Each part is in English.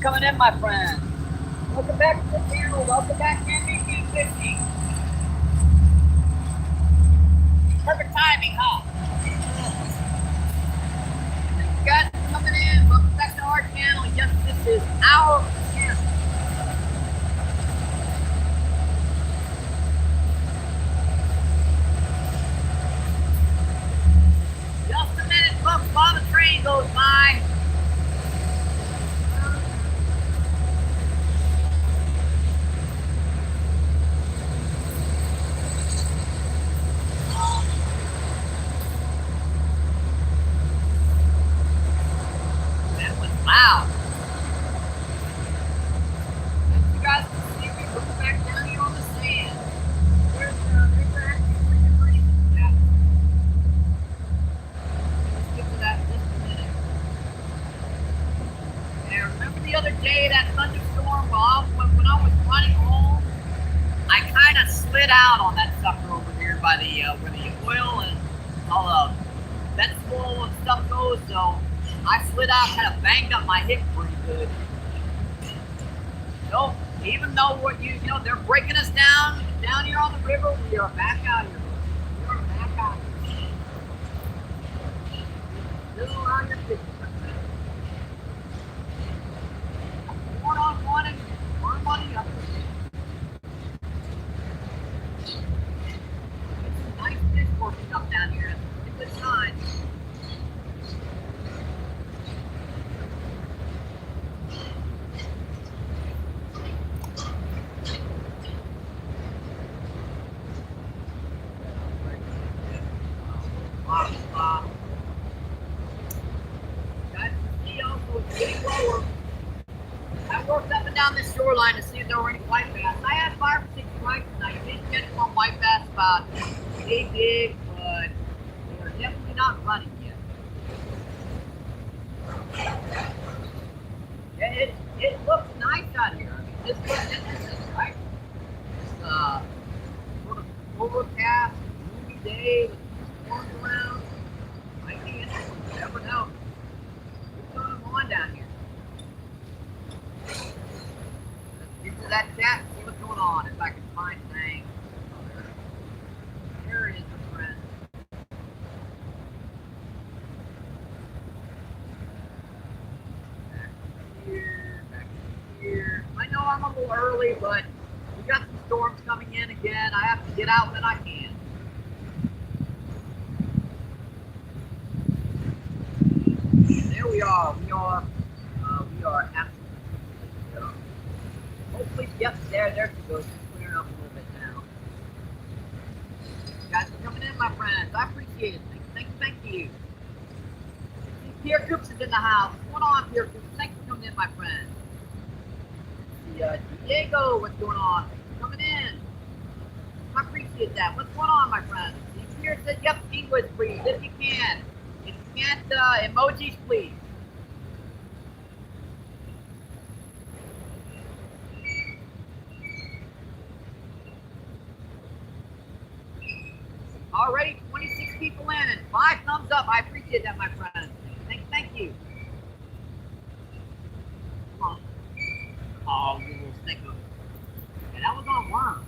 Coming in, my friend. Welcome back to the channel. Welcome back to MBPFishing. Perfect timing, huh? Thank you guys for coming in. Welcome back to our channel. Yes, this is our channel. Just a minute, folks, while the train goes by. That was loud. As you guys can see, we look back down here on the sand. There's actually freaking reason for that. Let's get to that in just a minute. Yeah, remember the other day, that thunderstorm, when I was running home, I kind of slid out on that sucker over here by the where the oil and all the vegetable and stuff goes. So I slid out, kind of banged up my hip pretty good. So even though they're breaking us down here on the river, we are back out here. We are back out here. Still out here fishing. One on one and one money up. Nice fish working up down here. It's a good sign. Guys, see also it's getting lower. I worked up and down this shoreline to see if there were any white bass. I had 5 or 6 strikes and I did catch one white bass about 8 big, but they're definitely not running yet. Yeah, it looks nice out here. I mean, this looks interesting, right? It's sort of overcast, gloomy day with storms around. Might be interesting. You never know. What's going on down here? Let's get to that chat and see what's going on. If I can find things. There it is, my friend. Back here. I know I'm a little early, but we got some storms coming in again. I have to get out when I can. There we are. We are absolutely. Hopefully, yep, there she goes. She's clearing up a little bit now. You guys are coming in, my friends. I appreciate it. Thank you. Pierre Coops is in the house. What's going on, Pierre Coops? Thanks for coming in, my friend. Diego, what's going on? Coming in. I appreciate that. What's going on, my friend? Pierre said, yep, English, please, if you can. If you can't, emojis, please. Already 26 people in and 5 thumbs up. I appreciate that, my friend. Thank you. Come on. Oh, you little stinker. Yeah, that was on a worm.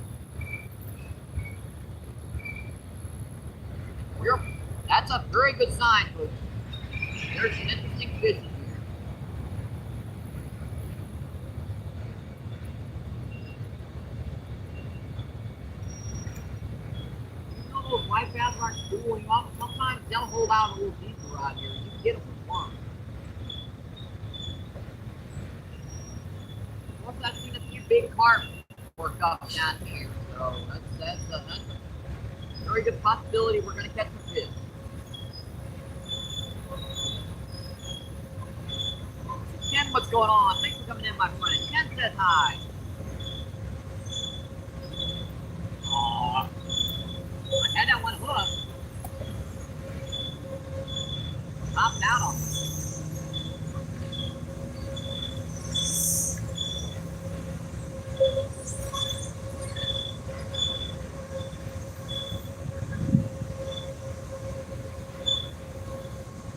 That's a very good sign, folks. There's some interesting fish in here. Those white bass aren't schooling up. Sometimes they'll hold out a little deeper out here. You can get them with worms. Plus, I've seen a few big carp work up down here, so that's a very good possibility we're going to catch some fish. Ken, what's going on? Thanks for coming in, my friend. Ken says hi. Aww. I had that one hook. Popped out on me.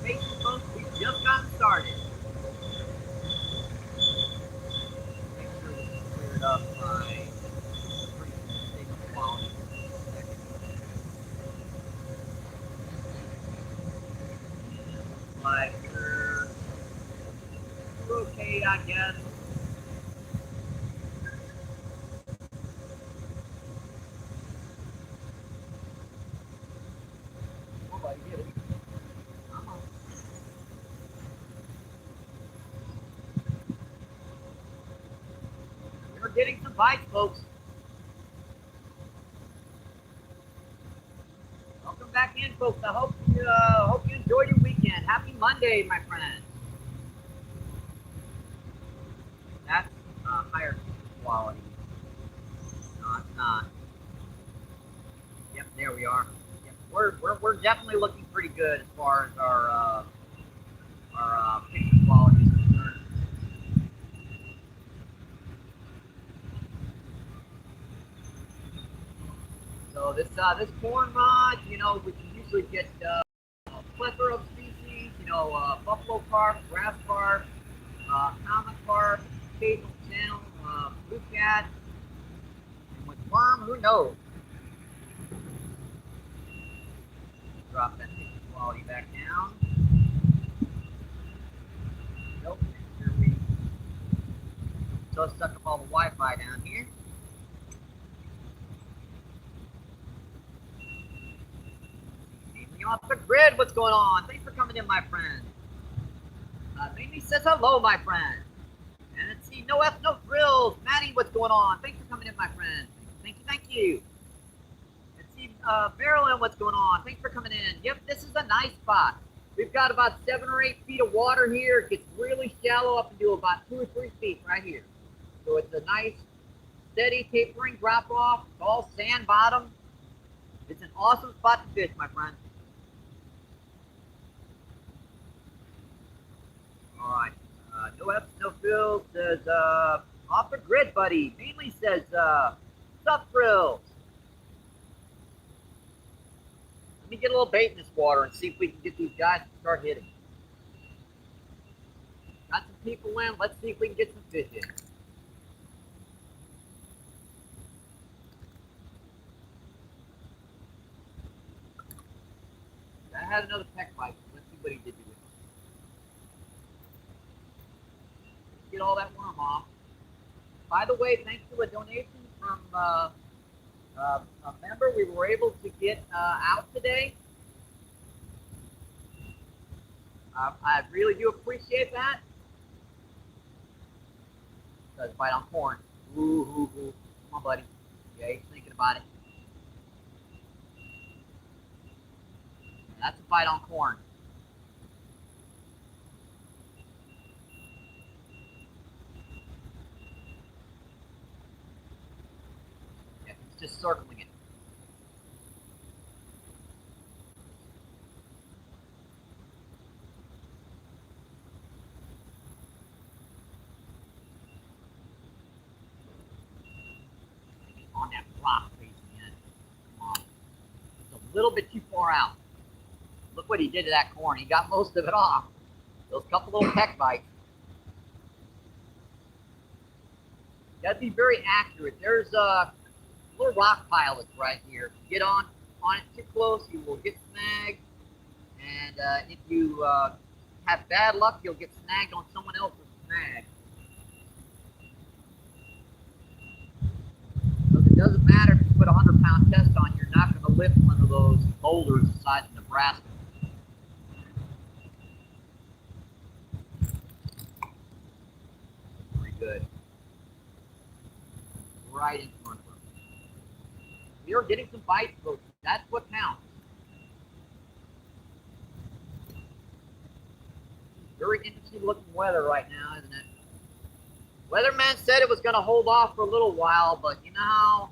Patience, folks. We just got started. like we're okay, I guess. Nobody get it. Come on. We're getting some bites, folks. Welcome back in, folks. I hope you enjoyed your weekend. Happy Monday, my friends. That's higher quality. No, it's not. Yep, there we are. Yep, we're definitely looking pretty good as far as our picture quality is concerned. So this corn rod, you know, we can usually get a plethora of species. You know, buffalo carp, grass carp, common carp, occasional channel, blue cat, and with worm, who knows? Drop that picture quality back down. Nope, make sure we suck up all the Wi-Fi down here. You off the grid, what's going on? Thanks for coming in, my friend. Mamie says hello, my friend. And let's see, no F, no thrills. Maddie, what's going on? Thanks for coming in, my friend. Thank you. Let's see, Marilyn, what's going on? Thanks for coming in. Yep, this is a nice spot. We've got about 7 or 8 feet of water here. It gets really shallow up into about 2 or 3 feet right here. So it's a nice, steady, tapering drop off. It's all sand bottom. It's an awesome spot to fish, my friend. All right. No F, no Phil says, off the grid, buddy. Mainly says, sup, Frills. Let me get a little bait in this water and see if we can get these guys to start hitting. Got some people in. Let's see if we can get some fish in. I had another peck bite. Let's see what he did to it. Get all that worm off. By the way, thanks to a donation from a member, we were able to get out today. I really do appreciate that. Does bite on corn. Ooh. Come on, buddy. Yeah, he's thinking about it. That's a bite on corn. Yeah, he's just circling it. On that rock face, man. Come on. It's a little bit too far out. Look what he did to that corn. He got most of it off. Those couple little peck bites. You gotta be very accurate. There's a little rock pile that's right here. If you get on it too close, you will get snagged. And if you have bad luck, you'll get snagged on someone else's snag. Because it doesn't matter if you put a 100-pound test on, you're not going to lift one of those boulders the size of Nebraska. Pretty good. Right in front of us. We are getting some bites, folks. That's what counts. Very interesting looking weather right now, isn't it? Weatherman said it was going to hold off for a little while, but you know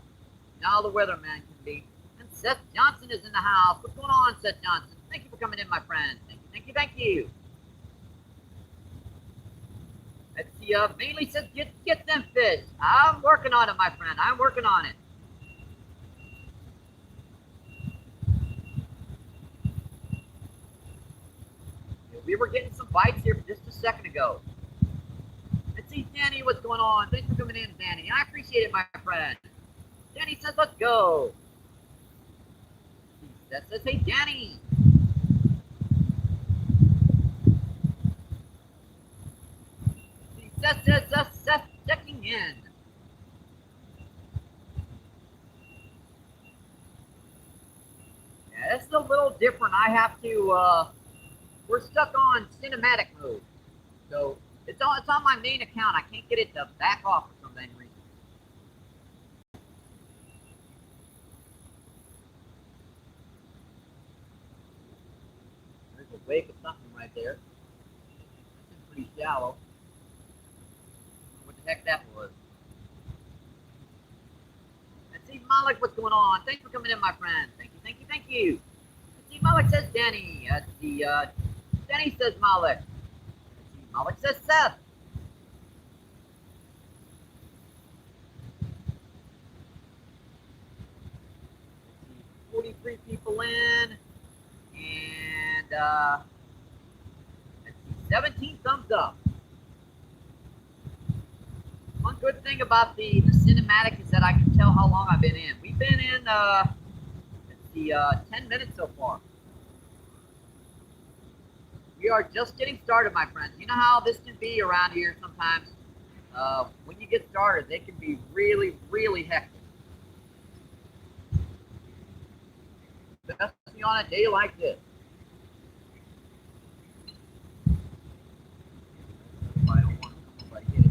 how the weatherman can be. And Seth Johnson is in the house. What's going on, Seth Johnson? Thank you for coming in, my friend. Thank you. Let's see, Bailey says, get them fish. I'm working on it, my friend. I'm working on it. We were getting some bites here just a second ago. Let's see, Danny, what's going on? Thanks for coming in, Danny. I appreciate it, my friend. Danny says, let's go. That says, hey, Danny. checking in. Yeah, this is a little different. I have to, we're stuck on cinematic mode. So it's on my main account. I can't get it to back off for some reason. There's a wake of something right there. That's pretty shallow. What the heck that was. Let's see, Malik, what's going on? Thanks for coming in, my friend. Thank you, thank you, thank you. Let's see, Malik says Denny. Let's see, Denny says Malik. Let's see, Malik says Seth. 43 people in, and let's see, 17 thumbs up. One good thing about the cinematic is that I can tell how long I've been in. We've been in, let's see, 10 minutes so far. We are just getting started, my friends. You know how this can be around here sometimes. When you get started, they can be really, really hectic. Especially on a day like this. I don't want to get it.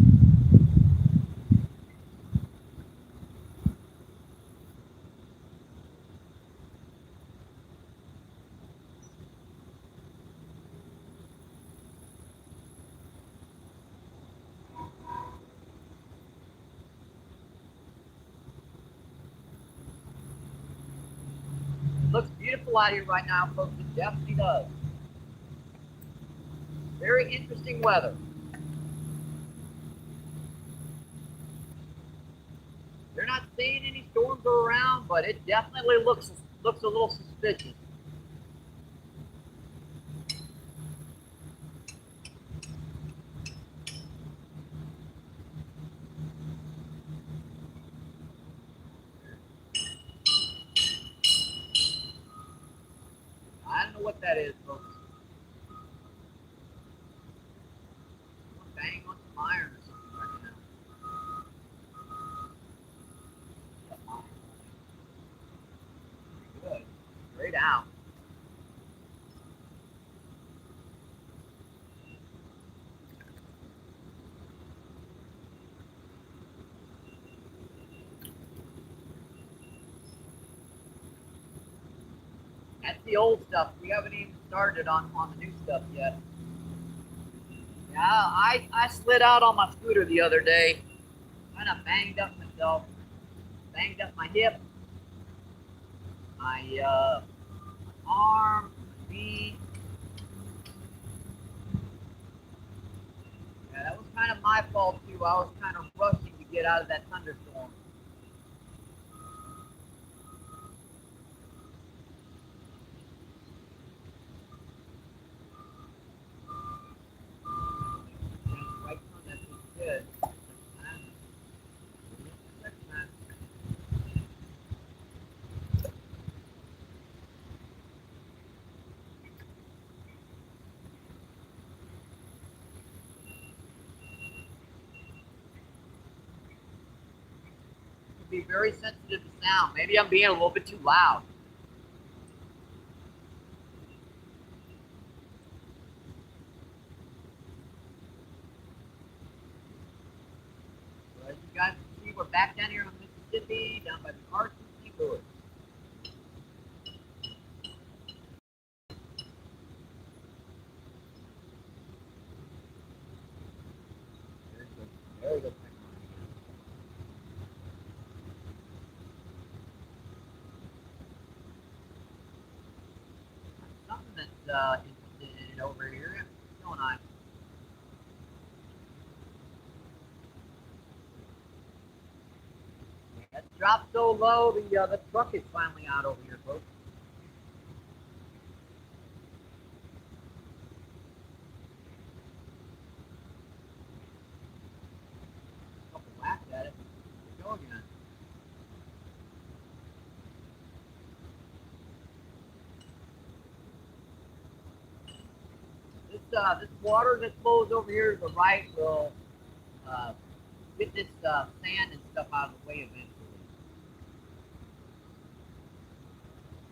Looks beautiful out here right now, folks. It definitely does. Very interesting weather. They're not saying any storms are around, but it definitely looks a little suspicious. I don't know what that is, folks. I'm banging on some iron or something right now. Good. Straight out. That's the old stuff. We haven't even started on the new stuff yet. Yeah, I slid out on my scooter the other day. Kind of banged up myself. Banged up my hip. My arm, knee. Yeah, that was kind of my fault too. I was kind of rushing to get out of that thunderstorm. Right on, that's good. Be very sensitive to sound. Maybe I'm being a little bit too loud. So as you guys can see, we're back down here in Mississippi, down by the Carp St. Louis. Very good. Something that's interesting over here. What's going on? That dropped so low, the truck is finally out over here, folks. A couple whacks at it. Here we go again. This water that flows over here to the right will get this sand and stuff out of the way eventually.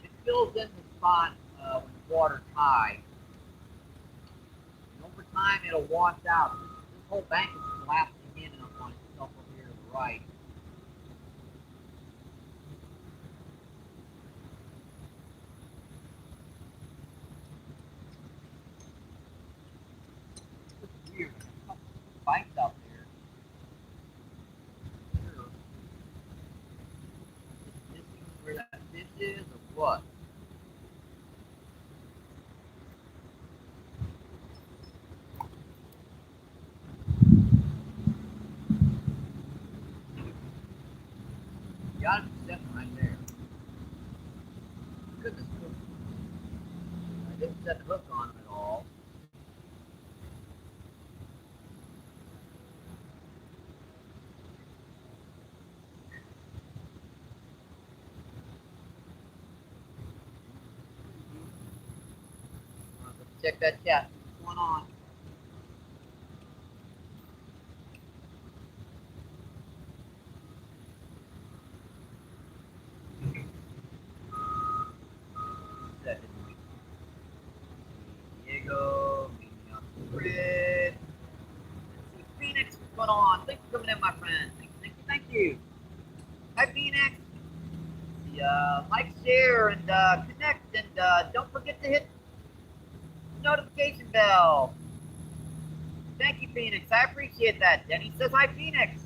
It fills in the spot when the water's high. And over time, it'll wash out. This whole bank is collapsing in on itself over here to the right. It's weird. There's a couple of spikes out there. Sure. Is missing where that fish is or what? You gotta be sitting right there. Goodness gracious. I didn't set the hook on him at all. Let's check that chat. What's going on? Diego, meeting up the grid. Let's see, Phoenix, what's going on? Thanks for coming in, my friend. Thank you. Hi, Phoenix. See, like, share, and connect, and don't forget to hit the notification bell. Thank you, Phoenix. I appreciate that. Denny says hi, Phoenix.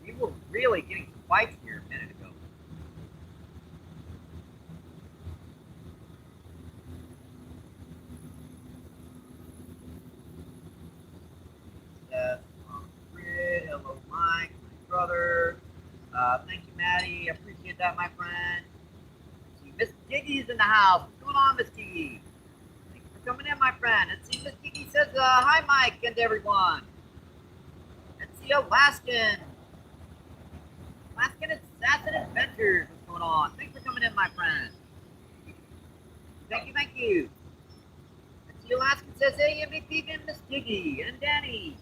We were really getting some fights here a minute ago. Grid. Hello, Mike, my brother. Thank you, Maddie. I appreciate that, my friend. Let's see, Miss Giggy's in the house. What's going on, Miss Giggy? Thanks for coming in, my friend. Let's see, Miss Giggy says, hi, Mike, and everyone. Let's see, Alaskan. Alaskan Assassin Adventures. What's going on? Thanks for coming in, my friend. Thank you. Let's see, Alaskan says, hey, MVP and Miss Giggy and Danny.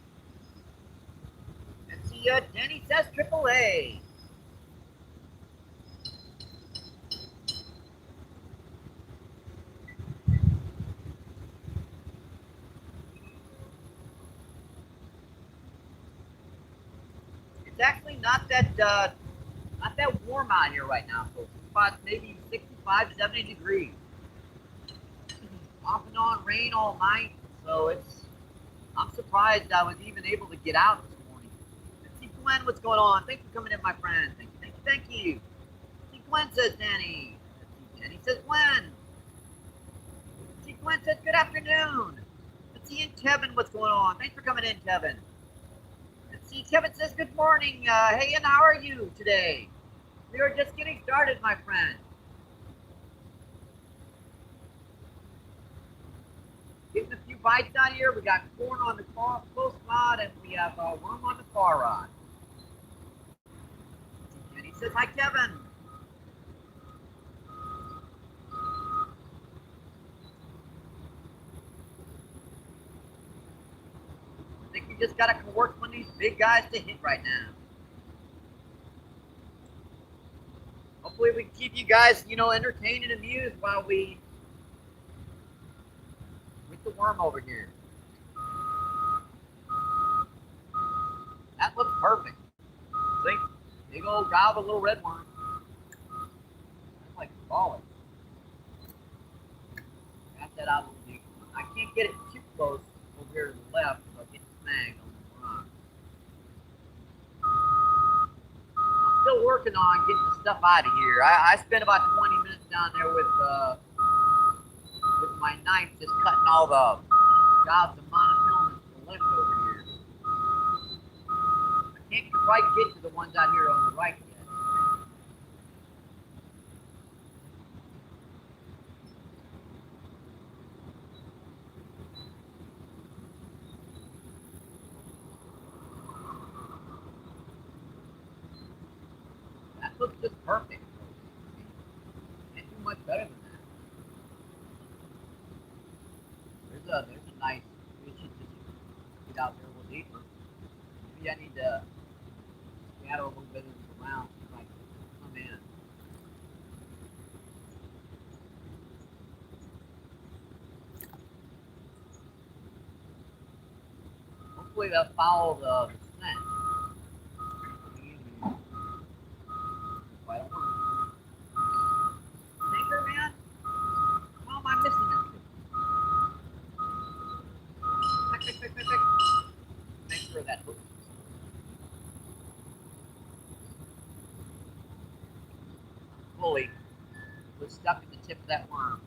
Let's see, Danny says AAA. It's actually not that warm out here right now, folks. It's about maybe 65 to 70 degrees. Off and on rain all night, so I'm surprised I was even able to get out this morning. Let's see, Glenn, what's going on? Thanks for coming in, my friend. Thank you. See, Glenn says Danny. Let's see, Danny says Glenn. Let's see, Glenn says good afternoon. Let's see, and Kevin, what's going on? Thanks for coming in, Kevin. Let's see, Kevin says good morning. Hey, and how are you today? We are just getting started, my friend. Getting a few bites out here. We got corn on the close rod, and we have worm on the far rod. And he says, hi, Kevin. I think we just got to work on these big guys to hit right now. Hopefully we can keep you guys, entertained and amused while we with the worm over here. That looks perfect. See? Big old gob of little red worm. That's like a baller. Got that out of the deep. I can't get it too close over here to the left because I'll get snagged on the run. I'm still working on getting the stuff out of here. I spent about 20 minutes down there with my knife just cutting all the gobs of monofilament to the left over here. I can't quite get to the ones out here on the right yet. That looks just perfect. Can't do much better than that. There's a nice fish in get out there a little deeper. Maybe I need to scatter a little bit around so I can come in. Hopefully they'll follow the scent. Sinker, man? How am I missing this? Pick. Make sure that hooks. Fully was stuck at the tip of that worm.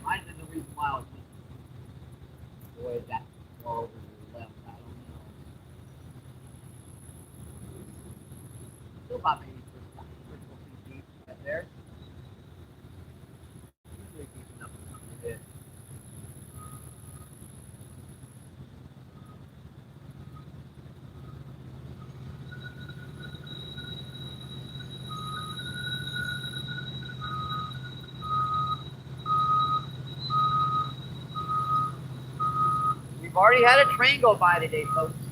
Might have been the reason why I was missing. Boy, that far over to the left, I don't know. Still about maybe 3 4 feet deep right there. Usually deep enough for something to hit. We've already had a train go by today, folks. So.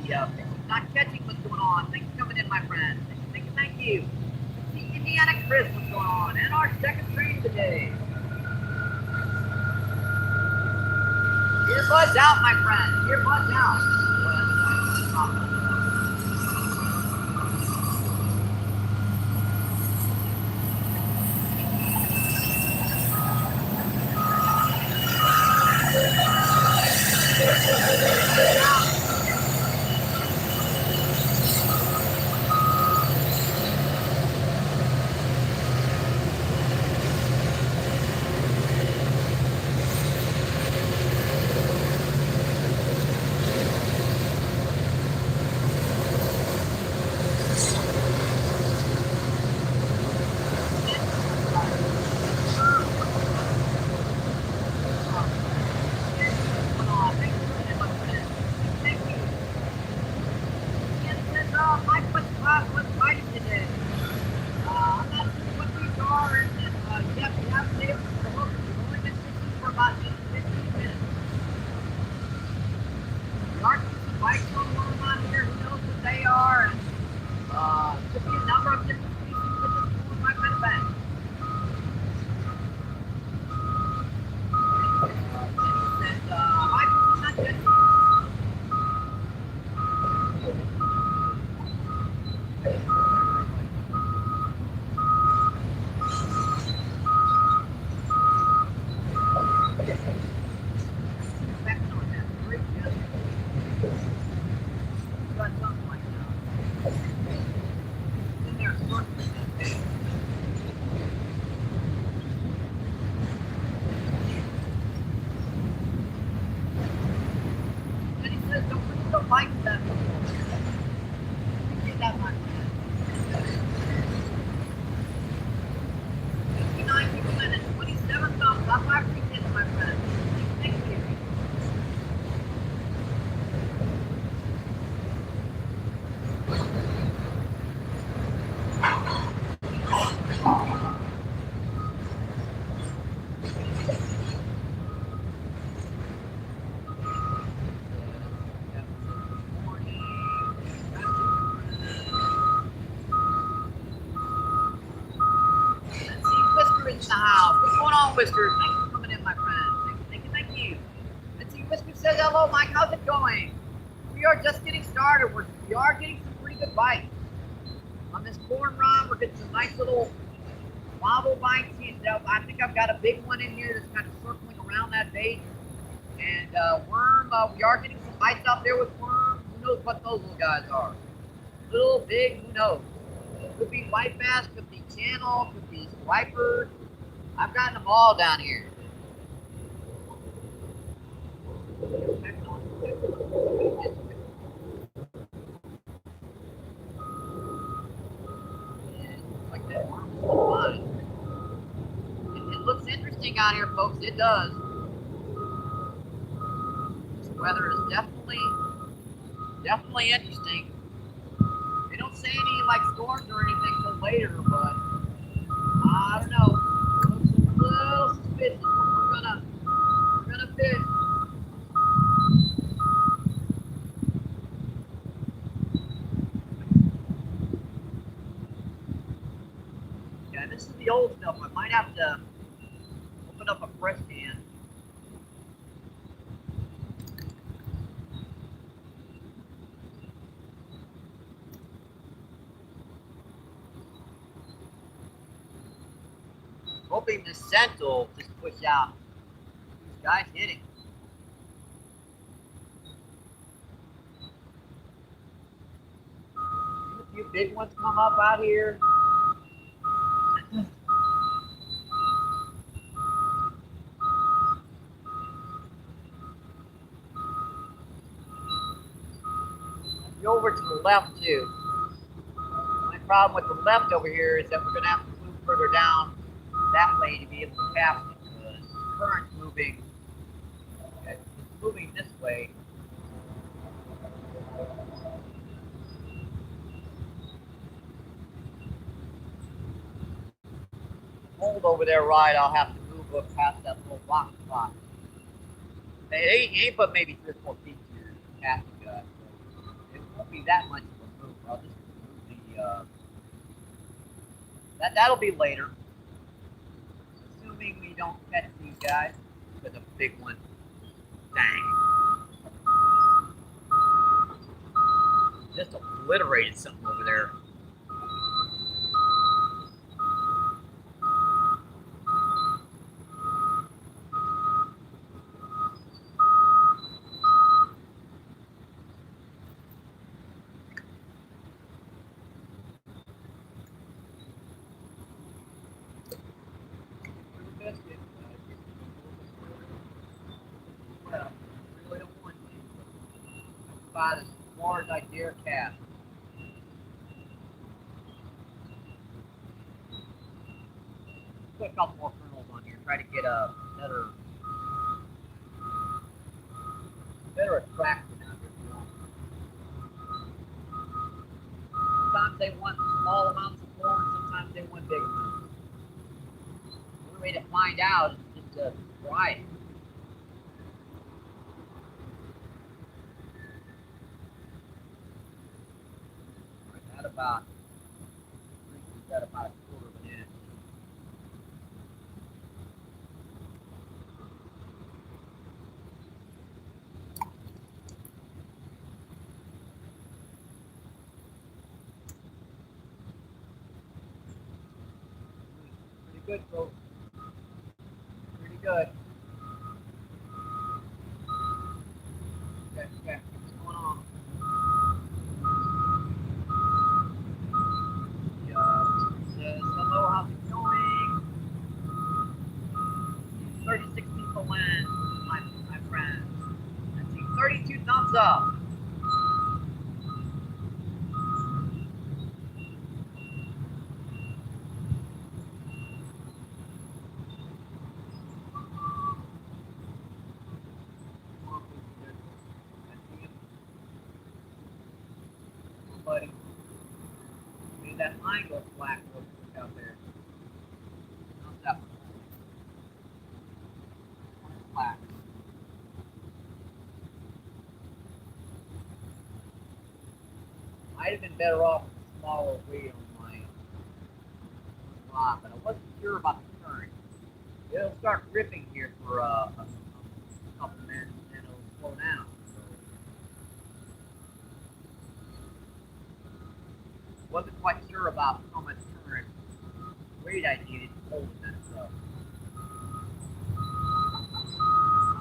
Yeah, not catching what's going on. Thanks for coming in, my friend. Thank you. See Indiana Chris, what's going on? And our second train today. Earbuds out, my friend. Earbuds out. Whiskers, thanks for coming in, my friend. Thank you. Let's see, Whiskers says, hello, Mike, how's it going? We are just getting started. We are getting some pretty good bites. On this corn rod, we're getting some nice little wobble bites. I think I've got a big one in here that's kind of circling around that bait. And worm, we are getting some bites out there with worms. Who knows what those little guys are? Little, big, who knows? Could be white bass, could be channel, could be stripers. I've gotten them all down here. Like that worm is fine. It looks interesting out here, folks. It does. This weather is definitely interesting. They don't say any like storms or anything till later, but I don't know. Looks a little suspicious, but we're gonna fish. Yeah, this is the old stuff. I might have to open up a fresh can. Hoping the scent will just push out these guys hitting. A few big ones come up out here. Go over to the left too. My problem with the left over here is that we're going to have to move further down that way to be able to cast it because the current's moving. It's moving this way. Hold over there right, I'll have to move up past that little rock spot. It ain't but maybe 3 or 4 feet to your casting gut. So it won't be that much of a move. I'll just move the that'll be later. Assuming we don't catch these guys with a big one. Dang. Just obliterated something over there. Well, really don't want to. About as far as I dare cast. Put a couple more kernels on here. Try to get a better attraction out here. Sometimes they want small amounts of corn. Sometimes they want big amounts. The only way to find out is just to try it. About a quarter of an inch. Pretty good, folks. Pretty good. Okay, what's going on? Says, hello, how's it going? 36 people in, my friends. I see 32 thumbs up. Buddy. Maybe that line goes black out there. How's that? Black. Might have been better off with a smaller weight on my rod, but I wasn't sure about the current. It'll start ripping here for a couple minutes and then it'll slow down. Wasn't quite sure about how much current weight I needed to hold that stuff.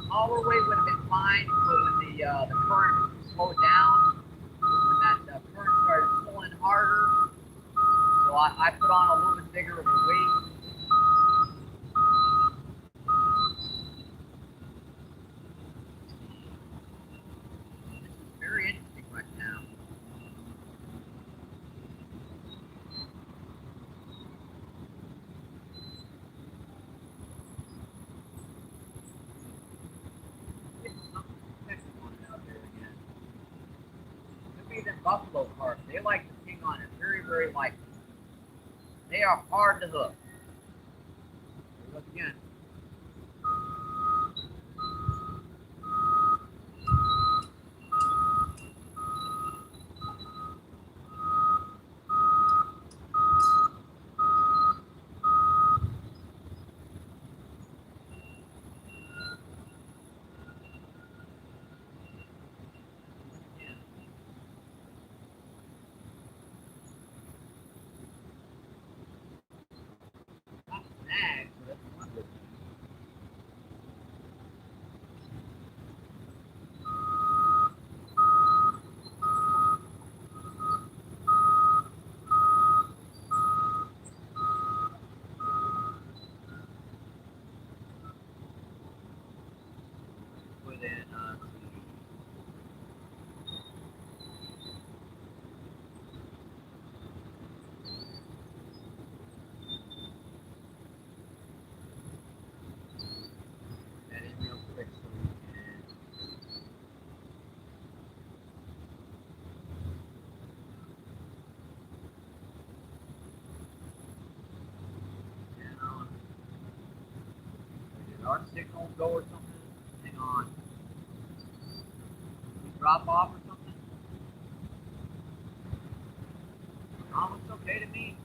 Smaller weight would have been fine, but when the current slowed down, when that current started pulling harder, so I put on a little bit bigger of a weight. This is very interesting right now. Buffalo carp, they like to ping on it very, very very likely. They are hard to hook. Look again. Put in that in real quick so we can. Down. Did our signal go or something? Hang on. Did we drop off or something? Oh, looks okay to me.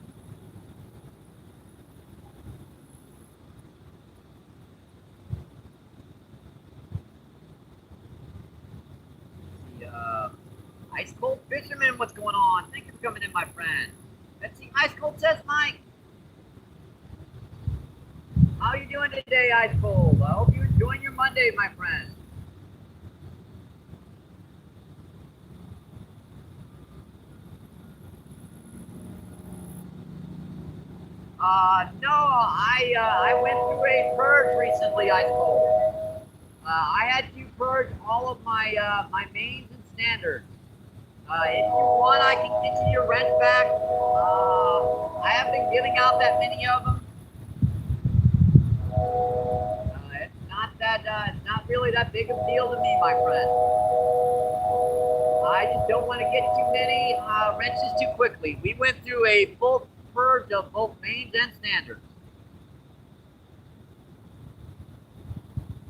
Ice Cold Fisherman, what's going on? Thank you for coming in, my friend. Let's see, Ice Cold says, Mike. How are you doing today, Ice Cold? I hope you're enjoying your Monday, my friend. No, I went through a purge recently, Ice Cold. I had to purge all of my my mains and standards. If you want, I can get you your rent back. I haven't been giving out that many of them. It's not really that big of a deal to me, my friend. I just don't want to get too many wrenches too quickly. We went through a full purge of both mains and standards.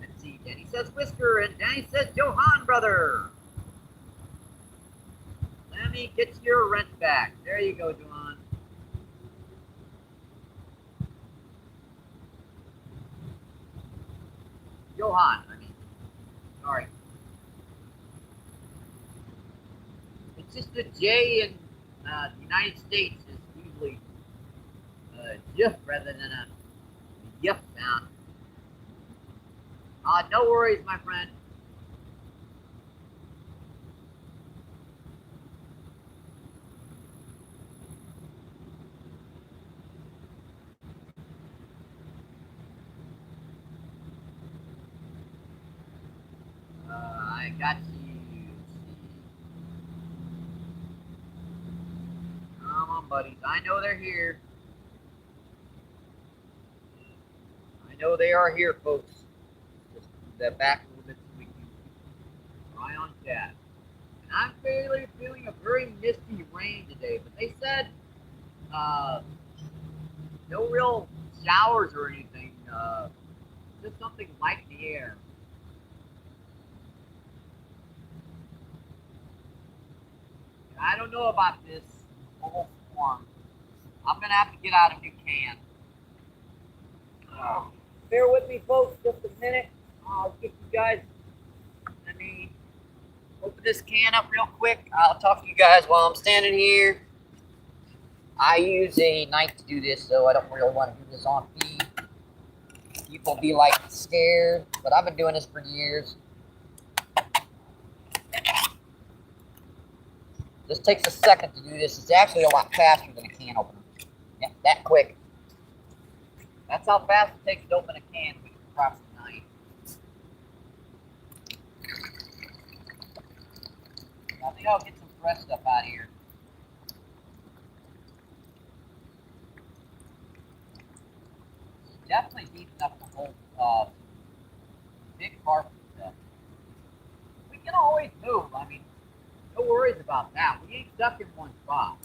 Let's see, Danny says Whisker, and Danny says Johan, brother. Let me get your rent back. There you go, Johan. Johan, I mean. Sorry. It's just the J in the United States is usually Jeff rather than a yup sound. No worries, my friend. I got you. Come on, buddies. I know they're here. I know they are here, folks. Just step back a little bit so we can try on chat. And I'm feeling a very misty rain today, but they said no real showers or anything. Just something light in the air. I don't know about this whole form. I'm gonna have to get out a new can. Bear with me, folks, just a minute. I'll get you guys. Let me open this can up real quick. I'll talk to you guys while I'm standing here. I use a knife to do this, so I don't really want to do this on feed. People be like scared, but I've been doing this for years. This takes a second to do this. It's actually a lot faster than a can opener. Yeah, that quick. That's how fast it takes to open a can with a proper knife. I think I'll get some fresh stuff out of here. It's definitely deep enough to hold big carp stuff. We can always move. I mean, no worries about that. We ain't stuck in one spot.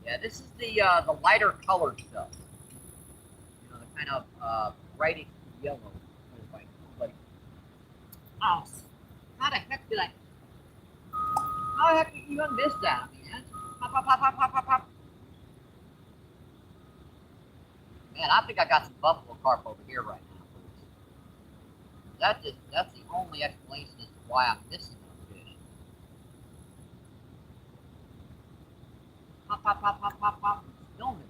Yeah, this is the lighter colored stuff. You know, the kind of brightish yellow. Like, oh, how the heck did I? How the heck did you even miss that, man? Pop, pop, pop, pop, pop, pop, pop. Man, I think I got some buffalo carp over here right now. That's the only explanation as to why I'm missing those fish. Pop, pop, pop, pop, pop, pop. Still missing.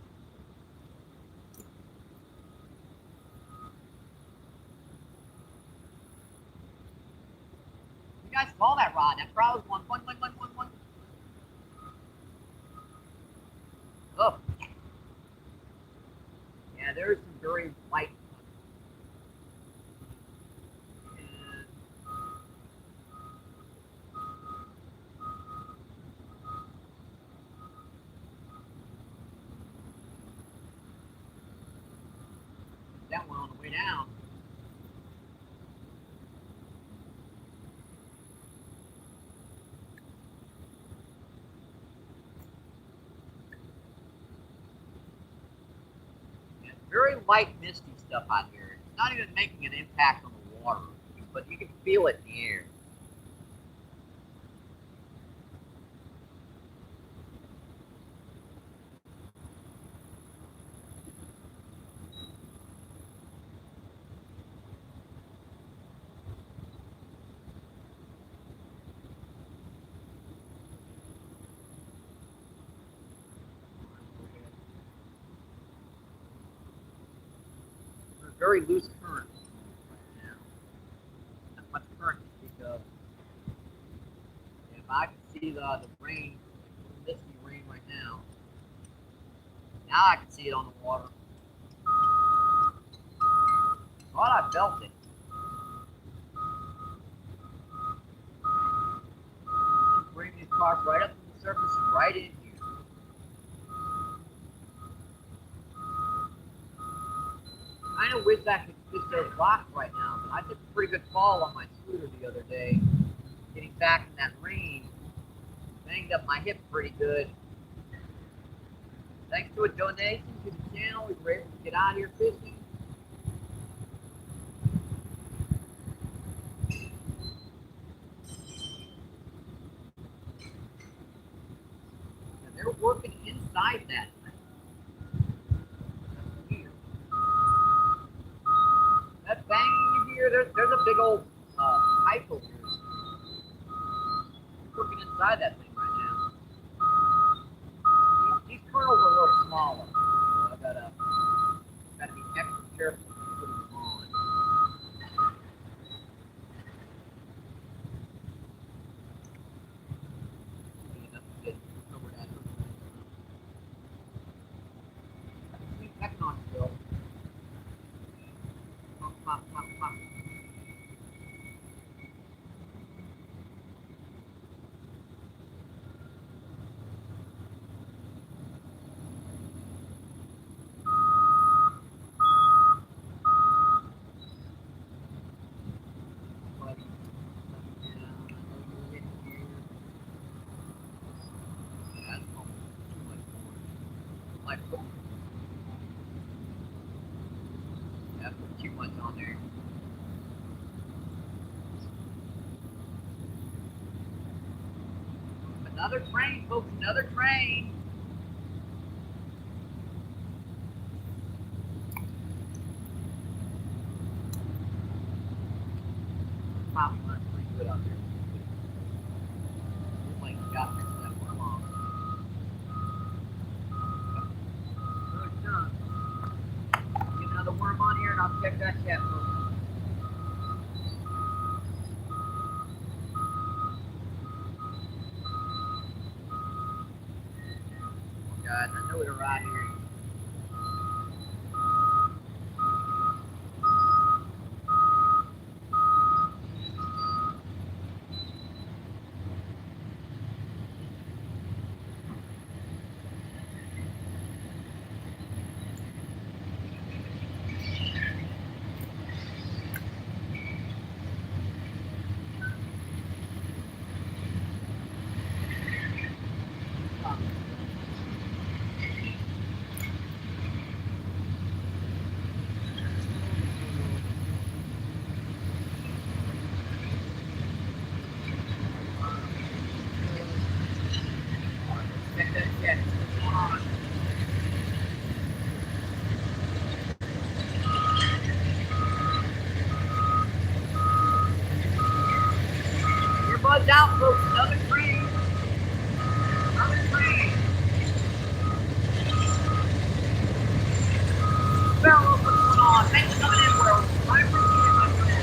You guys saw that rod. That rod was one. Oh. Yeah, there's some very light. That one on the way down. Yeah, very light, misty stuff out here. It's not even making an impact on the water, but you can feel it in the air. Very loose current right now. Not much current to speak of. If I can see the rain, misty rain right now. Now I can see it on the water. Thought I felt it. Bring these carp right up to the surface and right in here. I kind of wish I could fish those rocks right now, but I took a pretty good fall on my scooter the other day. Getting back in that rain, banged up my hip pretty good. Thanks to a donation to the channel, we were able to get out here fishing. And they're working inside that thing. That's weird. That banging you hear, there's a big old pipe over here. Working inside that thing right now. These kernels are a little smaller, so I gotta be extra careful putting them on. Big enough to get over that. I can see pecking on still. Pop, pop, pop, pop. I put too much on there. Another train, folks, another train. Probably not pretty good out there. Looks like you got fixed that worm off. Good done. Get another worm on here and I'll check that cat, folks. Guys, I know they're right here. Watch out, folks. Another train. Another train. Werewolf, what's going on? Thanks for coming in, Werewolf. I appreciate it, my friend.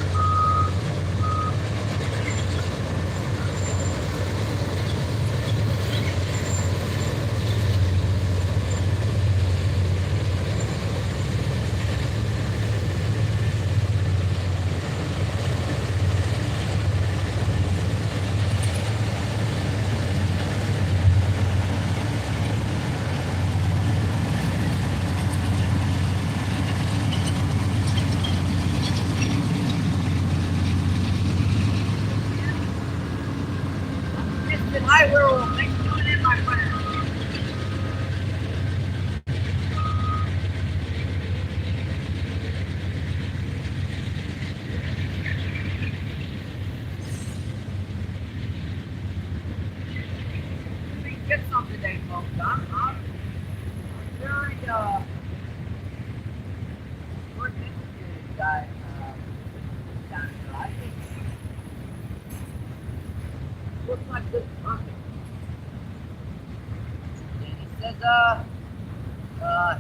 Hi, Werewolf. Thanks for coming in, my friend. Let me get some today, folks. I'm very, we're interested, guys. Down here. I think looks like this is perfect. Danny says,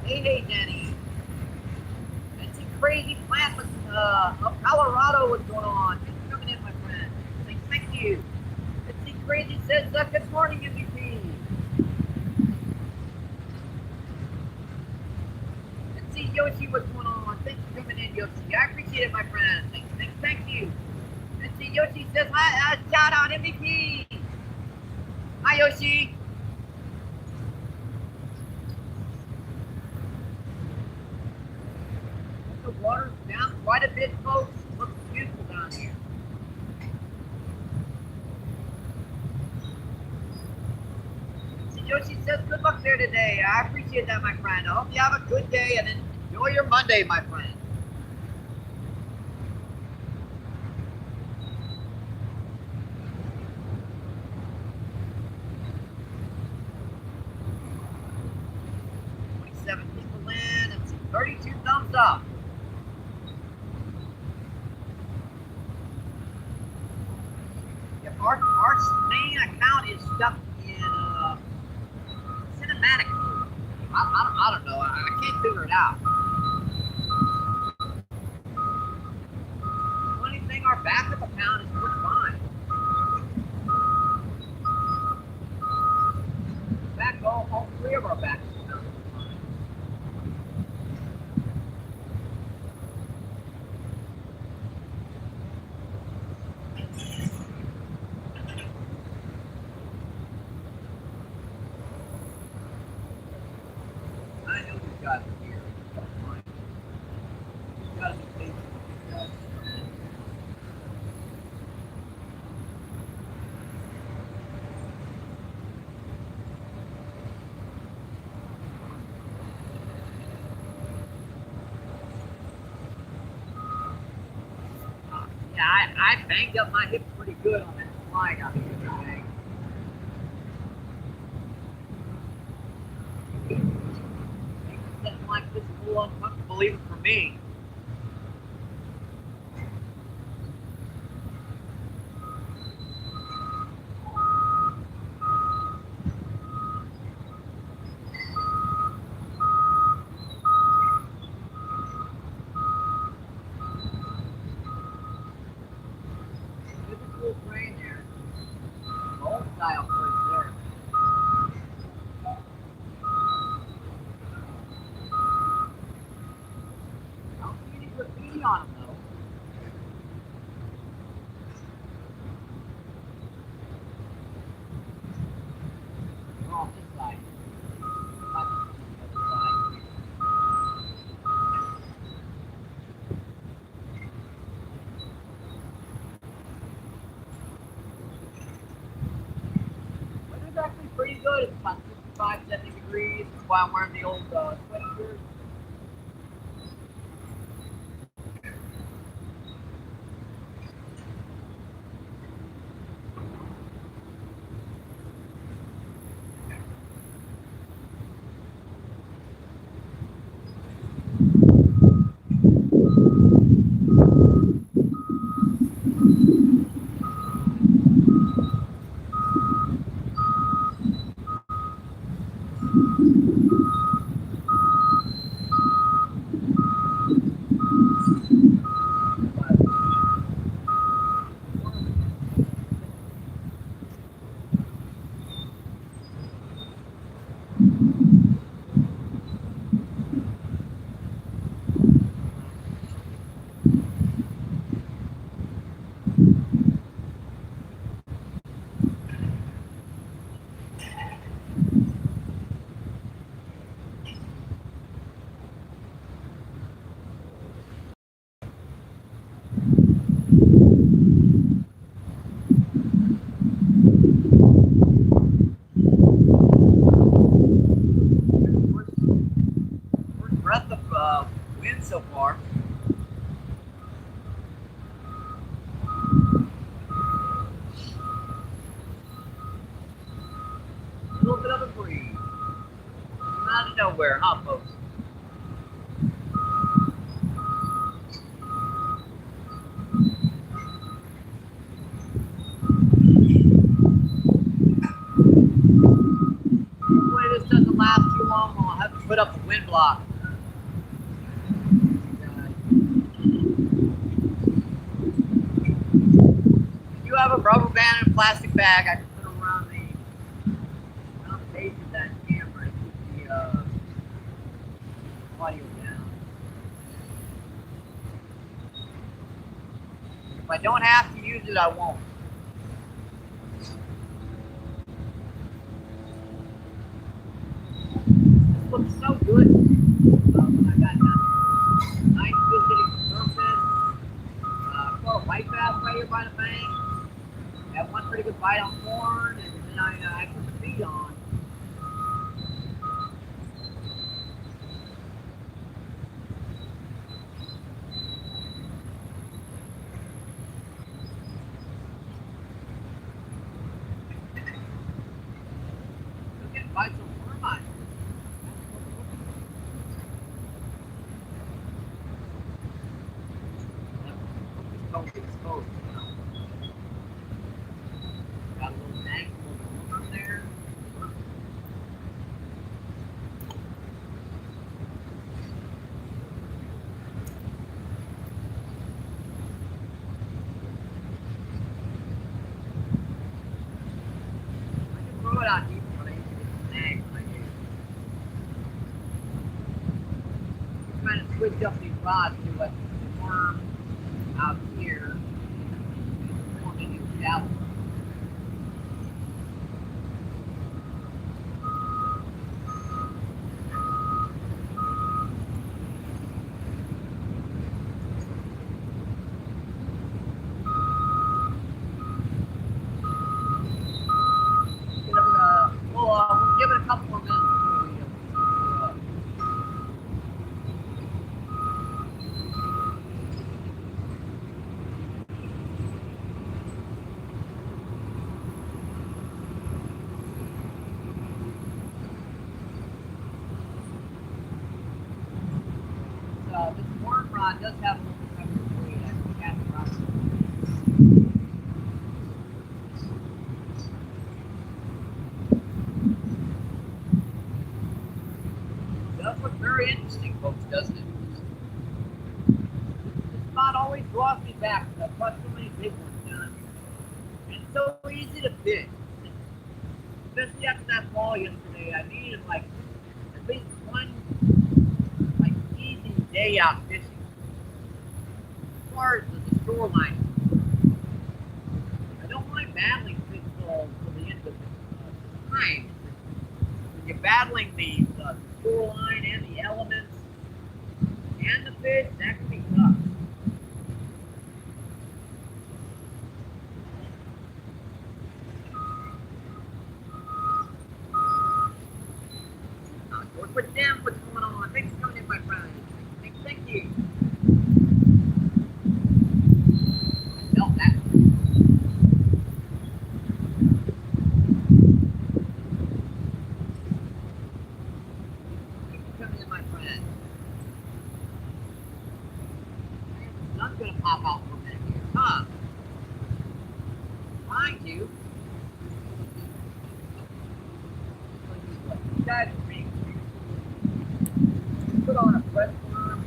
hey, Danny. It's a crazy plant with, of Colorado, what's going on? Thanks for coming in, my friend. Thank you. It's a crazy says, good morning, MVP. Let's see, Yoshi, what's going on? Thanks for coming in, Yoshi. I appreciate it, my friend. Thank you. Let's see, Yoshi says, hi, shout out, MVP. Hi, Yoshi. The water's down quite a bit, folks. It looks beautiful down here. See, Yoshi says, good luck there today. I appreciate that, my friend. I hope you have a good day and enjoy your Monday, my friend. People in and 32 thumbs up. Yeah, our main account is stuck in cinematic mode. I don't know. I can't figure it out. The only thing, our backup account is pretty fine. All three of our backup accounts. I banged up my hip pretty good on that flying out here today. Something like this is a little uncomfortable even for me. Rain there. Old style place there. I don't see any graffiti on them though. Oh, this side. Actually pretty good. It's about 65, 70 degrees. That's why I'm wearing the old sweatshirts. nowhere, huh, folks? Hopefully this doesn't last too long. I'll have to put up a wind block. If you have a rubber band and plastic bag, I can put them around the base of that camera to keep the audio down. If I don't have to use it, I won't. This looks so good. I got nice visiting surface. Caught a white bass right here by the bank. Had one pretty good bite on corn, and then I put the feed on. Still getting bites on worm eye. Don't get exposed, you know. Got a little tank, a little worm there. I can throw it out deep, but I used to get snagged when I do. I'm trying to switch up these rods to let the worm out here form a new shallow. We'll give it a couple more minutes before we this worm rod does have a little bit heavier weight. I can cast it around. It does look very interesting, folks, doesn't it? This spot always draws me back because I've caught so many big ones down here. And it's so easy to fish. Especially after that fall yesterday, I needed like at least one like easy day out fishing. As far as the shoreline, I don't mind battling fish till the end of the time. When you're battling the shoreline and the elements and the fish, that can be tough. Work with them, what's going on? Thanks for coming in, my friend. Thank you. I felt that. Thanks for coming in, my friend. The sun's gonna pop out for a minute here, huh? Trying to. You guys are being put on a fresh worm.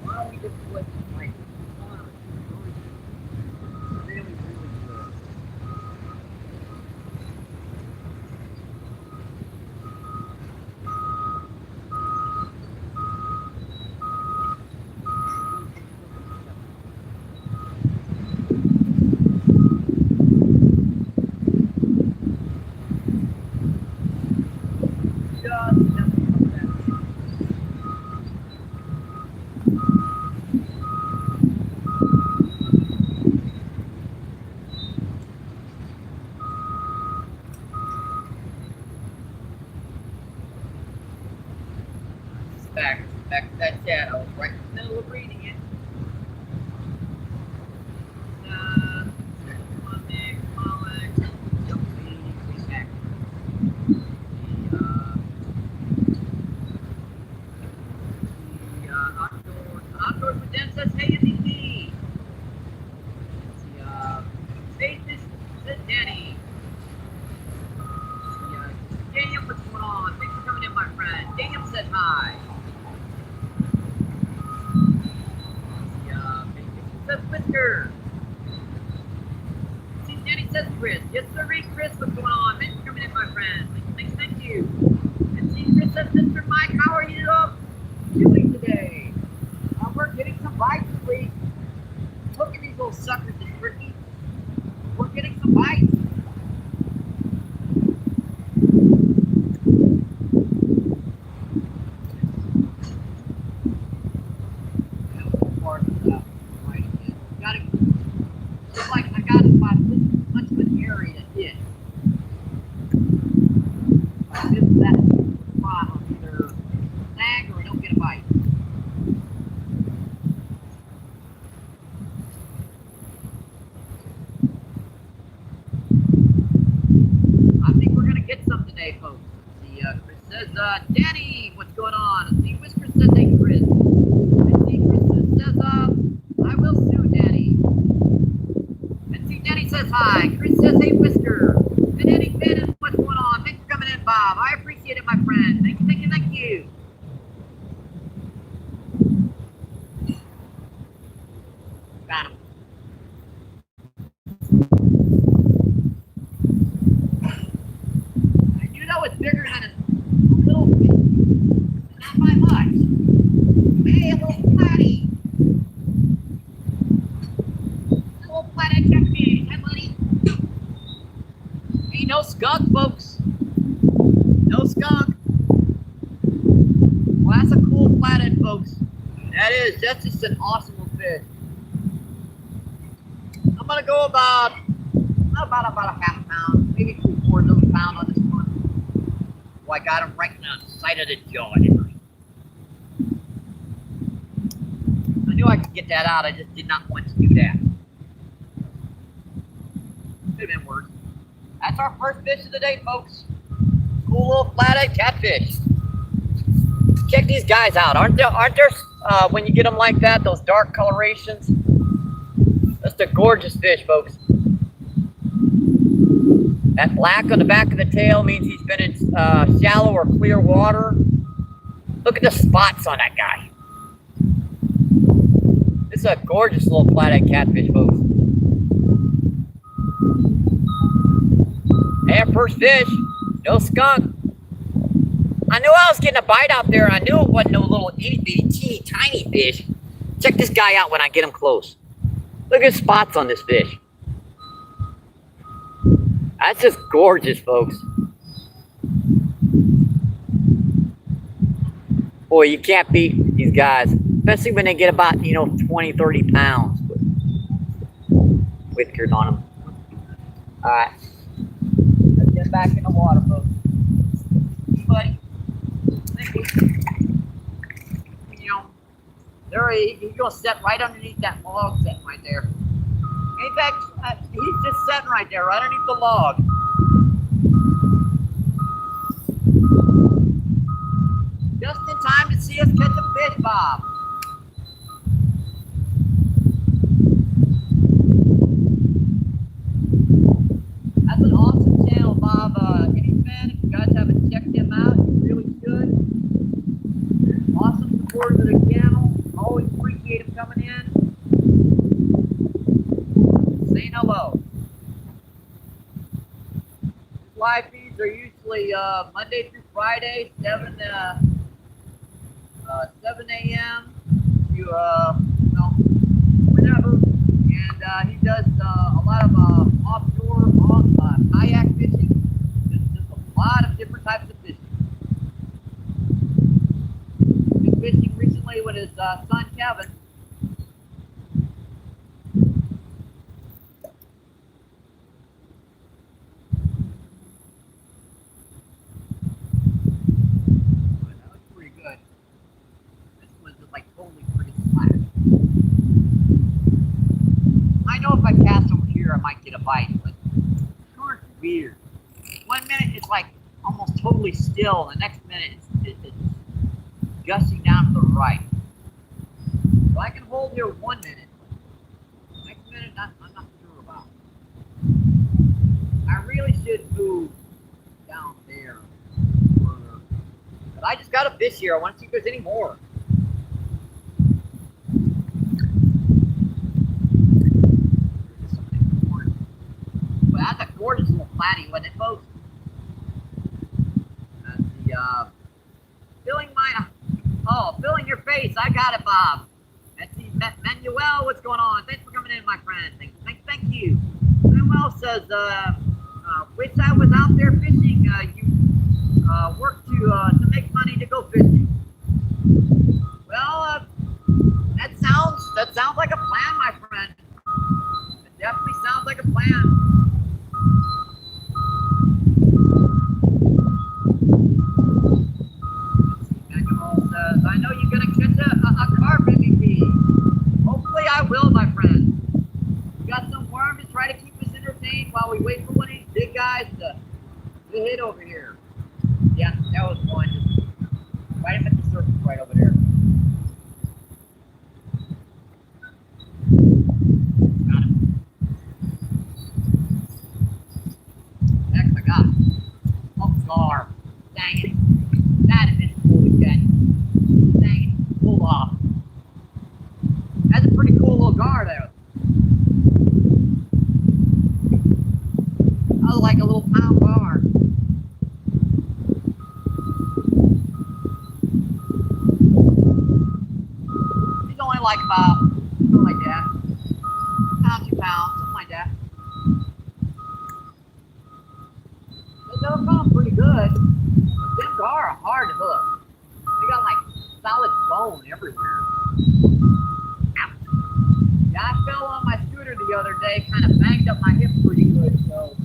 Why don't we just put like on really, really good. Back to that shadow, right in the middle of reading it. Come on, Nick, come on, don't be back. whisker. See, Danny says Chris. Yes, sir, Chris, what's going on? Thanks for coming in, my friend. Thank you. And see, Chris says, Mr. Mike, how are you doing today? We're getting some bites this week. Look at these little suckers, it's tricky. We're getting some bites. It's like I got about this much of an area to hit. I miss that spot on either snag or I don't get a bite. I think we're gonna get some today, folks. Let's see, Chris says, Danny, what's going on? Let's see, Whisker says, hey, Chris. Let's see, Chris says, I will soon, Danny. Let's see, Danny says hi. Chris says, hey, Whisker. And Eddie Bannon, what's going on? Thanks for coming in, Bob. I appreciate it, my friend. Thank you, thank you, thank you. Got him. I do know it's bigger than a little bit. Not by much. Hey, a little flatty. A little flathead catfish. Hi, buddy. Hey, no skunk, folks. No skunk. Well, that's a cool flathead, folks. That is. That's just an awesome little fish. I'm gonna go about a half pound, maybe 3/4 of a pound on this one. Well, I got him right on the side of the jaw. I knew I could get that out. I just did not want to do that. Could have been worse. That's our first fish of the day, folks. Cool little flathead catfish. Check these guys out. Aren't there when you get them like that, those dark colorations? That's a gorgeous fish, folks. That black on the back of the tail means he's been in shallow or clear water. Look at the spots on that guy. This is a gorgeous little flathead catfish, folks. And first fish, no skunk. I knew I was getting a bite out there. I knew it wasn't no little itty bitty teeny tiny fish. Check this guy out when I get him close. Look at the spots on this fish. That's just gorgeous, folks. Boy, you can't beat these guys, especially when they get about, 20, 30 pounds whiskers on them. All right, let's get back in the water, folks. Buddy, he's gonna set right underneath that log setting right there. In fact, he's just sitting right there, right underneath the log. Just in time to see us catch a fish, Bob. That's an awesome channel, Bob. Any fan, if you guys haven't checked him out, you really should. Awesome supporters of the channel. Always appreciate him coming in. Saying hello. Live feeds are usually Monday through Friday, 7 a.m. to whenever. And he does a lot of offshore kayak fishing. Just a lot of different types of fishing. Been fishing recently with his son Kevin. I know if I cast over here, I might get a bite, but sure, it's weird. 1 minute it's like almost totally still, and the next minute it's gusting down to the right. So I can hold here 1 minute. Next minute, I'm not sure about. I really should move down there further. But I just got a fish here. I want to see if there's any more. platy, wasn't it, folks? Filling your face. I got it, Bob. Let's see, Manuel, what's going on? Thanks for coming in, my friend. Thank you. Manuel says, wish I was out there fishing. You work to make money to go fishing. Well, that sounds like a plan, my friend. It definitely sounds like a plan. I know you're going to catch a carp, MVP. Hopefully I will, my friend. We got some worm to try to keep us entertained while we wait for one of these big guys to hit over here. Yeah, that was one. Just right up at the surface right over there. Got him. Heck, I got him. Oh, carp. Dang it. That had been cool to catch. Dang it. Pull off. That's a pretty cool little gar there. That was like a little pound gar. He's only like about, something like that. Pound, 2 pounds, something like that. They'll come pretty good. But them gar are hard to hook. They got like solid bone everywhere. Ouch. Yeah, I fell on my scooter the other day, kind of banged up my hip pretty good, so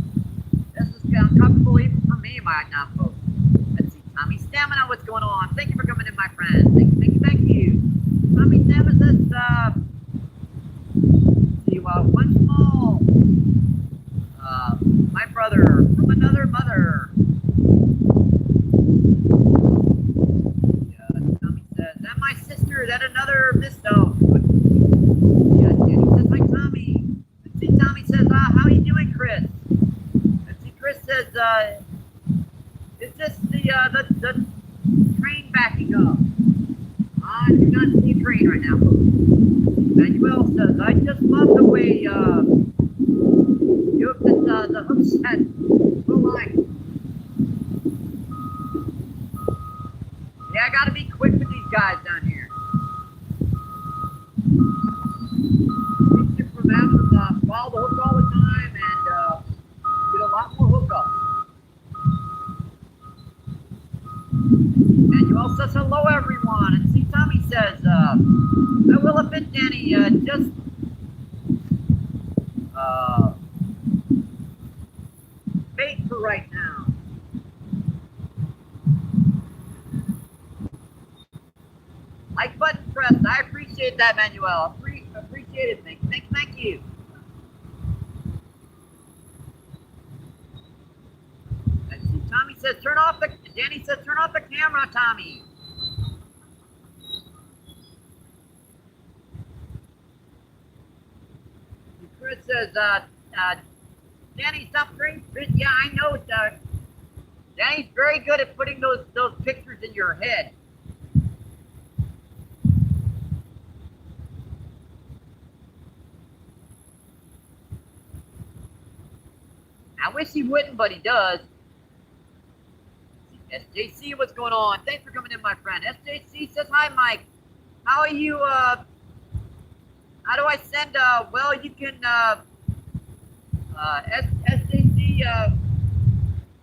this is uncomfortable even for me right now, folks. Let's see, Tommy Stamina, what's going on? Thank you for coming in, my friend. Thank you. Tommy Stamina says, see, one small, my brother from another mother. Tommy says, that my sister, that another Misto. Yeah, Jenny says, hi, Tommy. Let's see, Tommy says, how are you doing, Chris? Let's see, Chris says, it's just the train backing up. I do not see a train right now. Manuel says, I just love the way you hooked the hook set. Yeah, I gotta be quick with these guys down here. Keep from having to follow the hook all the time and get a lot more hookups. Manuel says hello, everyone. And see, Tommy says, I will admit, Danny, just bait for right now. Like button pressed. I appreciate that, Manuel. Appreciate it. Thank you. Let's see. Tommy says, Danny says, turn off the camera, Tommy. Chris says, Danny, stop drinking. Yeah, I know. Danny's very good at putting those pictures in your head. I wish he wouldn't, but he does. SJC, what's going on? Thanks for coming in, my friend. SJC says, hi, Mike. How are you? How do I send? Well, you can, SJC, you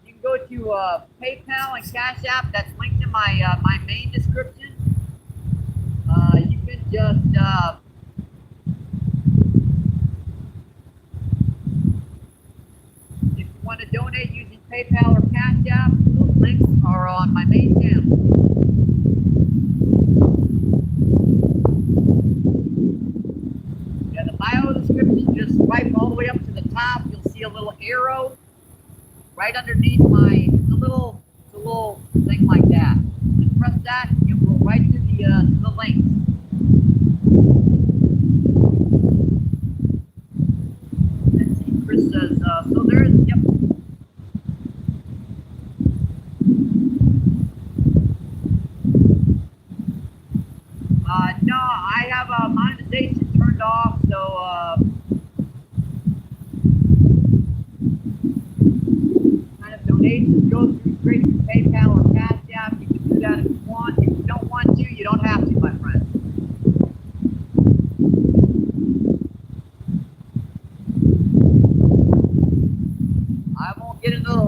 can go to PayPal and Cash App. That's linked in my my main description. You can just if you want to donate using PayPal or Cash App, those links are on my main channel. Yeah, the bio description, just swipe all the way up to the top. You'll see a little arrow right underneath it's a little thing like that. Just press that, you'll go right to the link. Let's see, Chris says, so there's, yep. No, I have monetization turned off, so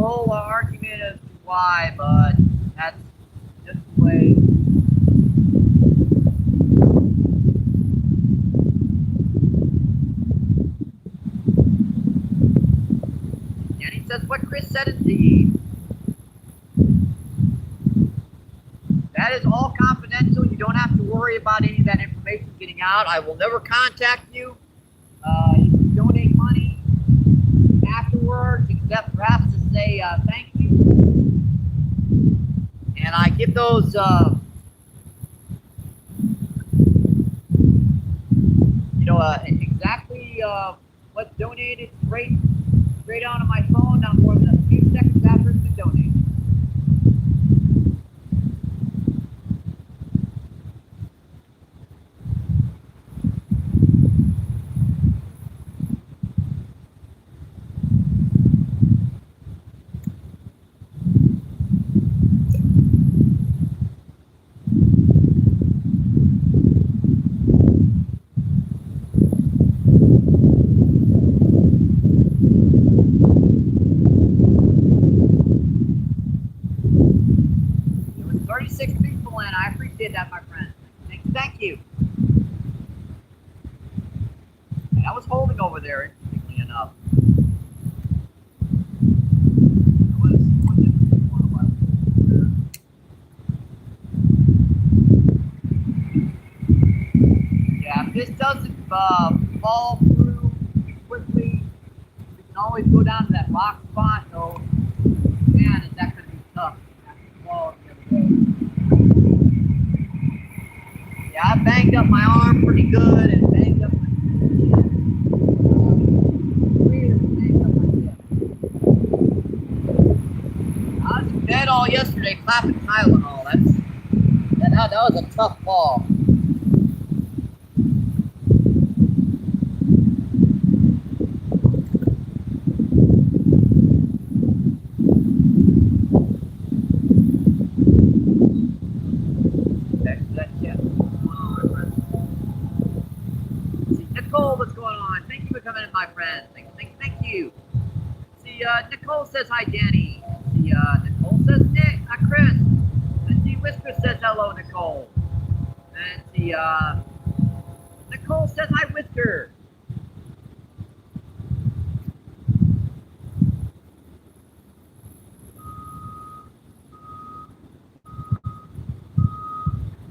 whole argument as to why, but that's just the way. And he says what Chris said indeed. That is all confidential. You don't have to worry about any of that information getting out. I will never contact you. You can donate money afterwards, except perhaps to say thank you. And I give those exactly what's donated straight onto my phone, not more than a few seconds after it's been donated. There was 36 people in. I appreciate that, my friend. Thank you. I was holding over there, interestingly enough. Yeah, if this doesn't fall through quickly, we can always go down to that rock spot, though. Man, is that going to be tough. Yeah, I banged up my arm pretty good and banged up my I was in bed all yesterday clapping Tylenol. That was a tough fall. Nicole, what's going on? Thank you for coming in, my friend. Thank you. See, Nicole says hi, Danny. See, Nicole says Nick, Chris. And see, Whisper says hello, Nicole. And see, Nicole says hi, Whisper.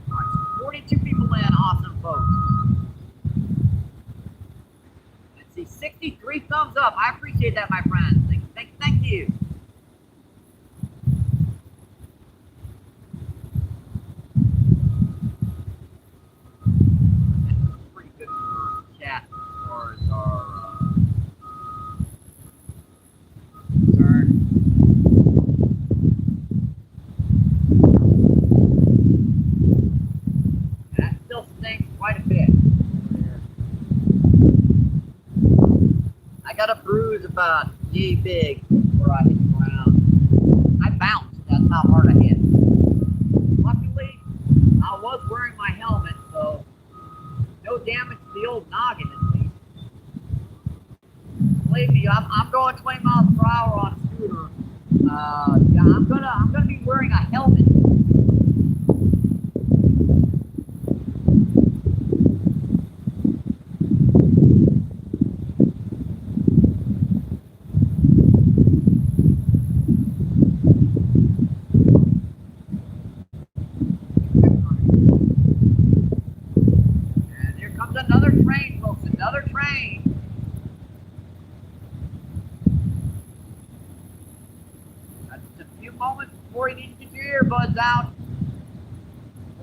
All right, 42 people in. Awesome, folks. 63 thumbs up. I appreciate that, my friend. Thank you. Pretty good for chat as far as our concern. That still stinks quite a bit. I got a bruise about yay big where I hit the ground. I bounced. That's how hard I hit. Luckily, I was wearing my helmet, so no damage to the old noggin at least. Believe me, I'm going 20 miles per hour on a scooter. Yeah, I'm gonna be wearing a helmet. Another train, folks, another train. That's just a few moments before you need to get your earbuds out,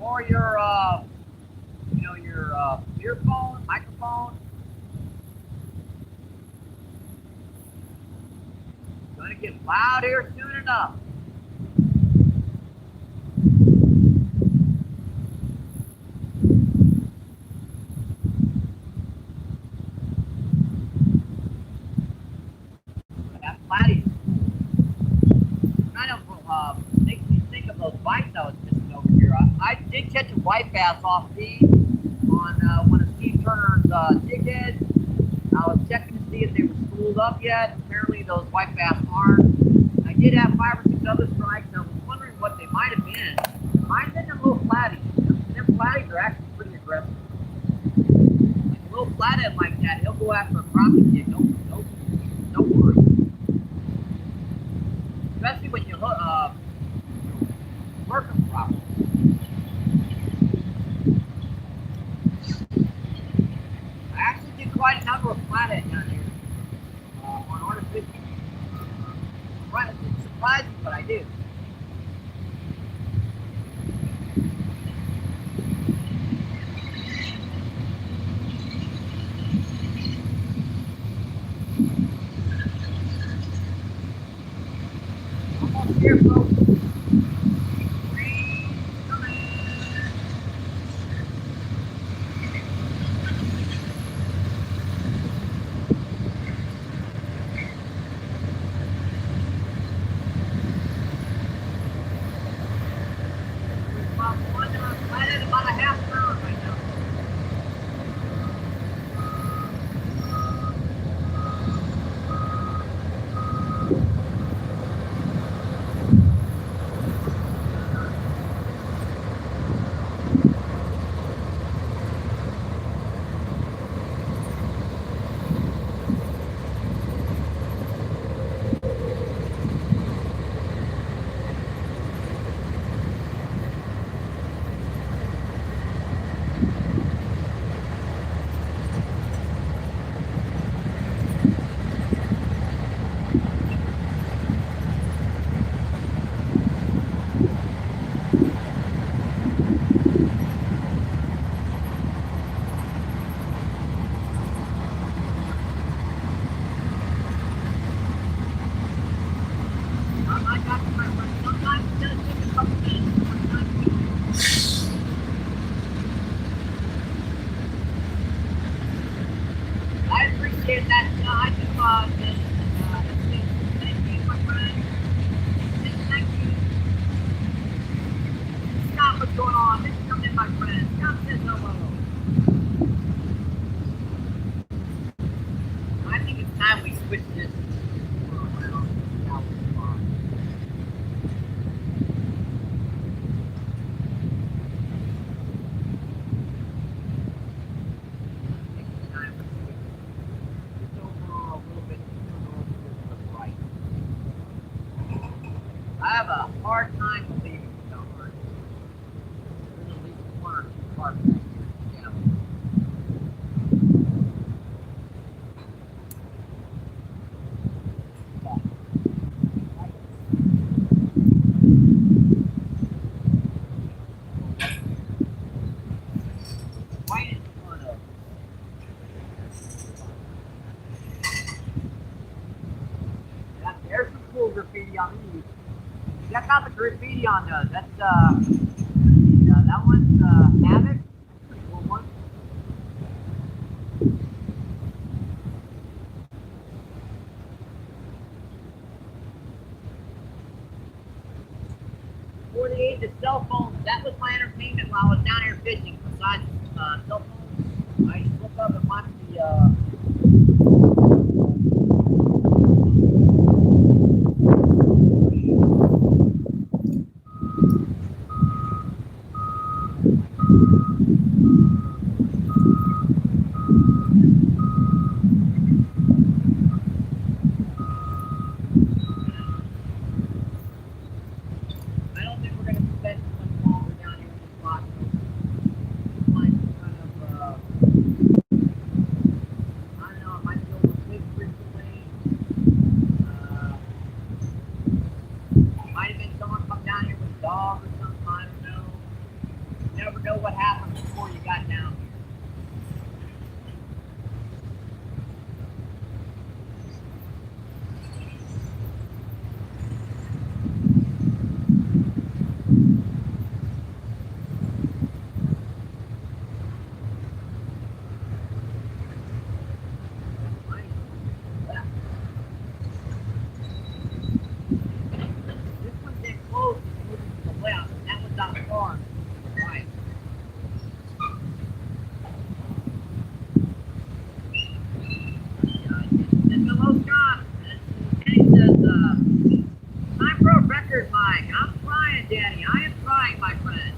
or your, your earphone, microphone. It's gonna get loud here soon enough. Makes me think of those bites I was missing over here. I did catch a white bass off feed on one of Steve Turner's jig heads. I was checking to see if they were spooled up yet. Apparently those white bass aren't. I did have 5 or 6 other strikes. I was wondering what they might have been. Might have been them little flatties. Them flatties are actually pretty aggressive. Like a little flathead like that, he'll go after a crappie jig. Don't worry. Especially when you work them properly. I actually did quite a number of flathead down here on artificial. It's surprising, but I do. Almost here, folks. About a half an hour right now. I appreciate that. I do thank you, my friend. Thank you. Scott, what's going on? This is coming in, my friend. Scott says hello. I think it's time we switch this around. I have a hard time believing it, don't worry. There's at least 1 or 2 carp back here. Yeah. Right in front of. Yeah, there's some cool graffiti on these. Check out the graffiti on those. That's that one's Havoc. That's a pretty cool one. '48, the cell phones. That was my entertainment while I was down here fishing. Besides cell phones, I just look up and watch the. I don't think we're going to spend much longer down here in this spot. Mine's kind of, I don't know, it might be over big recently. Might have been someone come down here with a dog or something, I don't know. You never know what happened before you got down here. This one's getting close, it's moving to the left, and that one's out far. Right. It's a low shot. Kenny says, Danny. I am trying, my friend.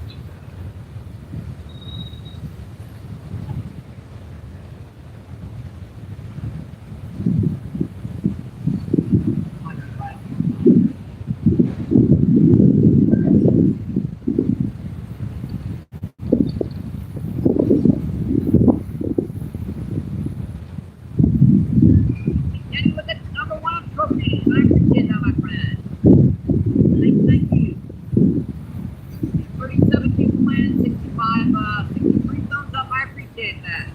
Danny with the #1 trophy. I appreciate that, my friend. Thank you. 37 people in, 63 thumbs up. I appreciate that.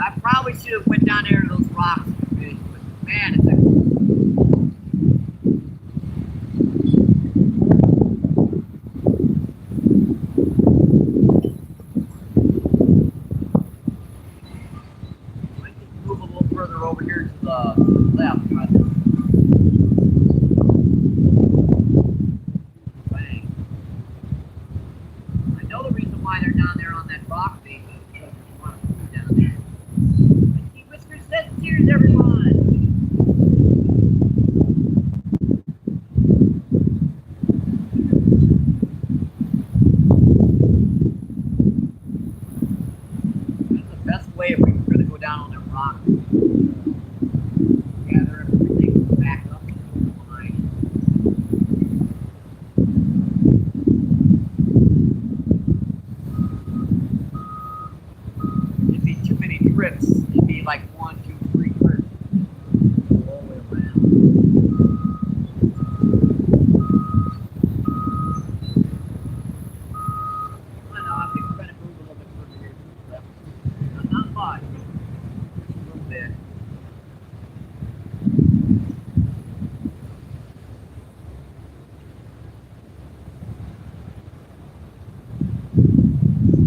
I probably should have went down there to those rocks and fished, but man, it's a move a little further over here to the left. Bang. I know the reason why they're down there on that rock face is because they want to move down there. Whiskey Whiskers says cheers, everyone. That's the best way if we were going to go down on that rock. Gather everything back up to the line. It'd be too many trips. It'd be like 1, 2, 3 trips. All the way around. I know, I think we're going to move a little bit further here to the left. Not much. Just a little bit.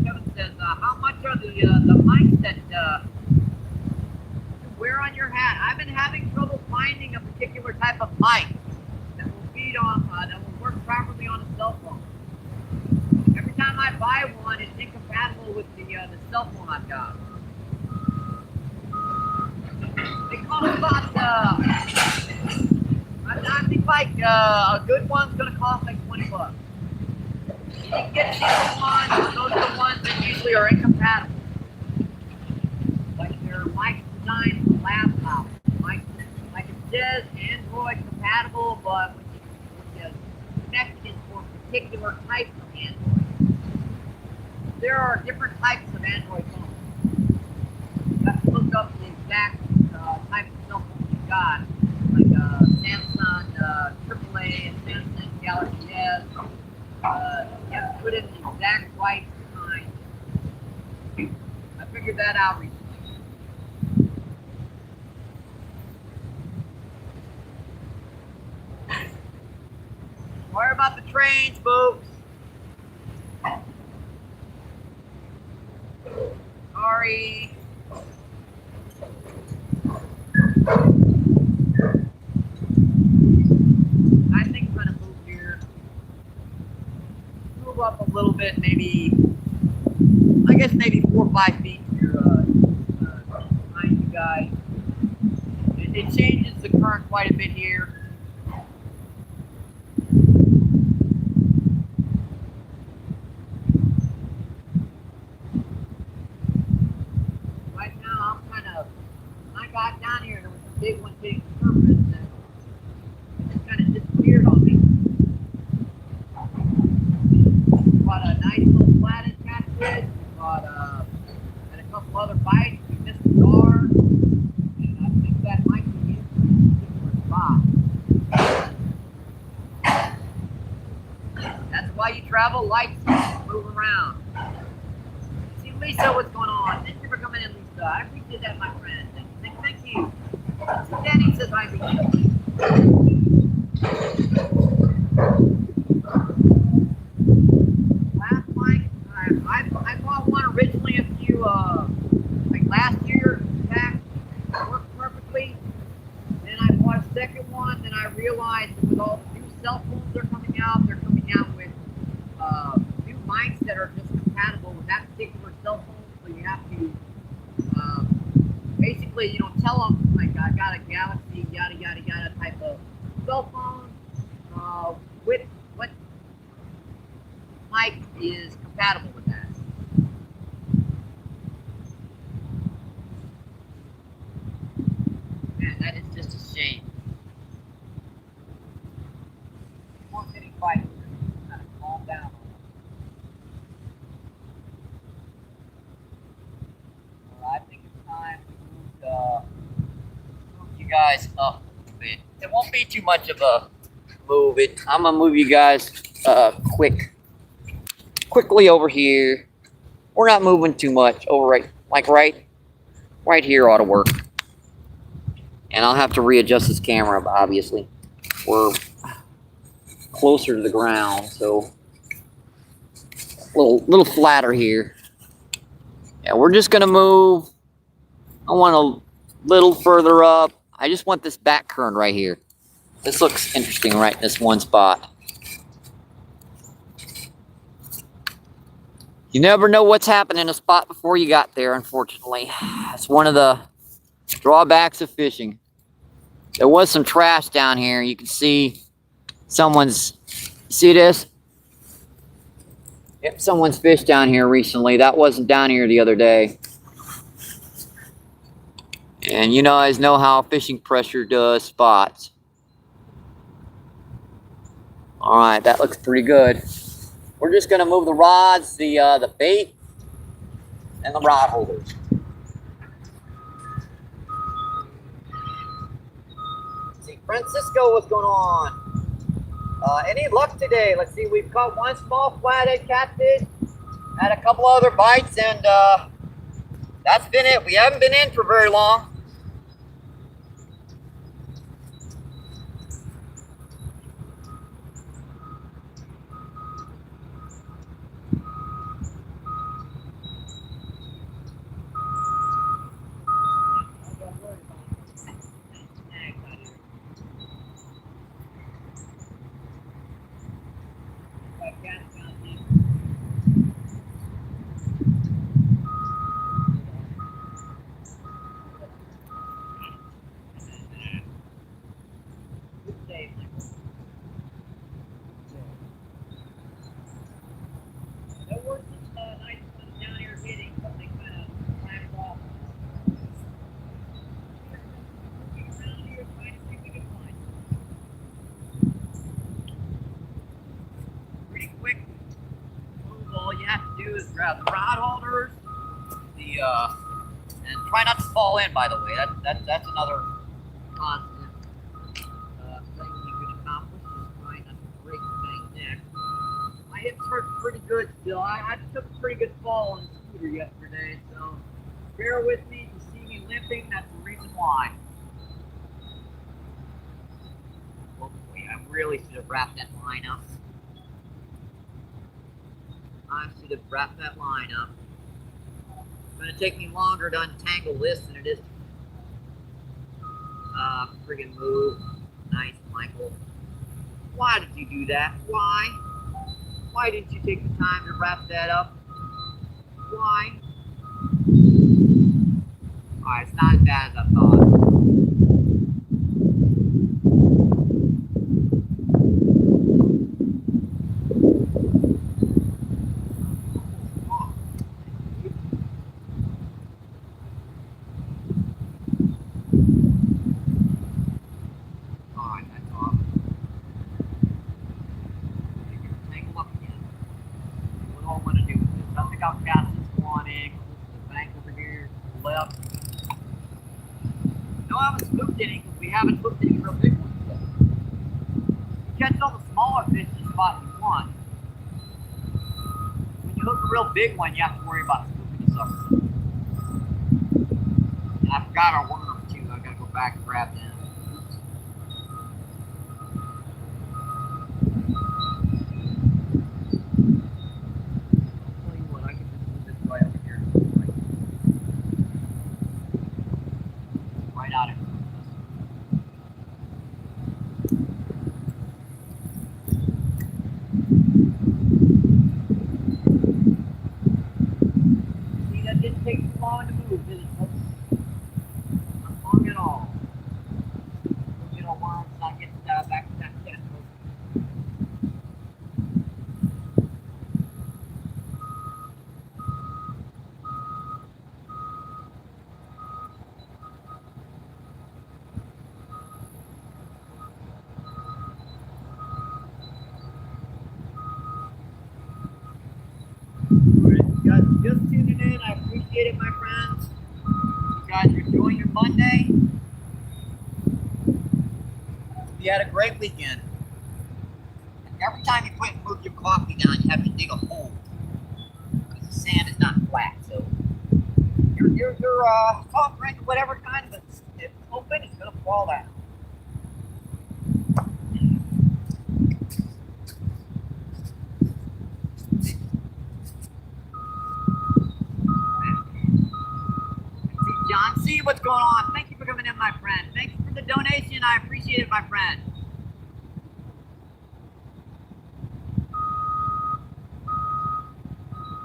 Kevin says, how much are the mics that you wear on your hat? I've been having trouble finding a particular type of mic that will feed on, that will work properly on a cell phone. Every time I buy one, it's incompatible with the cell phone I've got. They cost about, I think like a good one's gonna cost like $20. You can get cheaper ones, those are the ones that usually are incompatible. Like they're mic designed for laptops. Like it says Android compatible, but when you connect it for particular types of Android. There are different types of Android phones. You have to look up the exact type of cell phone you got, like Samsung AAA and Samsung Galaxy S. You have to put in the exact right kind. I figured that out recently. Sorry about the trains, folks. Sorry. I think I'm going to move here. Move up a little bit, maybe, I guess maybe 4 or 5 feet here behind you guys. It changes the current quite a bit here. Right now, I'm kind of, when I got down here, there was a big one hitting the surface, and it just kind of disappeared on me. Got a nice little flathead catfish. Got had a couple other bites. We missed the gar, and I think that might be it for this particular spot. That's why you travel light, move around. See, Lisa, what's going on? Thank you for coming in, Lisa. I appreciate that, my friend. Thank you. Danny says I appreciate it. Last mic, I bought one originally a few, like last year back. It worked perfectly. Then I bought a second one. Then I realized that with all the new cell phones that are coming out, they're coming out with new mics that are just compatible with that particular cell phone. So you have to basically, tell them like I got a Galaxy yada yada yada type of cell phone. With what mic is compatible with that? Man, that is just a shame. More getting fight. Kind of calm down. Well, I think it's time to move you guys up a bit. It won't be too much of a move. I'm gonna move you guys quickly over here. We're not moving too much. Over right here ought to work. And I'll have to readjust this camera, obviously. We're closer to the ground, so a little flatter here. Yeah, we're just gonna move. I want a little further up. I just want this back current right here. This looks interesting right in this one spot. You never know what's happening in a spot before you got there, unfortunately. That's one of the drawbacks of fishing. There was some trash down here. You can see see this? Yep, someone's fished down here recently. That wasn't down here the other day. And you guys know how fishing pressure does spots. All right, that looks pretty good. We're just gonna move the rods, the bait, and the rod holders. Let's see, Francisco, what's going on? Any luck today? Let's see, we've caught one small flathead catfish, had a couple other bites, and that's been it. We haven't been in for very long. Grab the rod holders, and try not to fall in. By the way, that's another constant thing you can accomplish is trying not to break the dang neck. My hips hurt pretty good still. I took a pretty good fall on the scooter yesterday, so bear with me. You see me limping, that's the reason why. Hopefully, I really should have wrapped that line up. I should have wrapped that line up. It's going to take me longer to untangle this than it is to friggin' move. Nice, Michael. Why did you do that? Why? Why didn't you take the time to wrap that up? Why? Alright, it's not as bad as I thought. We haven't hooked any real big ones yet. You catch all the smaller fish in the spot you want. When you hook a real big one, you have to worry about scooping the sucker. And I forgot our worms too. I gotta go back and grab them. I'll tell you what, I can just move this right over here. Right out of here. See, that didn't take too long to move, did it, folks? Not long at all. appreciate it, my friends. You guys are enjoying your Monday. You had a great weekend. And every time you quit and move your coffee down, you have to dig a hole because the sand is not flat. So your soft drink, whatever kind of it's open, it's gonna fall down. John C, what's going on? Thank you for coming in, my friend. Thank you for the donation. I appreciate it, my friend.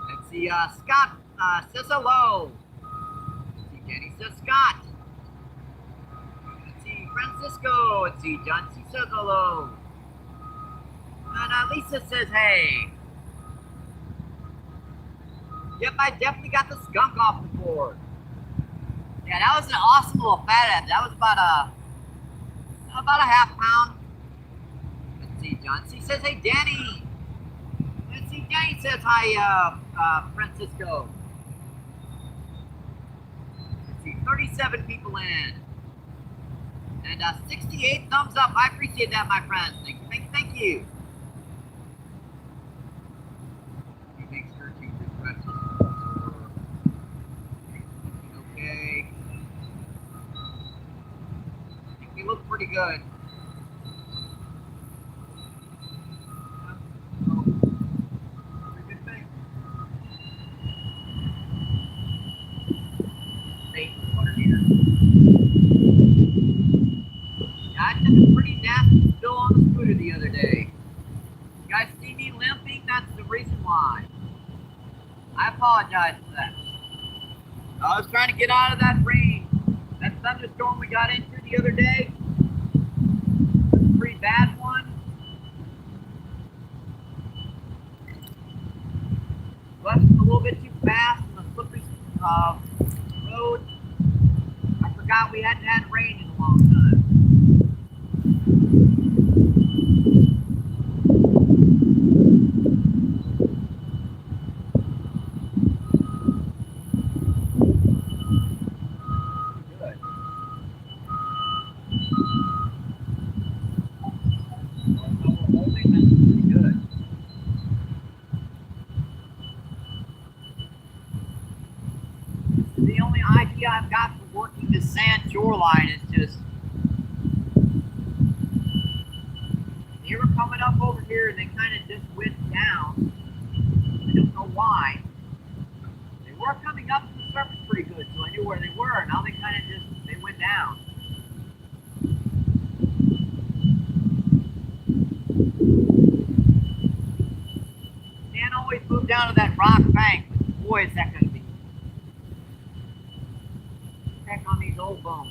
Let's see, Scott says hello. Let's see, Jenny says Scott. Let's see, Francisco. Let's see, John C says hello. And Lisa says hey. Yep, I definitely got the skunk off the board. Yeah, that was an awesome little fat end. That was about a half pound. Let's see, John C says, hey, Danny. Let's see, Danny says hi, Francisco. Let's see, 37 people in. And 68 thumbs up. I appreciate that, my friends. Thank you. Let me make sure to refresh this. Okay. I think we look pretty good. I took a pretty nasty spill on the scooter the other day. You guys see me limping? That's the reason why. I apologize for that. I was trying to get out of that rain. That thunderstorm we got into the other day. A pretty bad one. Left a little bit too fast on the slippery road. I forgot we hadn't had rain in a long time. Good. Holding, that's pretty good. The only idea I've got for working the sand shoreline is just they were coming up over here and they kind of just went down. I don't know why. They were coming up to the surface pretty good, so I knew where they were. Now they kind of just they went down. Can't always move down to that rock bank, but boy, is that going to be. Check on these old bones.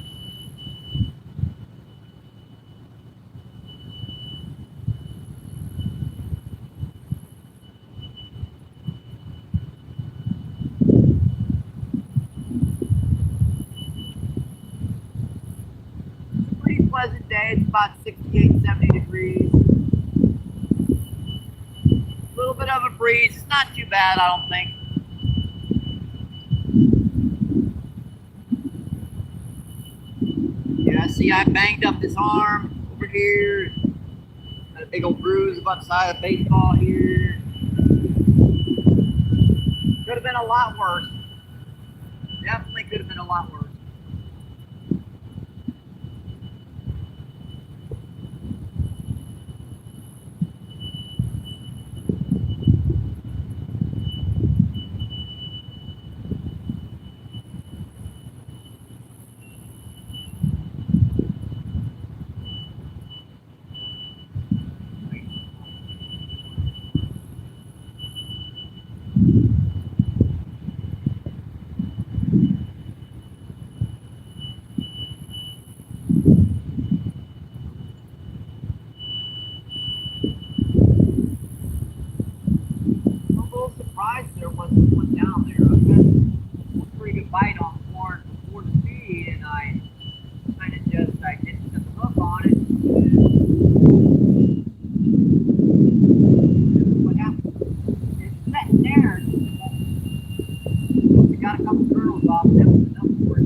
Pleasant day. It's about 68, 70 degrees. A little bit of a breeze. It's not too bad, I don't think. Yeah, see, I banged up this arm over here. Got a big old bruise about the size of a baseball here. Could have been a lot worse. Definitely could have been a lot worse. got a couple turtles off. That was enough for it.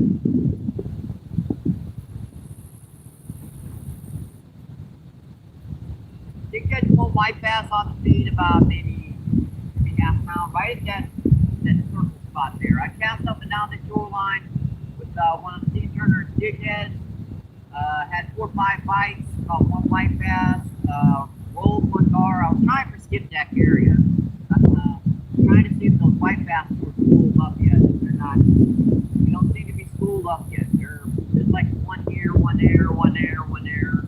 Did catch one white bass on the feed about maybe half a pound, right at that circle spot there. I cast up and down the shoreline with one of Steve Turner's jig heads. Had 4 or 5 bites, caught one white bass, rolled one gar. I was trying for skipjack area. Trying to see if those white bass were schooled up yet. They're not. They don't seem to be schooled up yet. There's like one here, one there, one there, one there.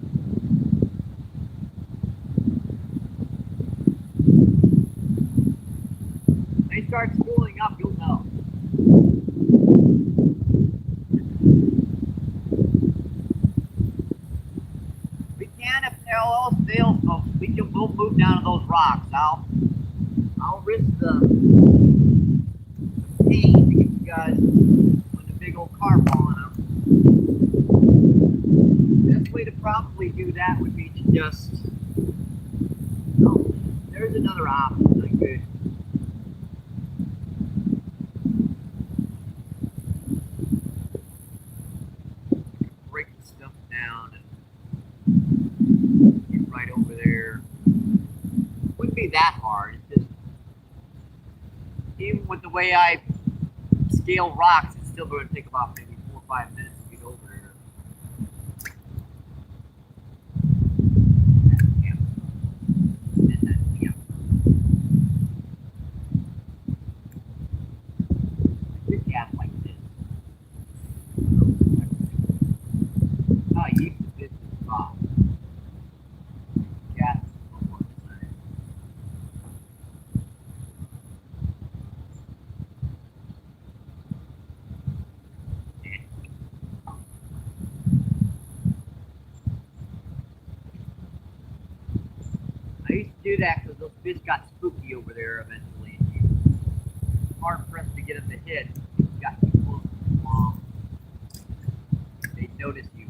They start schooling up, you'll know. We can, if all else fails, folks, we'll move down to those rocks. I'll risk the pain to get you guys with a big old carp on them. The best way to probably do that would be to just, oh, there's another option. Like good. Break the stuff down and get right over there. Wouldn't be that hard. It's just, even with the way I scale rocks, it's still going to take about maybe 4 or 5 minutes to get over there. Good cast like this. Oh, you used to fish this spot. Cast one more time. I used to do that because those fish got spooky over there eventually. It's hard pressed to get them to hit. You got too close to the long. They notice you.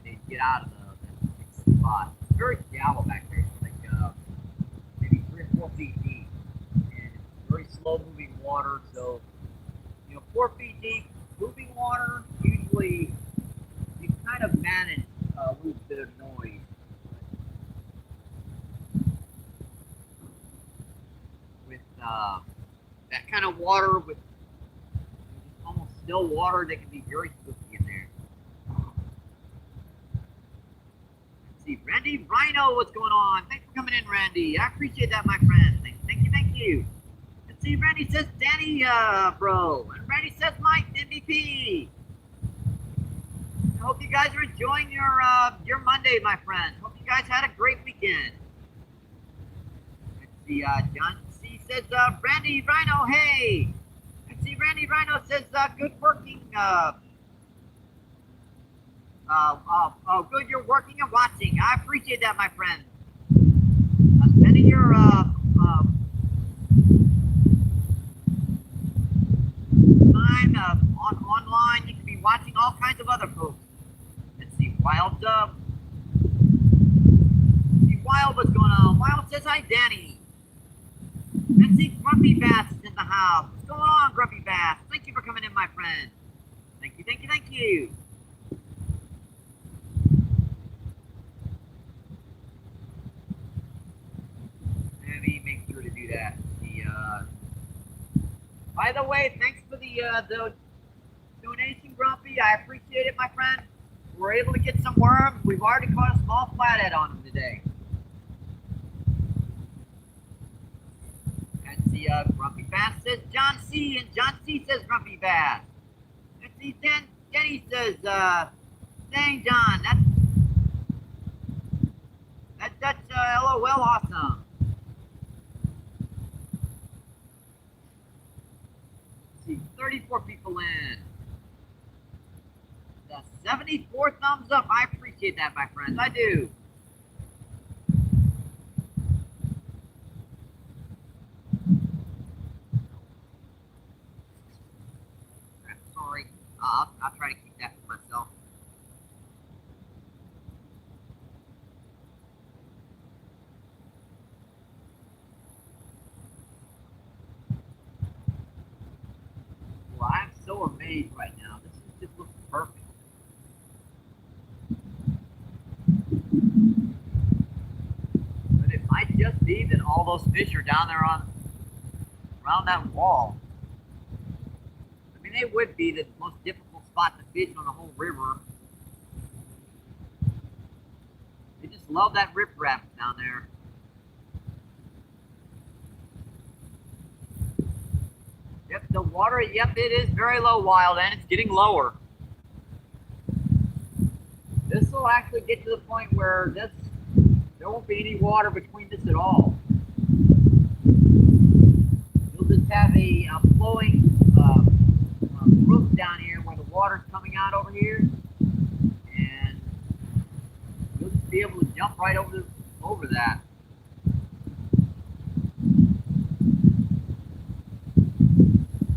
They get out of the spot. It's very shallow back there. It's like maybe 3 or 4 feet deep. And it's very slow moving water. So, 4 feet deep, moving water, usually you kind of manage a little bit of noise. With that kind of water, with almost still water, that can be very spooky in there. Let's see, Randy Rhino, what's going on? Thanks for coming in, Randy. I appreciate that, my friend. Thank you. Let's see, Randy says Danny, bro, and Randy says Mike, MVP. I hope you guys are enjoying your Monday, my friend. Hope you guys had a great weekend. Let's see, John C says, Randy Rhino, hey. Let's see, Randy Rhino says, good working, good you're working and watching. I appreciate that, my friend. Spending your, time online, you can be watching all kinds of other folks. Let's see, Wild, what's going on? Wild says, hi, Danny. Let's see, Grumpy Bass is in the house. What's going on, Grumpy Bass? Thank you for coming in, my friend. Thank you. Let me make sure to do that. By the way, thanks for the donation, Grumpy. I appreciate it, my friend. We're able to get some worms. We've already caught a small flathead on them today. Let's see, Grumpy Bass says John C. And John C. says Grumpy Bass. Let's see, Denny says, dang, John, that's LOL awesome. 34 people in. The 74 thumbs up. I appreciate that, my friends. I do. I'm sorry. I'll try to keep that for myself. so amazed right now. This just looks perfect. But it might just be that all those fish are down there around that wall. I mean, they would be the most difficult spot to fish on the whole river. They just love that riprap down there. Yep, the water, yep, it is very low, Wild, and it's getting lower. This will actually get to the point where there won't be any water between this at all. You'll just have a flowing brook down here where the water's coming out over here, and you'll just be able to jump right over that.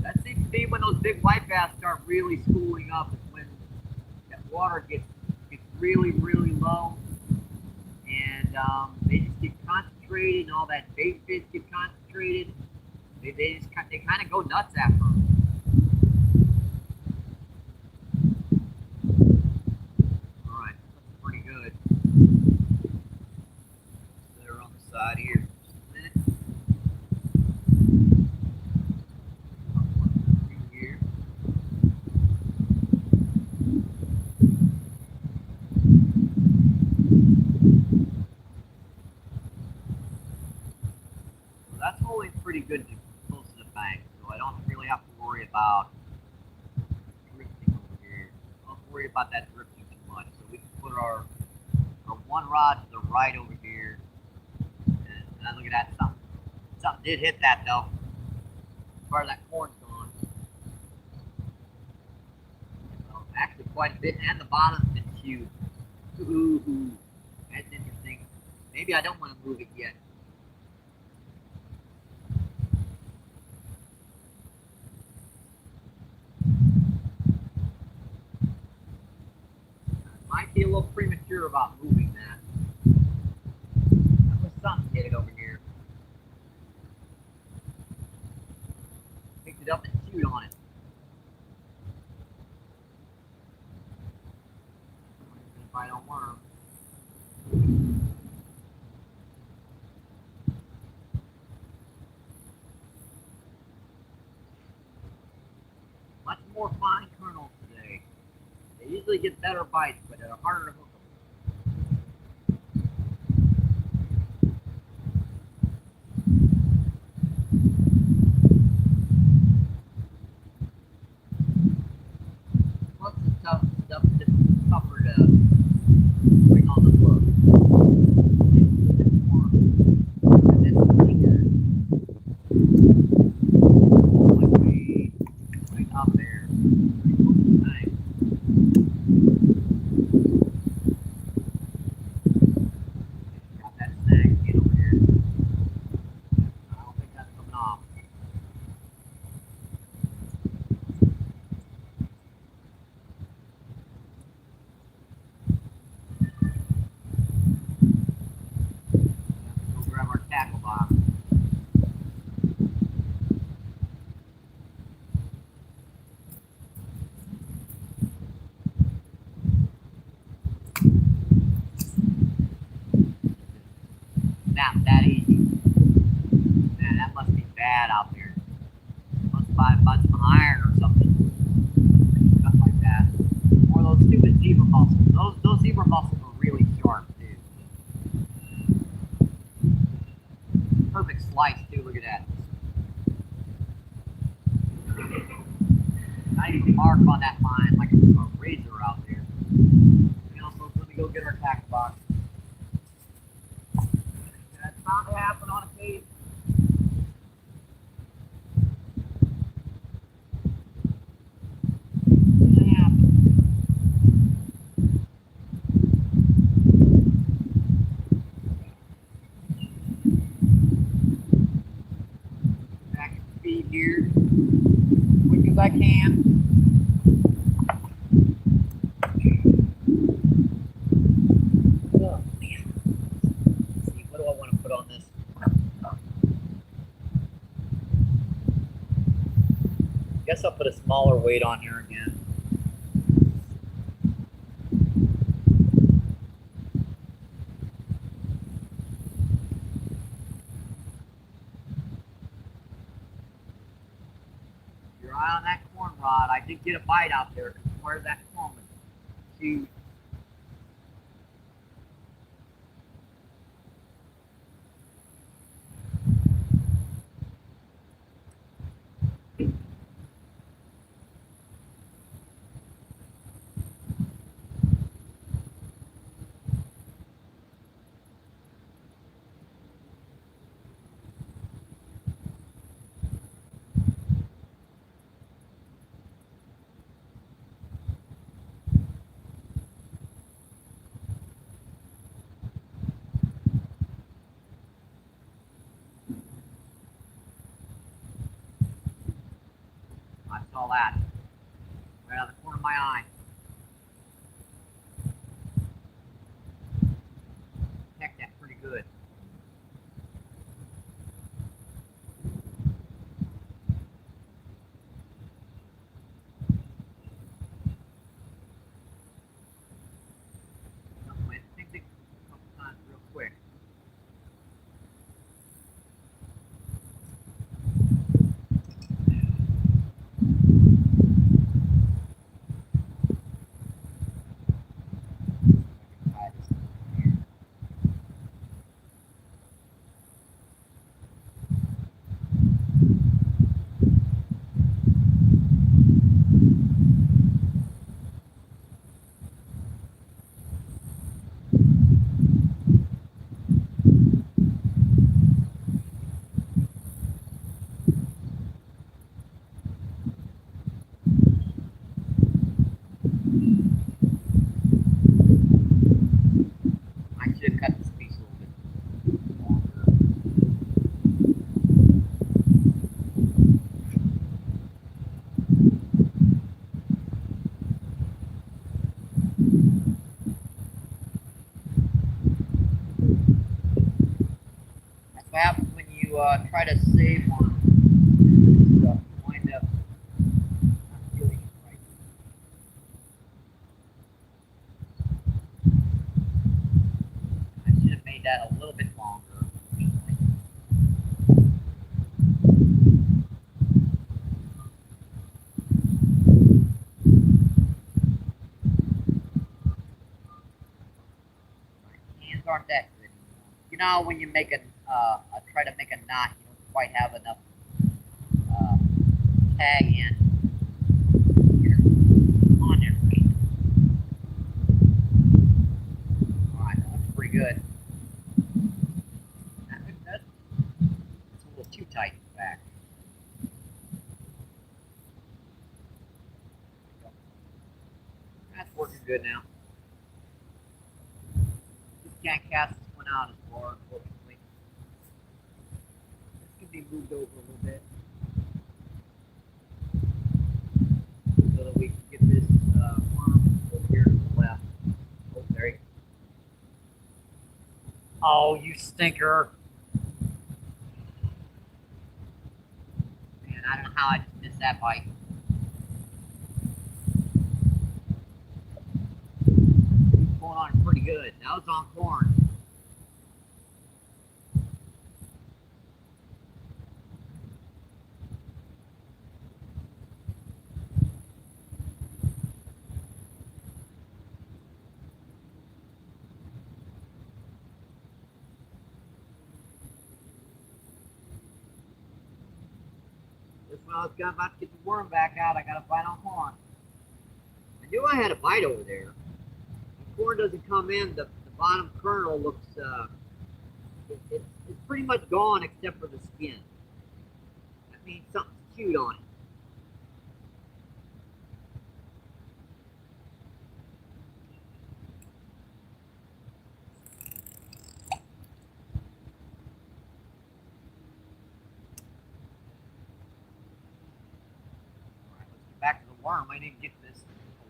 That seems to be when those big white bass start really schooling up. Is when that water gets really, really low, and they just get concentrated, and all that bait fish get concentrated. They kind of go nuts after them. All right, that's pretty good. They're on the side here. That's holding pretty good close to the bank, so I don't really have to worry about drifting over here. I don't worry about that drifting too much. So we can put our one rod to the right over here. And look at that, something did hit that though. Part of that corn's gone. So actually quite a bit, and the bottom's been chewed. Ooh, that's interesting. Maybe I don't want to move it yet. Might be a little premature about moving that. That was something hit it over here. Picked it up and chewed on it. If I don't worm. Much more fine kernels today. They usually get better bites, but they're harder to hook them. Plus the tough stuff is tougher to bring on the hook. And this is pretty good. Like way up there. Nice. Got that snag again over here. I don't think that's coming off. Go grab our tackle box. Not that easy. Man, that must be bad out there. Must buy a bunch of iron or something. Stuff like that. Or those stupid zebra mussels. Those zebra mussels are really sharp too. Perfect slice too, look at that. Nice mark on that line like a razor out there. You know, so let me go get our tackle box. That's bound to happen on occasion. Back to speed here, quick as I can. Oh man. Let's see, what do I want to put on this? Guess I'll put a smaller weight on here again. Keep your eye on that corn rod. I did get a bite out there because part of that corn was huge. I saw that right out of the corner of my eye. Heck, that's pretty good. I'm going to think it a couple times real quick. I should have cut this piece a little bit longer. That's what happens when you try to save on stuff. You wind up not doing it right. I should have made that a little bit longer. My hands aren't that good anymore. You know when you make try to make a knot, you don't quite have enough tag in. Here, on there, right? All right, that's pretty good. That's a little too tight in the back. That's working good now. Just can't cast this one out as far, unfortunately. This can be moved over a little bit so that we can get this worm over here to the left. Oh, there you go. Oh, you stinker. Man, I don't know how I just missed that bite. He's going on pretty good. That was on corn. This one I was about to get the worm back out. I got a bite on corn. I knew I had a bite over there. The corn doesn't come in. The bottom kernel looks, it's pretty much gone except for the skin. That means something's chewed on it. All right, let's get back to the worm. I didn't get this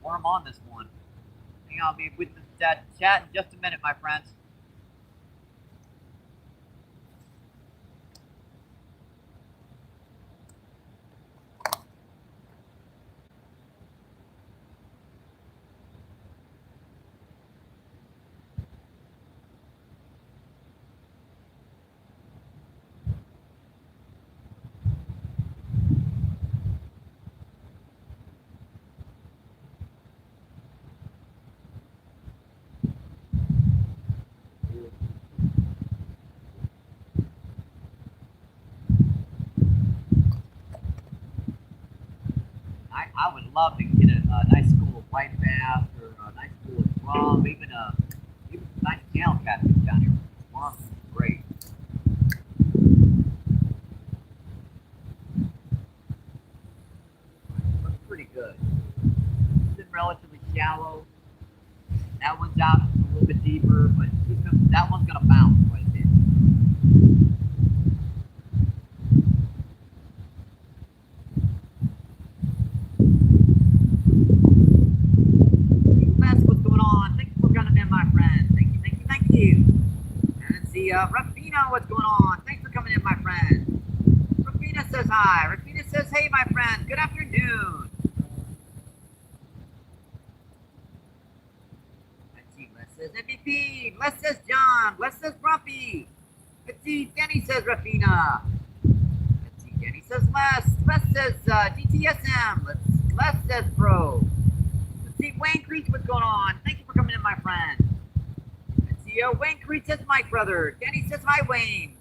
worm on this one. I think I'll be with the chat in just a minute, my friends. would love to get a nice school of white bass or a nice school of drum, even some nice channel catfish down here. Swamp is great. Looks pretty good. It's been relatively shallow. That one's out a little bit deeper, but that one's gonna bounce quite a bit. What's going on? Thank you for coming in, my friend. Thank you, thank you, thank you. And see, Rafina, what's going on? Thanks for coming in, my friend. Rafina says hi. Rafina says, hey, my friend. Good afternoon. Let's see. Les says MVP. Les says John. Les says Ruffy. Let's see. Denny says Rafina. Let's see. Denny says Les. Les says DTSM. Les says Pro. Let's see. Wayne Creech, what's going on? Thank you for coming in, my friend. Let's see. Wayne Creech says Mike, brother. Denny says hi, Wayne.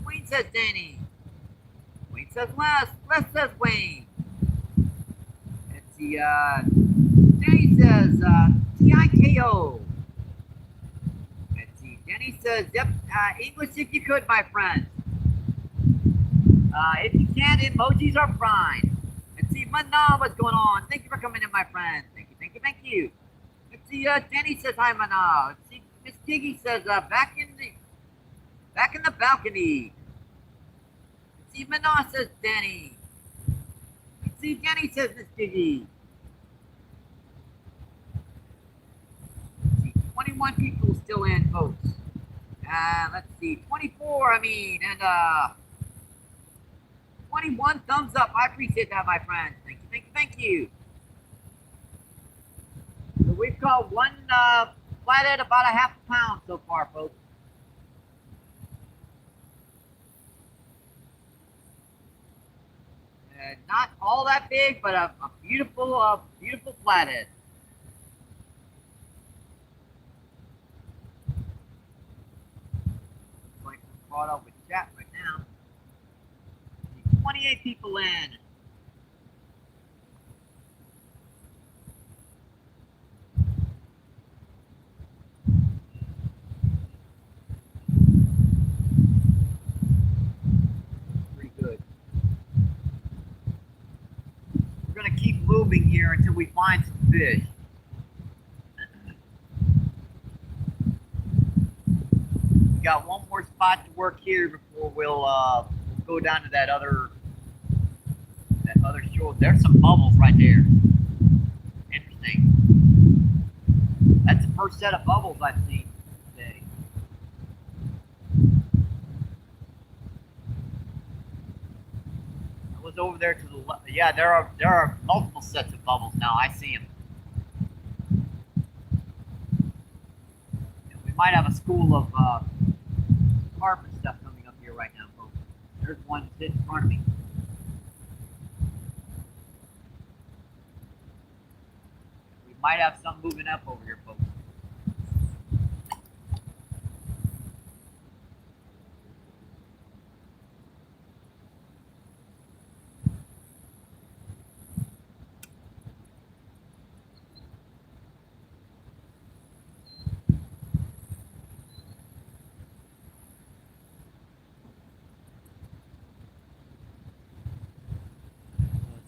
Wayne says Danny. Wayne says Les. Les says Wayne. Let's see. Danny says TIKO. Let's see. Danny says, yep, English if you could, my friend. If you can't, emojis are fine. Let's see. Mana, what's going on? Thank you for coming in, my friend. Thank you, thank you, thank you. Let's see. Danny says hi, Mana. Let's see. Miss Diggy says back in the balcony. See, Mana says Danny. See, Danny says Miss Diggy. See, 21 people still in, folks. Let's see, 24, and 21 thumbs up. I appreciate that, my friends. Thank you, thank you, thank you. So we've caught one flathead about a half a pound so far, folks. Not all that big, but a beautiful, beautiful flathead. Like we're caught up with chat right now. 28 people in. Pretty good. We're going to keep moving here until we find some fish. We got one more spot to work here before we'll go down to that other shore. There's some bubbles right there. Interesting. That's the first set of bubbles I've seen today. I was over there to the left. Yeah, there are multiple sets of bubbles now. I see them. And we might have a school of carp and stuff coming up here right now, folks. There's one sitting in front of me. We might have some moving up over here, folks.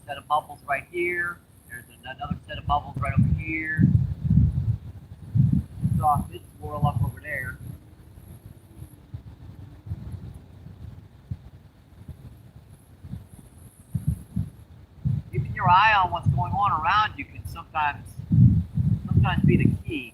Set of bubbles right here. There's another set of bubbles right over here. Saw a fish swirl up over there. Keeping your eye on what's going on around you can sometimes be the key.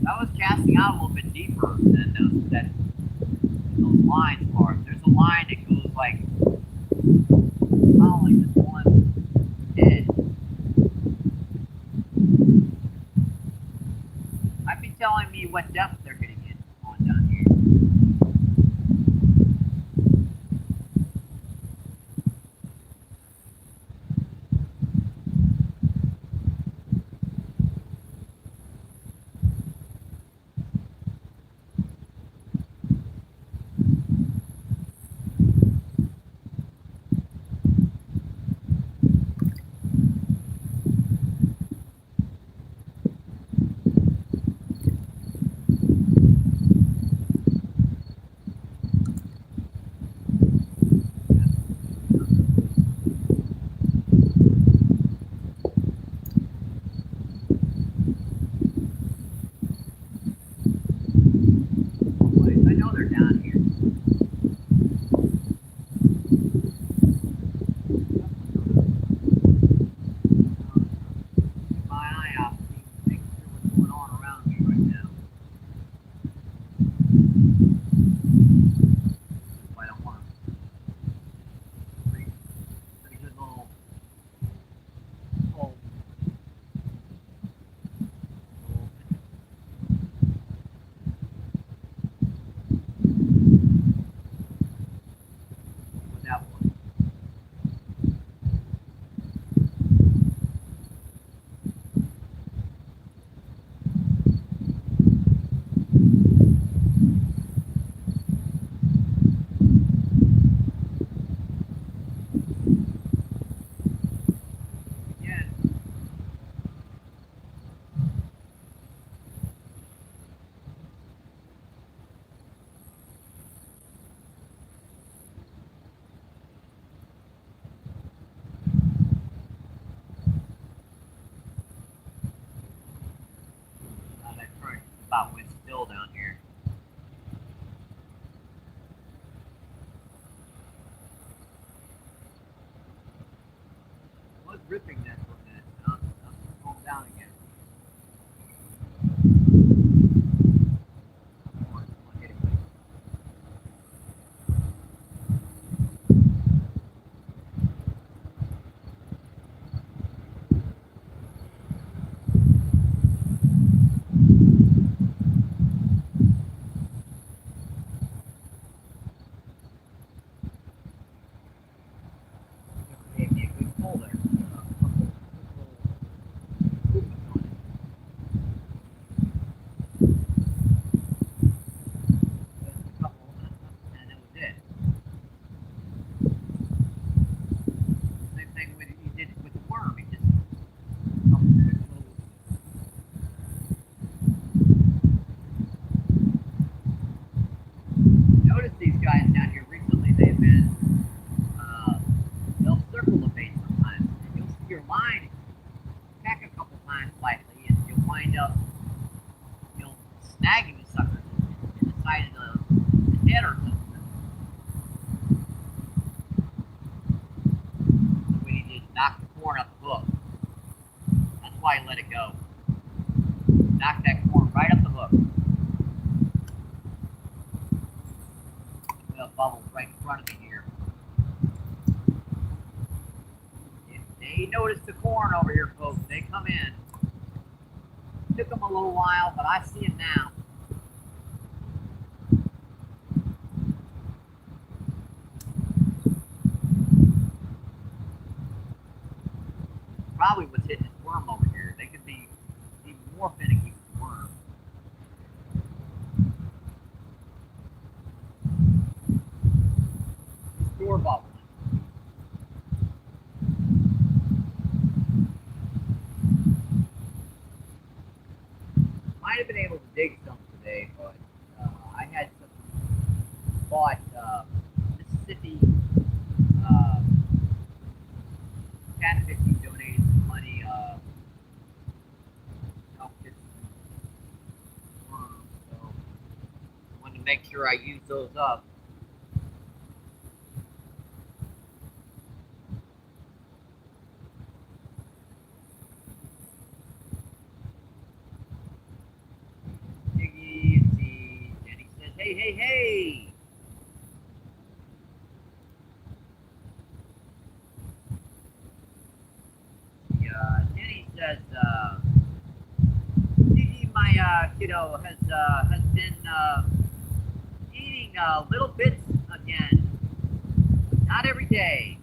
I was casting out a little bit deeper than those lines are. There's a line that goes like following this one edge. Might be telling me what depth they're getting in on down here. about wind still down here. I was ripping that for a minute, and I'm calm down again. Come on, get it. Gave me a good pull there. And that was it. Same thing with you did with the worm. He just notice these guys down here recently. They've been they'll circle the bait sometimes, and you'll see your line tack a couple times lightly, and you'll wind up snagging the sucker in the side of the head or something. What he did, knock the corn up the hook. That's why he let it go. Knock that corn right up the hook. The bubble's right in front of me here. If they notice the corn over here, folks, they come in. Took them a little while, but I see them now. Probably was hitting his worm over here. They could be even more finicky with the worm. Store bubbling. Might have been able to dig some today, but I had some bought Mississippi catfishing donated some money. Help get some worms, so I wanted to make sure I use those up. Hey! Jenny says, Gigi, my kiddo has been eating little bits again. Not every day.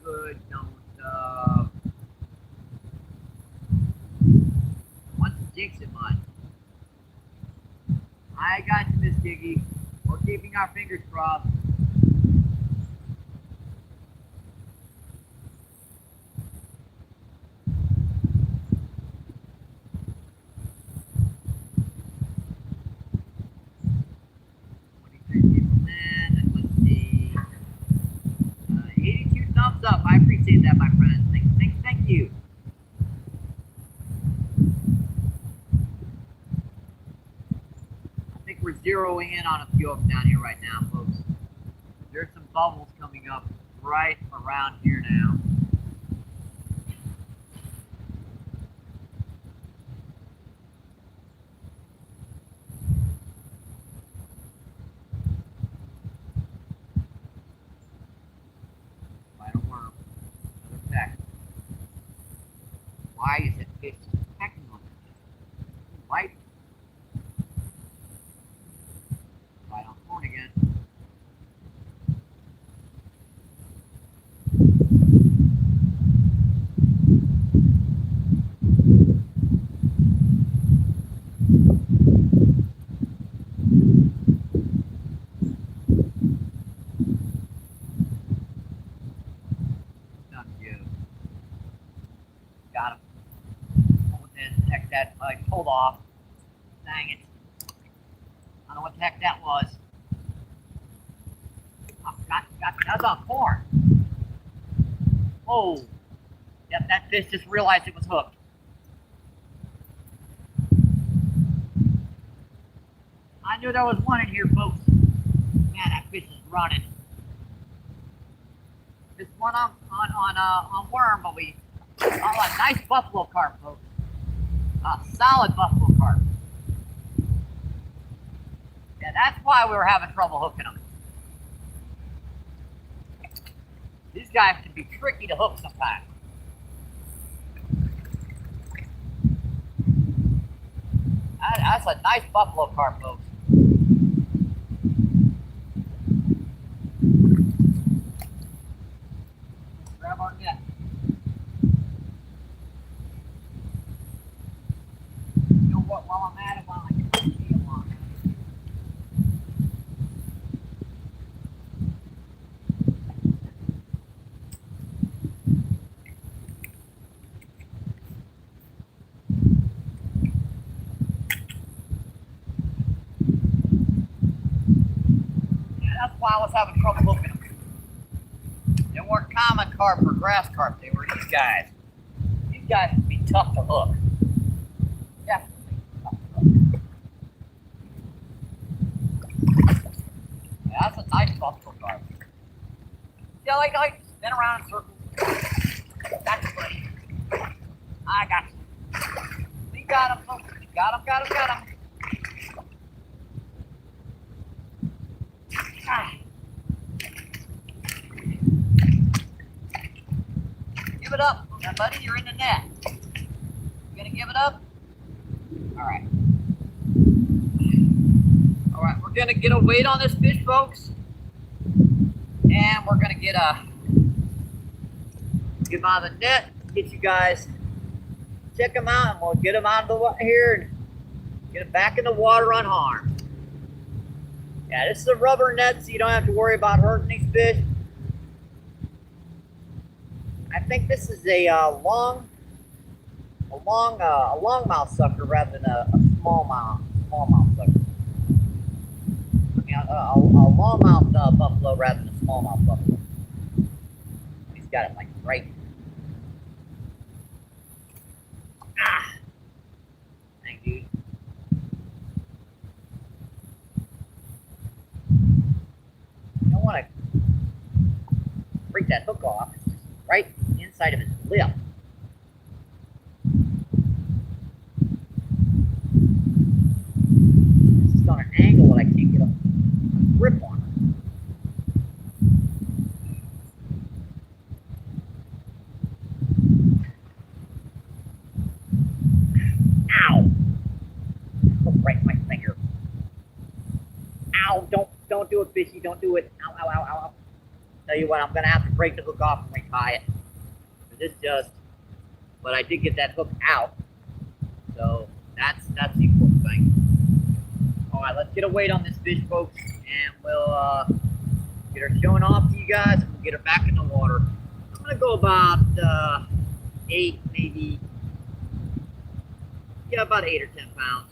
Good, don't once jinx it much. I got you, Miss Giggy. We're keeping our fingers crossed. Thumbs up. I appreciate that, my friend. Thank you. I think we're zeroing in on a few of them down here right now, folks. There's some bubbles coming up right around here now. Why is it fish pecking on it? White. Right on corn again. Sounds good. Got him. What the heck that pulled off? Dang it. I don't know what the heck that was. Oh, got that was on corn. Oh. Yep, that fish just realized it was hooked. I knew there was one in here, folks. Man, that fish is running. This one on worm, but we a nice buffalo carp, folks. A solid buffalo carp. Yeah, that's why we were having trouble hooking them. These guys can be tricky to hook sometimes. That's a nice buffalo carp, folks. Grab our net. You know what? While I'm at it, while I get the deal on it. That's why I was having trouble hooking them. They weren't common carp or grass carp, they were these guys. These guys can be tough to hook. Definitely tough to hook. Yeah, that's a nice buffalo carp. Yeah, like spin around in circles. That's great. I got you. We got him, folks. We got him. Give it up, buddy. You're in the net. You gonna give it up? All right. All right. We're gonna get a weight on this fish, folks, and we're gonna get him out of the net. Get you guys check him out, and we'll get him out of the here and get him back in the water unharmed. Yeah, this is a rubber net, so you don't have to worry about hurting these fish. I think this is a longmouth sucker rather than a smallmouth sucker. I mean, a longmouth buffalo rather than a smallmouth buffalo. He's got it like right. Dang, dude. You don't want to break that hook off. It's just right inside of his lip. This is on an angle that I can't get a grip on. Ow! Hook right in my finger. Ow! Don't do it, fishy. Don't do it. Ow, ow, ow, ow. Tell you what, I'm gonna have to break the hook off and retie it. But I did get that hook out. So that's the important thing. Alright, let's get a weight on this fish, folks, and we'll get her showing off to you guys and we'll get her back in the water. I'm gonna go about 8, maybe, yeah, about 8 or 10 pounds.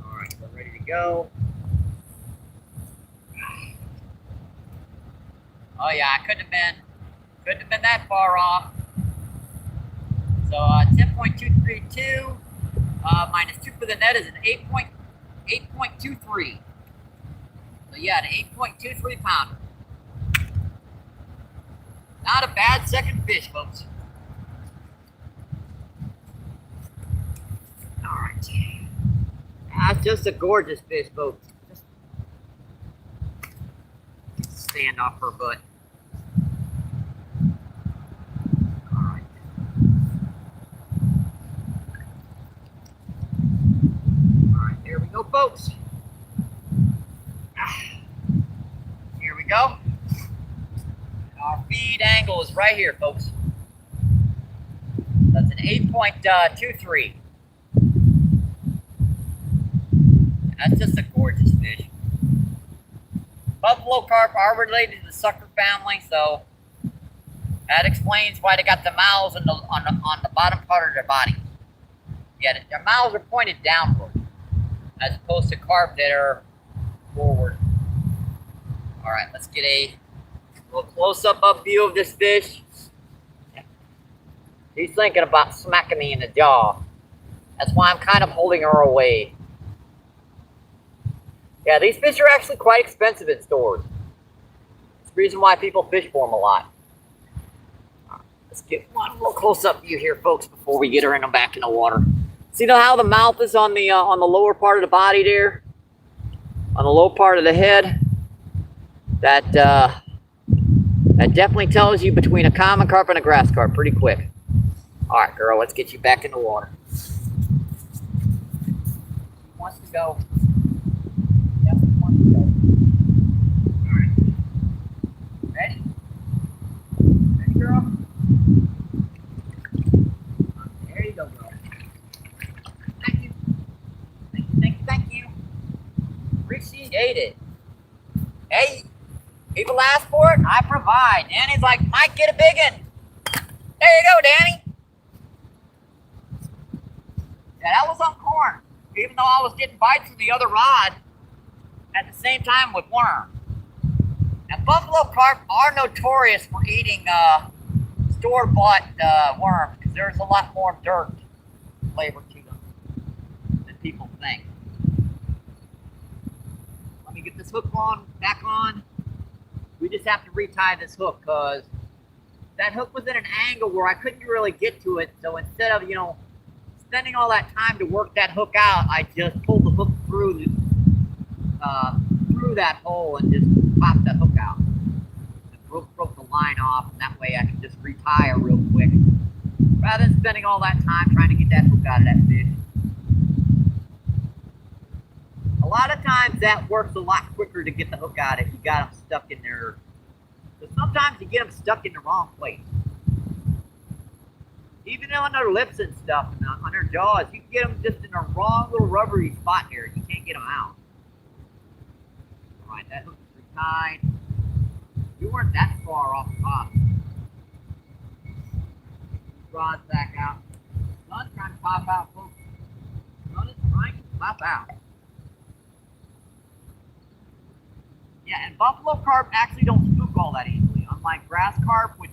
Alright, we're ready to go. Oh yeah, I couldn't have been that far off. So 10.232 minus 2 for the net is an 8.23. So yeah, an 8.23 pounder. Not a bad second fish, folks. All right, that's just a gorgeous fish, folks. Just stand off her butt. Here we go, folks. Here we go. Our feed angle is right here, folks. That's an 8.23. That's just a gorgeous fish. Buffalo carp are related to the sucker family, so That explains why they got the mouths on the bottom part of their body. Yeah, their mouths are pointed downward, as opposed to carp that are forward. All right, let's get a little close-up view of this fish. He's thinking about smacking me in the jaw. That's why I'm kind of holding her away. Yeah, these fish are actually quite expensive in stores. It's the reason why people fish for them a lot. Let's get one little close-up view here, folks, before we get her back in the water. See how the mouth is on the lower part of the body there? On the low part of the head? That definitely tells you between a common carp and a grass carp pretty quick. All right, girl, let's get you back in the water. She wants to go. Yep, she wants to go. All right. Ready? Ready, girl? There you go, girl. Thank you. Thank you, thank you, thank you. Appreciate it. Hey, people ask for it, I provide. Danny's like, Mike, get a big one. There you go, Danny. Yeah, that was on corn. Even though I was getting bites from the other rod at the same time with worm. Now, buffalo carp are notorious for eating store-bought worms because there's a lot more dirt flavor to them than people think. Let me get this hook back on. We just have to retie this hook because that hook was at an angle where I couldn't really get to it. So instead of, spending all that time to work that hook out, I just pulled the hook through that hole and just popped that hook out. And broke the line off, and that way I can just retie her real quick, rather than spending all that time trying to get that hook out of that fish. A lot of times that works a lot quicker to get the hook out if you got them stuck in there. So sometimes you get them stuck in the wrong place. Even on their lips and stuff, and on their jaws, you can get them just in a wrong little rubbery spot here. You can't get them out. All right, that hook is retied. We weren't that far off the top. Rods back out. Sun's trying to pop out, folks. Sun is trying to pop out. Yeah, and buffalo carp actually don't spook all that easily. Unlike grass carp, which,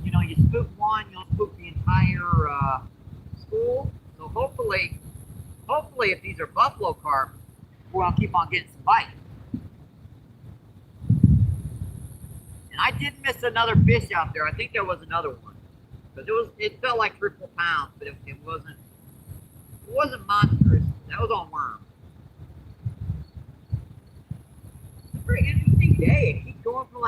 you spook one, you'll spook the entire school. So hopefully if these are buffalo carp, we'll keep on getting some bites. And I did miss another fish out there. I think there was another one. But it felt like 3 or 4 pounds, but it wasn't monstrous. That was on worm. It's a very interesting day. It keeps going from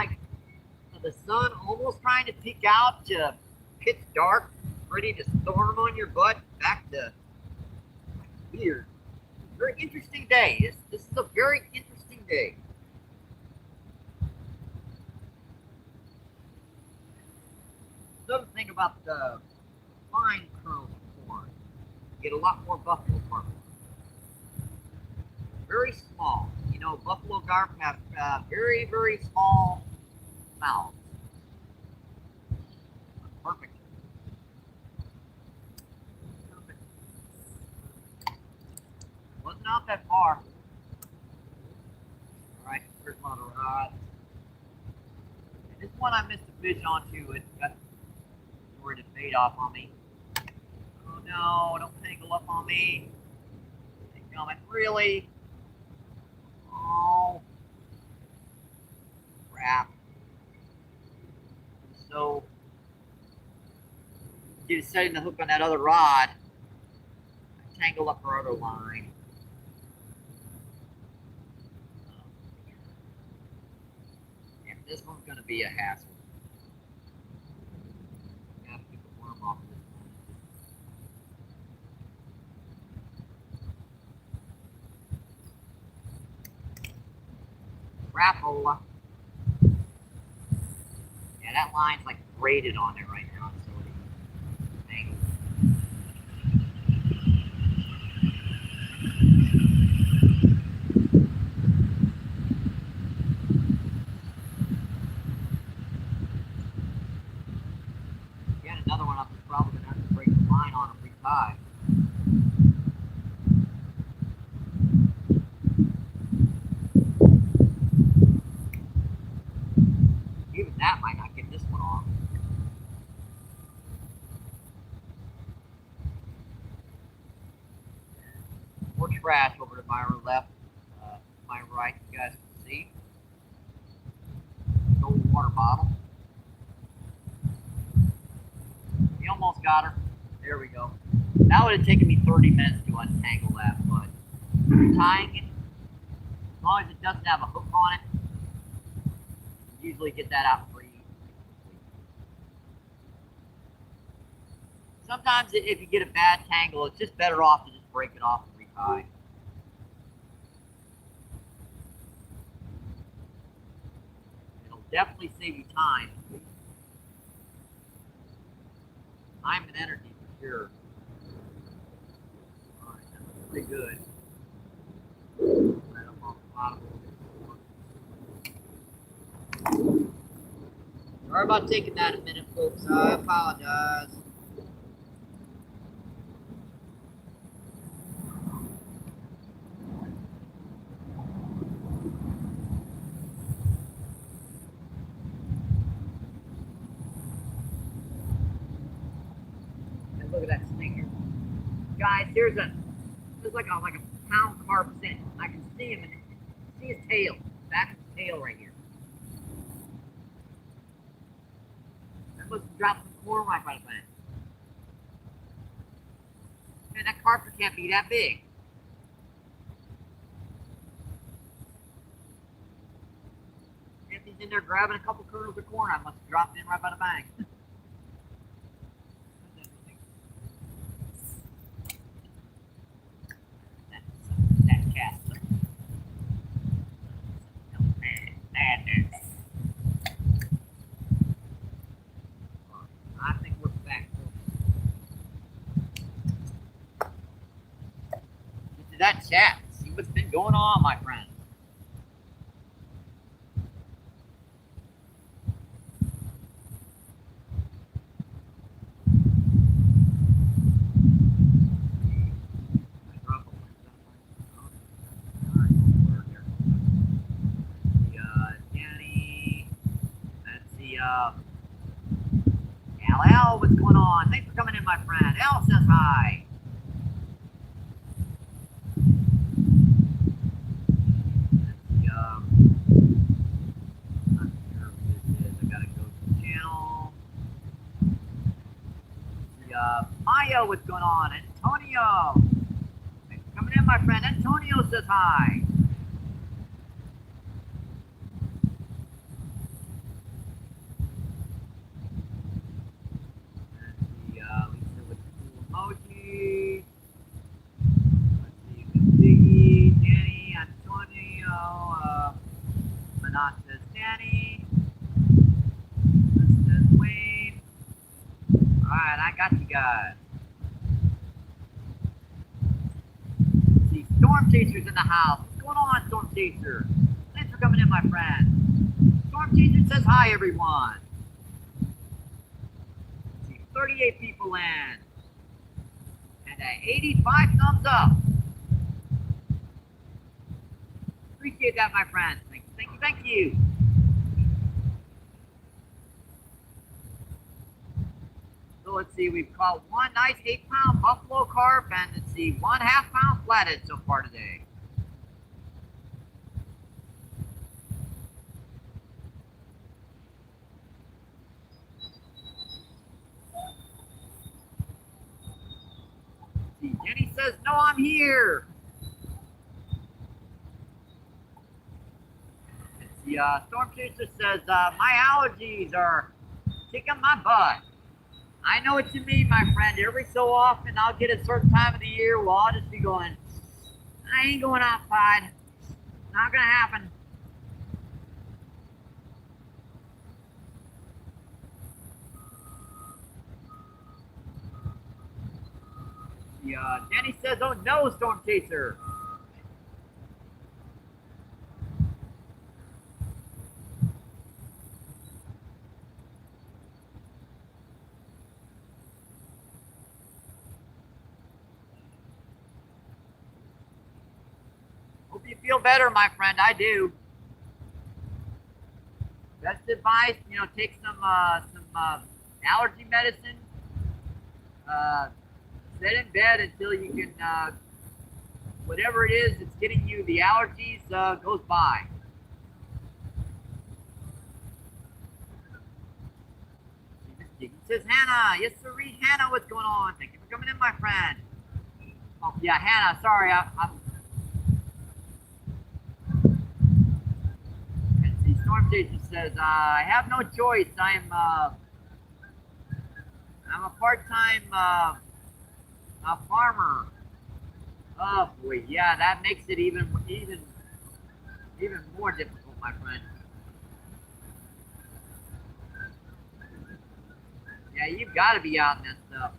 the sun almost trying to peek out to pitch dark, ready to storm on your butt, back to weird. Very interesting day. This is a very interesting day. Another thing about the fine kernel corn, you get a lot more buffalo carp. Very small. Buffalo carp have very, very small mouths. Perfect. Wasn't out that far. Alright, here's one of the rods. And this one I missed a fish on too. It got ready to fade off on me. Oh no, don't tangle up on me. Really? Oh. Crap. So, instead of setting the hook on that other rod, I tangle up her other line. Yeah, this one's going to be a hassle. I have to get the worm off this one. Crapola. Yeah, that line's braided on there right now, so it's angled. another one, I'm probably going to have to break the line on and retie. Even that might not get this one off. More trash over to my left, my right, you guys can see. Gold water bottle. We almost got her. There we go. That would have taken me 30 minutes to untangle that, but tying it, as long as it doesn't have a hook on it, you usually get that out pretty easily. Sometimes if you get a bad tangle, it's just better off to just break it off and retie. It'll definitely save you time. Time and energy for sure. Alright, that's pretty good. Right up on the bottom. Sorry about taking that a minute, folks. I apologize. And look at that stinger. Guys, there's like a pound carp in. I can see him, and see his tail, back of his tail right here. That must have dropped some corn right by the bank. Man, that carp can't be that big. If he's in there grabbing a couple kernels of corn, I must have dropped in right by the bank. that cast. I think we're back. Get to that chat. See what's been going on, my friend. Al, what's going on? Thanks for coming in, my friend. Al says hi. Not sure who this is. I gotta go to the channel. Maya, what's going on? Antonio. Thanks for coming in, my friend. Antonio says hi. Emoji. Let's see, Ziggy, Danny, Antonio, Manat says Danny. This says Wayne. Alright, I got you guys. Let's see, Storm Chaser's in the house. What's going on, Storm Chaser? Thanks for coming in, my friend. Storm Chaser says hi, everyone. Let's see, 38 people in. And 85 thumbs up. Appreciate that, my friend. Thank you. So let's see, we've caught one nice 8-pound buffalo carp, and let's see, 1 half-pound flathead so far today. Jenny says, no, I'm here. The Storm Chaser says, my allergies are kicking my butt. I know what you mean, my friend. Every so often, I'll get a certain time of the year where I'll just be going, I ain't going outside. Not going to happen. Jenny says, oh no, Storm Chaser. you feel better, my friend. I do. Best advice, you know, take some allergy medicine. Sit in bed until you can, whatever it is that's getting you the allergies goes by. It says Hannah. Yes, sir. Hannah, what's going on? Thank you for coming in, my friend. Oh, yeah, Hannah. Sorry, I'm. And see, Storm Jason says, I have no choice. I'm a part-time a farmer. Oh boy, yeah, that makes it even more difficult, my friend. Yeah, you've got to be out in that stuff.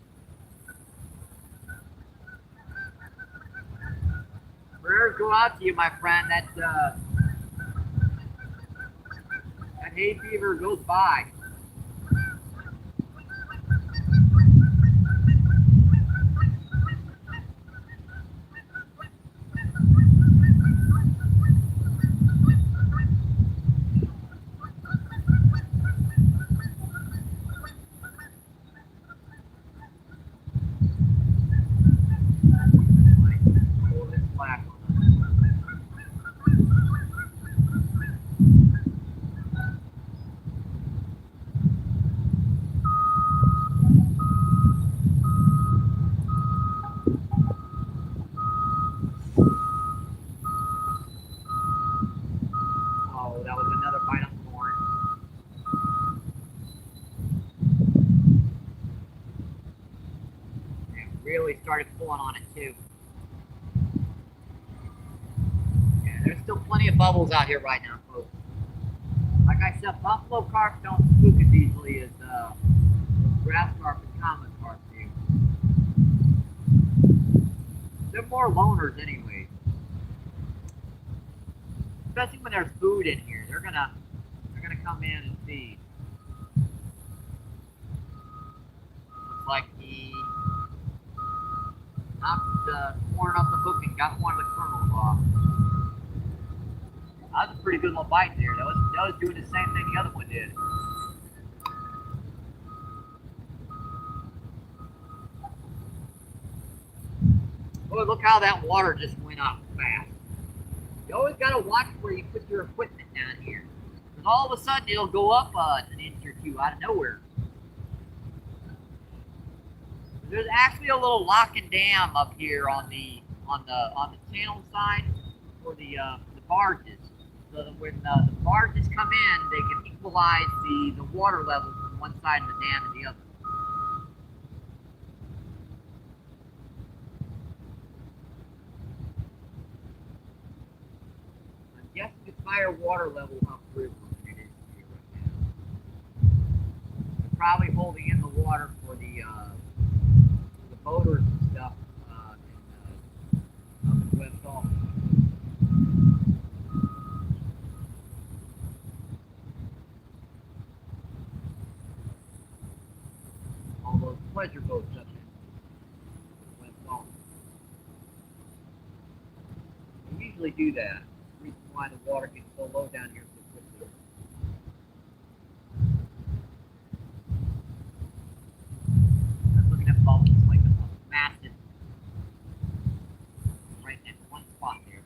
Prayers go out to you, my friend. That hay fever goes by. Oh, that was another bite on the horn. It really started pulling on it too. Yeah, there's still plenty of bubbles out here right now, folks. Like I said, buffalo carp don't spook as easily as grass carp and common carp do. They're more loners anyway. Especially when there's food in here. They're gonna come in and feed. Looks like he knocked the corn off the hook and got one of the kernels off. That was a pretty good little bite there. That was doing the same thing the other one did. Oh, look how that water just went up fast. You always got to watch where you put your equipment down here. Because all of a sudden it'll go up an inch or two out of nowhere. There's actually a little lock and dam up here on the channel side for the barges. So that when the barges come in, they can equalize the water level from one side of the dam to the other. I'm guessing it's higher water level upriver than it is here right now. They're probably holding in the water for the boaters and stuff up in the West Gulf. All those pleasure boats up in the West Gulf. They usually do that. The reason why the water gets so low down here so quickly. I'm looking at bubbles like a massive, right in one spot there.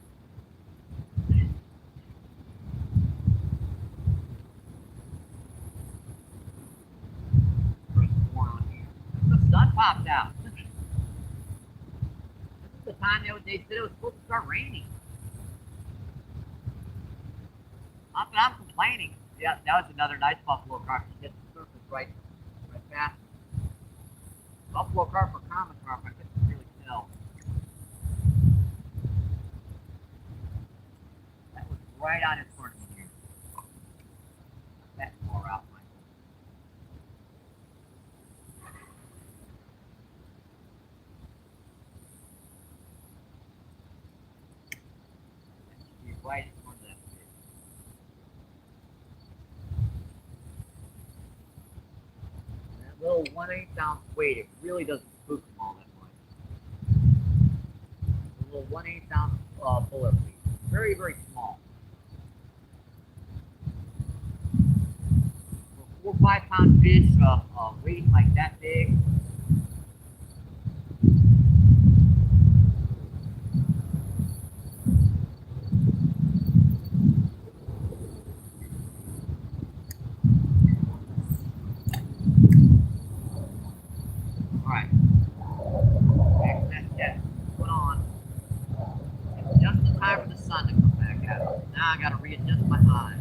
The sun popped out. This is the time they said it was supposed to start raining. Not that I'm complaining. Yeah, that was another nice buffalo carp. You get the surface right fast. Buffalo carp or common carp, I couldn't really tell. That was right on in front of me here. That far out, Michael. That should be right in front of that fish. That little 1/8 ounce weight, it really doesn't spook them all that much. A little 1/8 ounce bullet weight. Very, very small. 4 or 5 pound fish weighing like that big. Alright. Next net jet. Put on. It's just in time for the sun to come back out. Now I gotta readjust my eyes.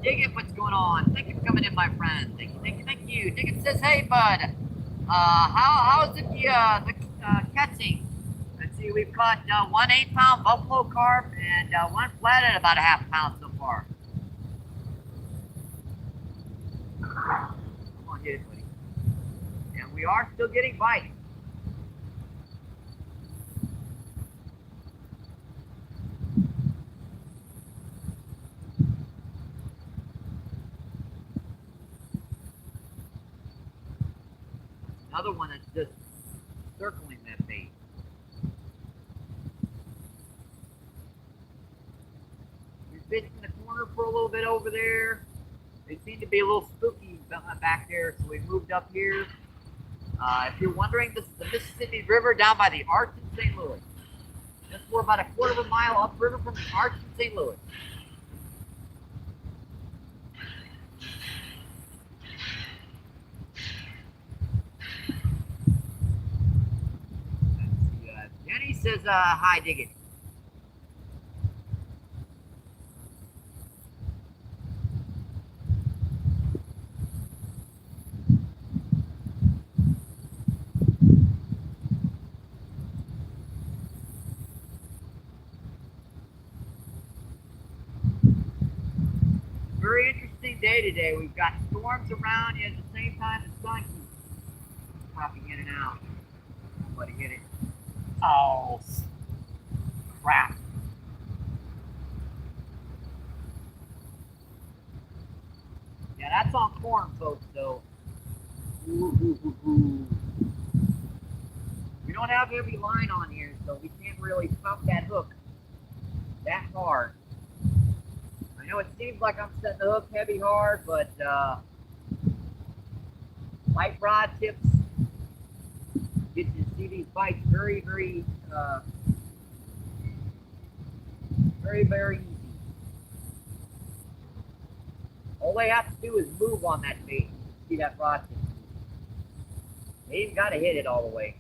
Dig it, what's going on? Thank you for coming in, my friend. Thank you, thank you, thank you. Dig it says, hey, bud. How's the catching? Let's see, we've caught 1 8-pound buffalo carp and one flathead about a half pound so far. Come on, get it, buddy. And we are still getting bites. Another one that's just circling that bait. We fished in the corner for a little bit over there. They seem to be a little spooky back there, so we moved up here. If you're wondering, this is the Mississippi River down by the Arch in St. Louis. Just we're about a quarter of a mile upriver from the Arch in St. Louis. Jenny says, hi, dig it. Very interesting day today. We've got storms around, yet at the same time the sun keeps popping in and out. Somebody hit it. Oh, crap. Yeah, that's on corn, folks, though. Ooh. We don't have heavy line on here, so we can't really pump that hook that hard. I know it seems like I'm setting the hook heavy hard, but light rod tips get you to see these bites very, very easy. All they have to do is move on that bait. See that rod tip. They even got to hit it all the way.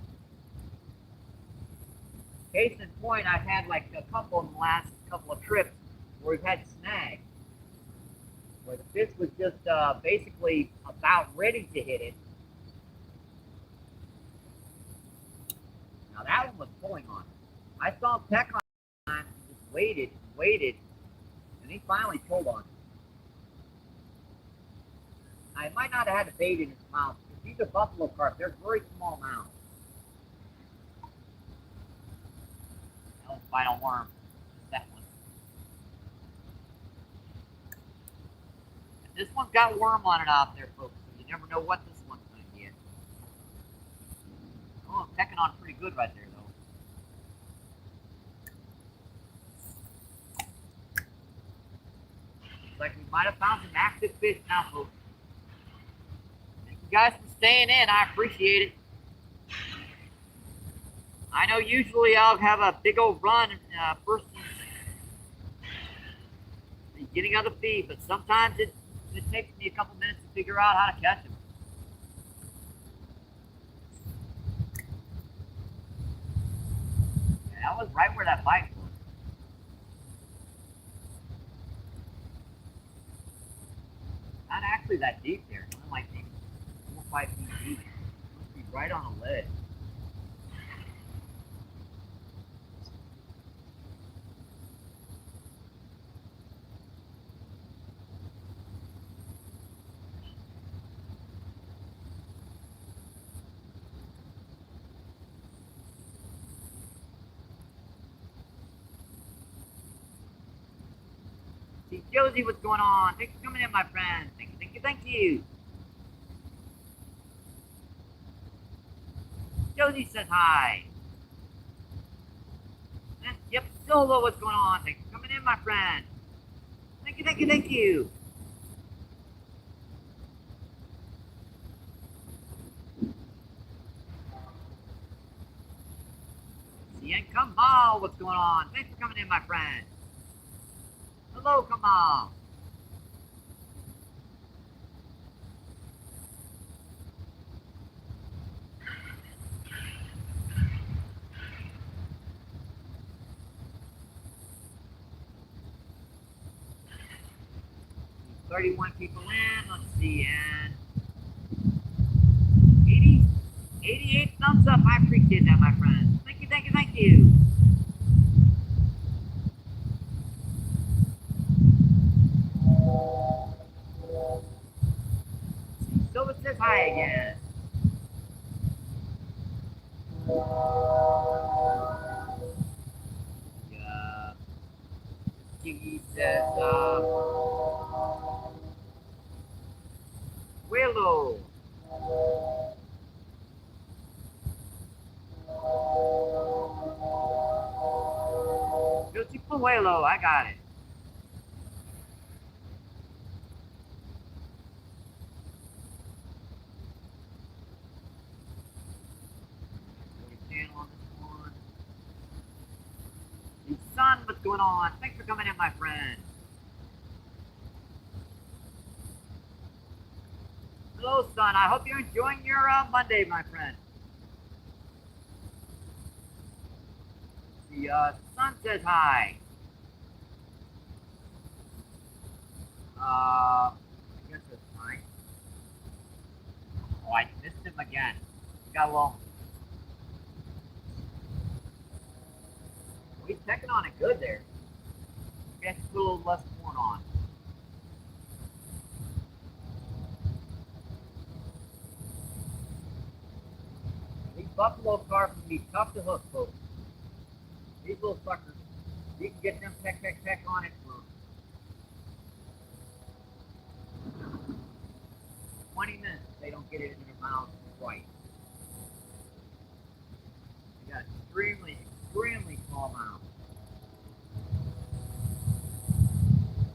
Case in point, I've had like a couple in the last couple of trips where we've had snags, where the fish was just basically about ready to hit it. Now that one was pulling on it. I saw him peck on it, and just waited, and he finally pulled on it. I might not have had a bait in his mouth. These are buffalo carp. They're very small mouths. That was final worm. That one. And this one's got worm on it out there, folks. So you never know what this one's going to get. Oh, I'm pecking on pretty good right there, though. Looks like we might have found some active fish now, folks. Thank you guys for staying in. I appreciate it. I know usually I'll have a big old run first in the beginning of the feed, but sometimes it takes me a couple minutes to figure out how to catch them. Yeah, that was right where that bite was. Not actually that deep there. It might be 4 or 5 feet deep. It must be right on a ledge. See, Josie, what's going on? Thanks for coming in, my friend. Thank you, thank you, thank you. Josie says hi. And yep, Solo, what's going on? Thanks for coming in, my friend. Thank you, thank you, thank you. Cien Kamal, what's going on? Thanks for coming in, my friend. Hello, Kamal. There's 31 people in. Let's see, and 88 thumbs up. I appreciate that, my friend. Thank you, thank you, thank you. So it says hi again. He says, Willow. Guilty Puelo, I got it. On this one. The sun, what's going on? Thanks for coming in, my friend. Hello, son. I hope you're enjoying your Monday, my friend. The sun says hi. I guess that's fine. Oh, I missed him again. He got long. He's checking on it good there. Maybe I should put a little less corn on. These buffalo carp can be tough to hook, folks. These little suckers, you can get them peck on it for 20 minutes if they don't get it in their mouth right. They got extremely small mouth.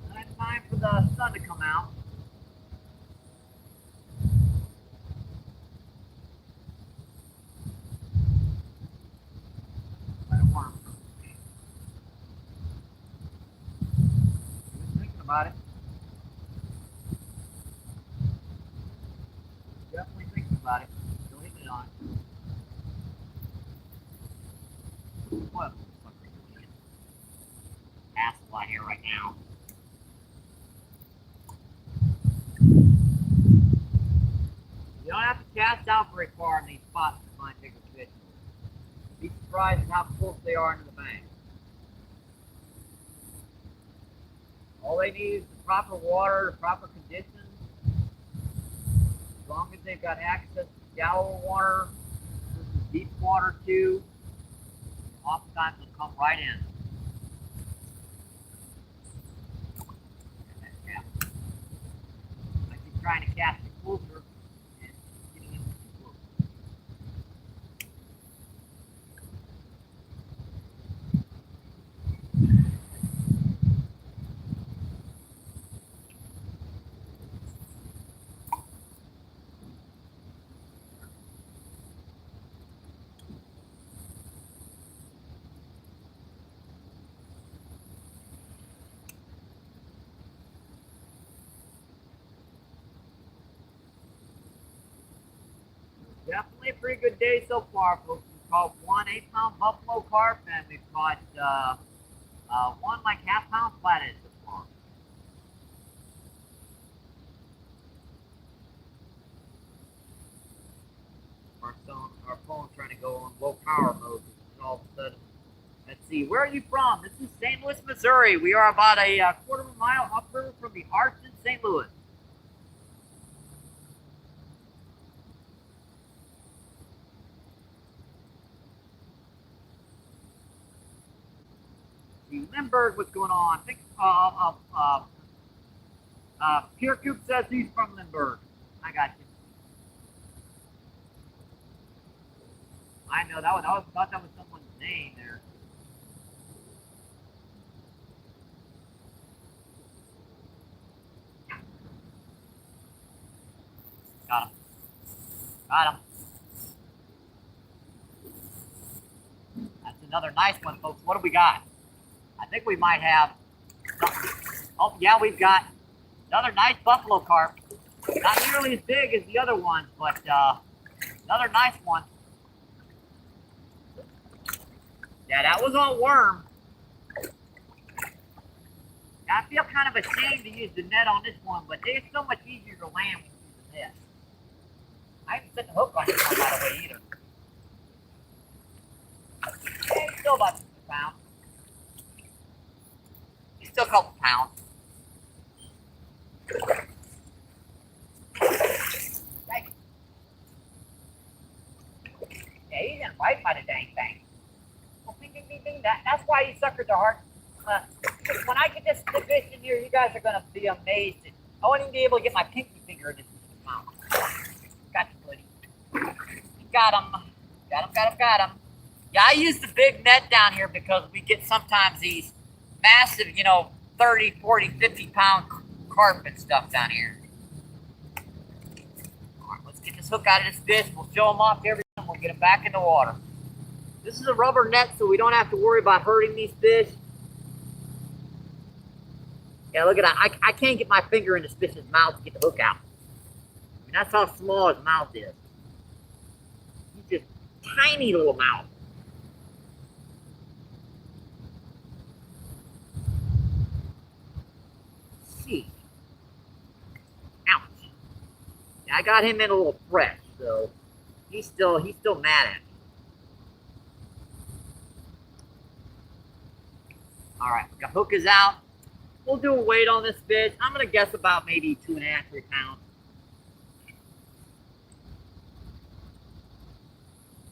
Now it's time for the sun to come out. I don't want them. He was thinking about it. Definitely thinking about it. Still hitting it on. What? Asshole out here right now. You don't have to cast out very far in these spots to find bigger fish. Be surprised at how close they are into the bank. All they need is the proper water, the proper conditions. As long as they've got access to shallow water, deep water too, oftentimes they'll come right in. I keep trying to cast it closer and getting in too close. Definitely a pretty good day so far, folks. We've caught one 8-pound buffalo carp, and we've caught one like half-pound flathead so far. Our phone's trying to go on low power mode, and all of a sudden, let's see, where are you from? This is St. Louis, Missouri. We are about a quarter of a mile upriver from the Arch in St. Louis. Lindbergh, what's going on? I think Pure Coop says he's from Lindbergh. I got you. I know that was. I thought that was someone's name there. Got him. Got him. That's another nice one, folks. What do we got? I think we might have something. Oh, yeah, we've got another nice buffalo carp. Not nearly as big as the other ones, but another nice one. Yeah, that was on worm. I feel kind of ashamed to use the net on this one, but it's so much easier to land when you use the net. I haven't set the hook on this one, by the way, either. Yeah, he's still about 2 pounds. He's still a couple pounds. Yeah, he didn't bite by the dang thing. Well, ding, ding, ding, ding. That's why these suckers are hard. When I get this fish in here, you guys are going to be amazed. I won't even be able to get my pinky finger in this mouth. Got you, buddy. Got him. Got him, got him, got him. Yeah, I use the big net down here because we get sometimes these massive, 30, 40, 50 pound carp and stuff down here. All right, let's get this hook out of this fish. We'll show him off everything. We'll get him back in the water. This is a rubber net, so we don't have to worry about hurting these fish. Yeah, look at that. I can't get my finger in this fish's mouth to get the hook out. I mean, that's how small his mouth is. He's just tiny little mouth. See. Ouch. Yeah, I got him in a little fresh, so he's still mad at me. All right, the hook is out. We'll do a weight on this fish. I'm gonna guess about maybe 2.5, 3 pounds.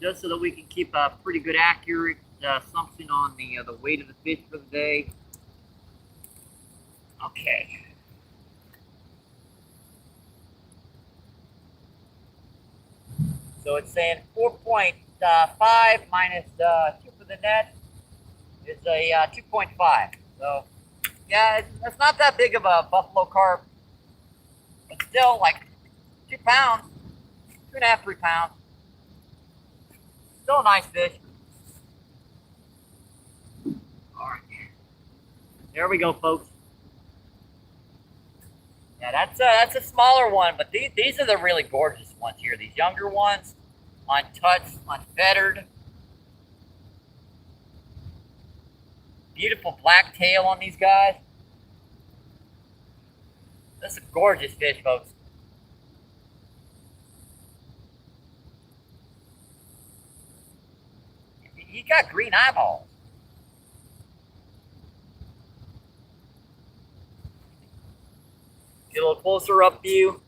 Just so that we can keep a pretty good accurate assumption on the weight of the fish for the day. Okay. So it's saying 4.5 minus 2 for the net is a 2.5. So yeah, it's not that big of a buffalo carp, but still like 2 pounds, 2.5, 3 pounds. Still a nice fish. All right, there we go, folks. Yeah, that's a smaller one, but these are the really gorgeous ones here. These younger ones, untouched, unfettered. Beautiful black tail on these guys. This is a gorgeous fish, folks. He got green eyeballs. Get a little closer up view.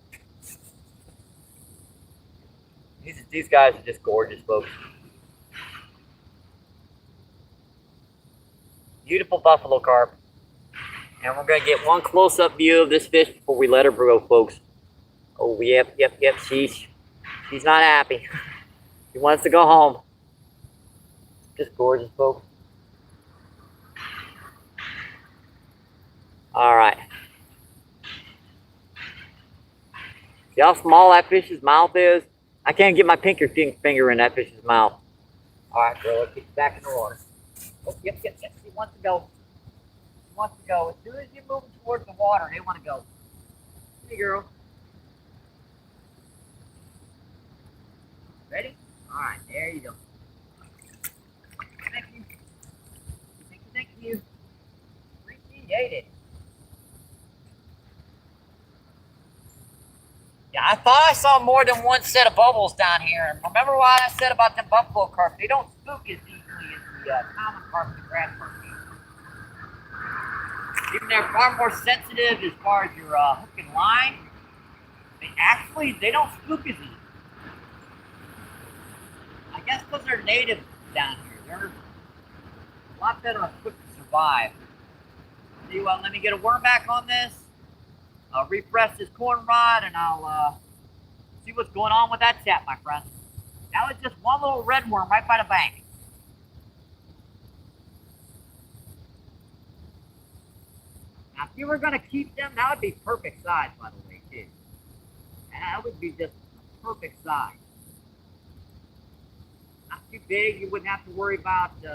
These guys are just gorgeous, folks. Beautiful buffalo carp. And we're going to get one close-up view of this fish before we let her go, folks. Oh, yep. She's not happy. She wants to go home. Just gorgeous, folks. All right. See how small that fish's mouth is? I can't get my pinky finger in that fish's mouth. All right, girl, let's get you back in the water. Oh, yep. She wants to go. She wants to go. As soon as you move towards the water, they want to go. Hey, girl. Ready? All right, there you go. Thank you. Thank you. Appreciate it. Yeah, I thought I saw more than one set of bubbles down here. And remember what I said about the buffalo carp? They don't spook as easily as the common carp and grass carp. Even they're far more sensitive as far as your hook and line. They don't spook as easy. I guess because they're native down here. They're a lot better equipped to survive. Tell you what, let me get a worm back on this. I'll refresh this corn rod and I'll see what's going on with that chat, my friend. That was just one little red worm right by the bank. Now, if you were going to keep them, that would be perfect size, by the way, too. That would be just perfect size. Not too big. You wouldn't have to worry about too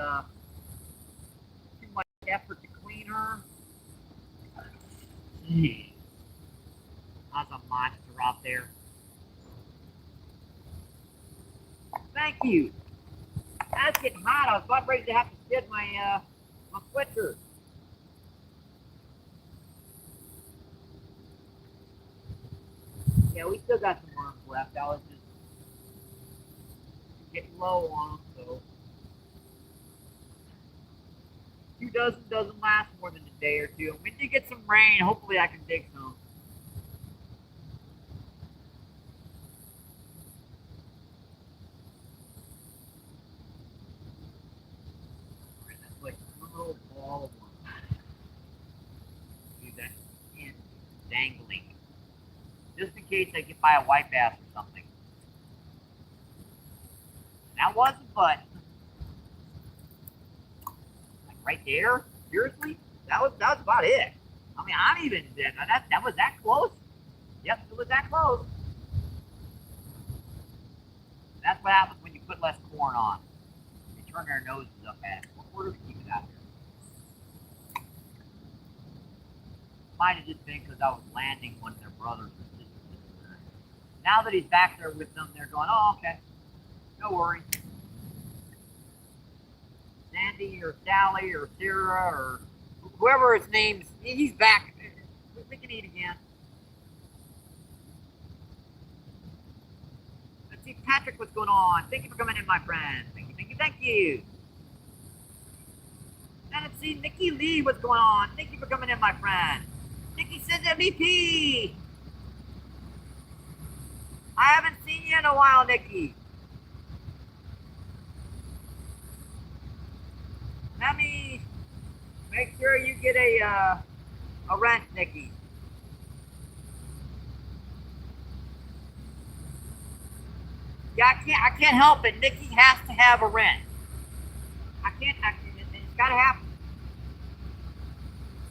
much effort to clean her. Gee. That's a monster out there. Thank you. That's getting hot. I was about ready to have to shed my my sweatshirt. Yeah, we still got some worms left. I was just getting low on them, so 2 dozen doesn't last more than a day or two. We did get some rain. Hopefully, I can dig some. That's like one little ball of worms. See that end dangling, just in case I get by a white bass or something. That wasn't, but like right there. Seriously, that was about it. I mean, I'm even that was that close. Yep, it was that close. That's what happens when you put less corn on. They turn their noses up at it. What order to keep it out here? Might have just been because I was landing one of their brothers or sisters. Now that he's back there with them, they're going, oh, okay. No worry. Sandy or Sally or Sarah or whoever his name's, he's back. We can eat again. Let's see, Patrick, what's going on? Thank you for coming in, my friend. Thank you, thank you, thank you. And let's see, Nikki Lee, what's going on? Thank you for coming in, my friend. Nikki says MVP. I haven't seen you in a while, Nikki. Let me make sure you get a wrench, Nikki. Yeah, I can't help it. Nikki has to have a wrench. It's got to happen.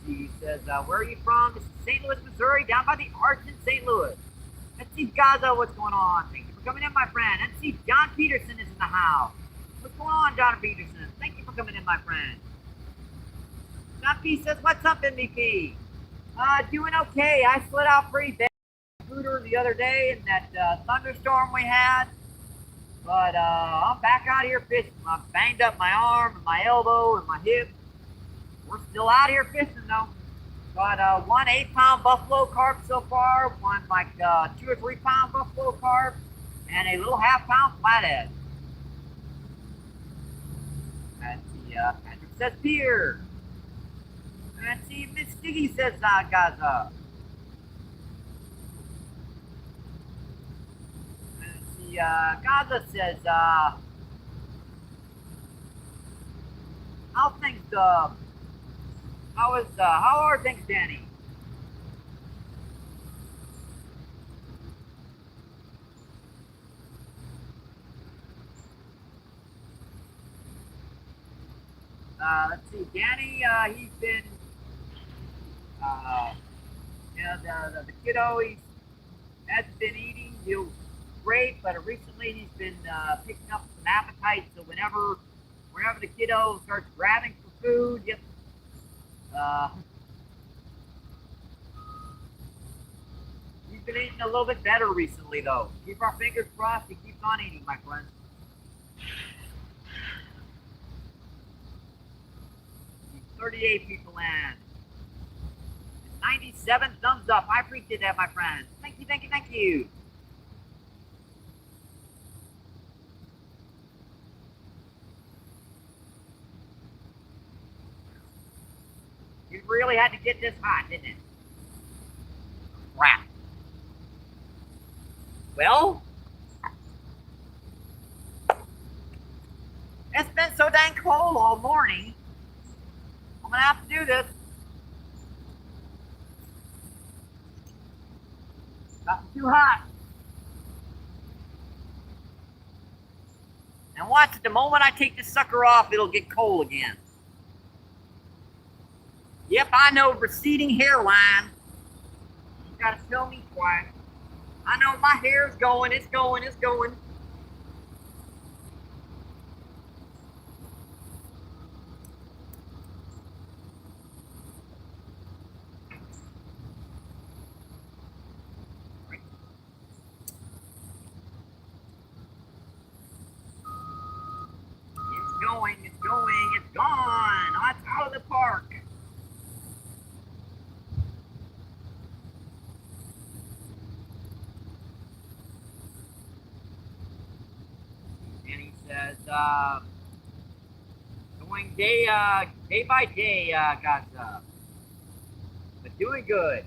He says, where are you from? This is St. Louis, Missouri, down by the arch in St. Louis. Let's see, Gaza, what's going on? Thank you for coming in, my friend. Let's see, John Peterson is in the house. What's going on, John Peterson? Thank you for coming in, my friend. John P says, what's up, MVP? Doing okay. I slid out pretty bad scooter the other day in that thunderstorm we had. But I'm back out here fishing. I banged up my arm and my elbow and my hip. We're still out here fishing though. Got one 8-pound buffalo carp so far, one like 2 or 3 pound buffalo carp, and a little half-pound flathead. Let's see, Patrick says pier. Let's see, Miss Diggy says Gaza. Let's see, Gaza says, how things, how are things, Danny? Let's see, Danny, he's been, the kiddo, he hasn't been eating great, but recently he's been picking up some appetite, so whenever the kiddo starts grabbing for food, yep, he's been eating a little bit better recently, though. Keep our fingers crossed. He keeps on eating, my friend. 38 people in. 97 thumbs up. I appreciate that, my friend. Thank you, thank you, thank you. You really had to get this hot, didn't it? Crap. Well, it's been so dang cold all morning. I'm gonna have to do this. Got too hot. And watch it, the moment I take this sucker off, it'll get cold again. Yep, I know, receding hairline. You gotta tell me twice. I know my hair's going, it's going, it's going. It's going, it's gone. Oh, it's out of the park. And he says, going day by day, guys, but doing good.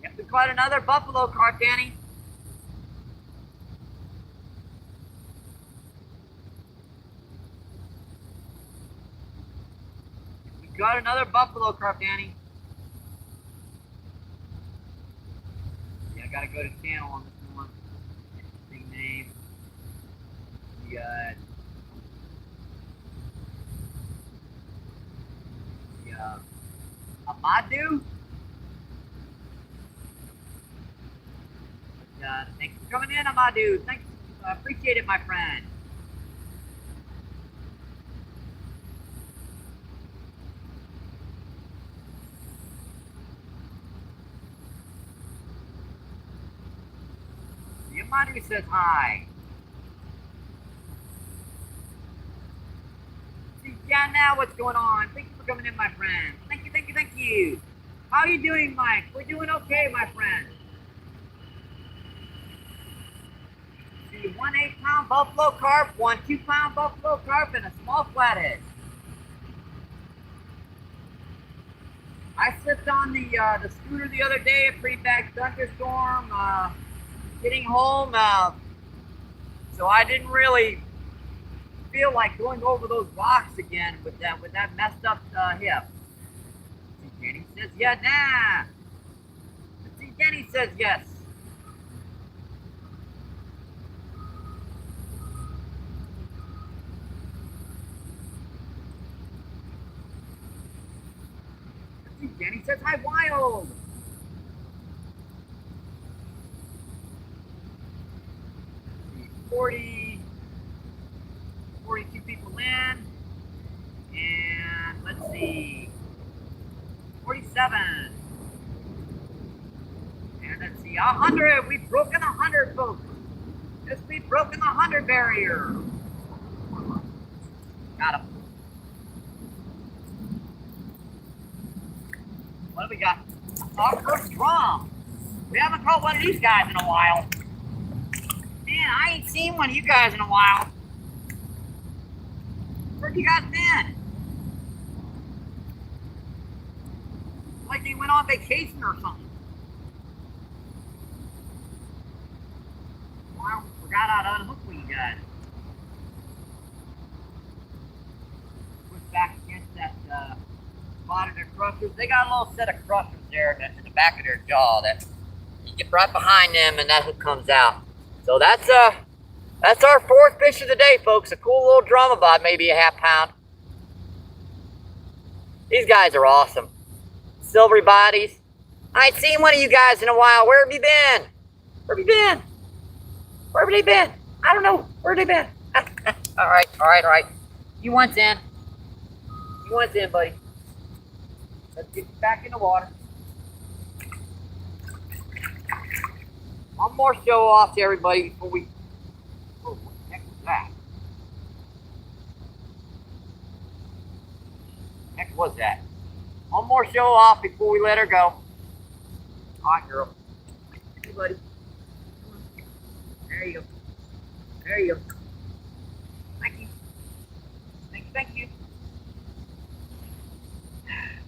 Yep, we caught another buffalo carp, Danny. We got another buffalo carp, Danny. Yeah, I gotta go to channel on this one. Interesting name. We got Amadou. Thanks for coming in, Amadou. Thanks, I appreciate it, my friend. The Amadou says hi. See, yeah, now what's going on? Thank you for coming in, my friend. Thank you, thank you, thank you. How are you doing, Mike? We're doing okay, my friend. See, 1 8-pound buffalo carp, 1 2-pound buffalo carp, and a small flathead. I slipped on the scooter the other day, a pretty bad thunderstorm, getting home, so I didn't really feel like going over those rocks again with that messed up hip. See, Jenny says, yeah, nah. See, Jenny says yes. See, Jenny says, hi, Wild. 42 people in, and let's see, 47, and let's see, 100. We've broken 100, folks. Yes, we've broken the 100 barrier. Got him. What do we got? Our first drum. We haven't caught one of these guys in a while. Man, I ain't seen one of you guys in a while. Where'd you guys been? Like they went on vacation or something. Well, I forgot how to unhook with you guys. Push back against that spot of their crushers. They got a little set of crushers there in the back of their jaw that you get right behind them and that hook comes out. So that's our fourth fish of the day, folks. A cool little drum, about maybe a ½ pound. These guys are awesome. Silvery bodies. I ain't seen one of you guys in a while. Where have you been? Where have you been? Where have they been? I don't know. Where have they been? All right. You want in. You want in, buddy. Let's get you back in the water. One more show off to everybody before we... Oh, what the heck was that? What the heck was that? One more show off before we let her go. All right, girl. Hey, buddy. There you go. There you go. Thank you. Thank you.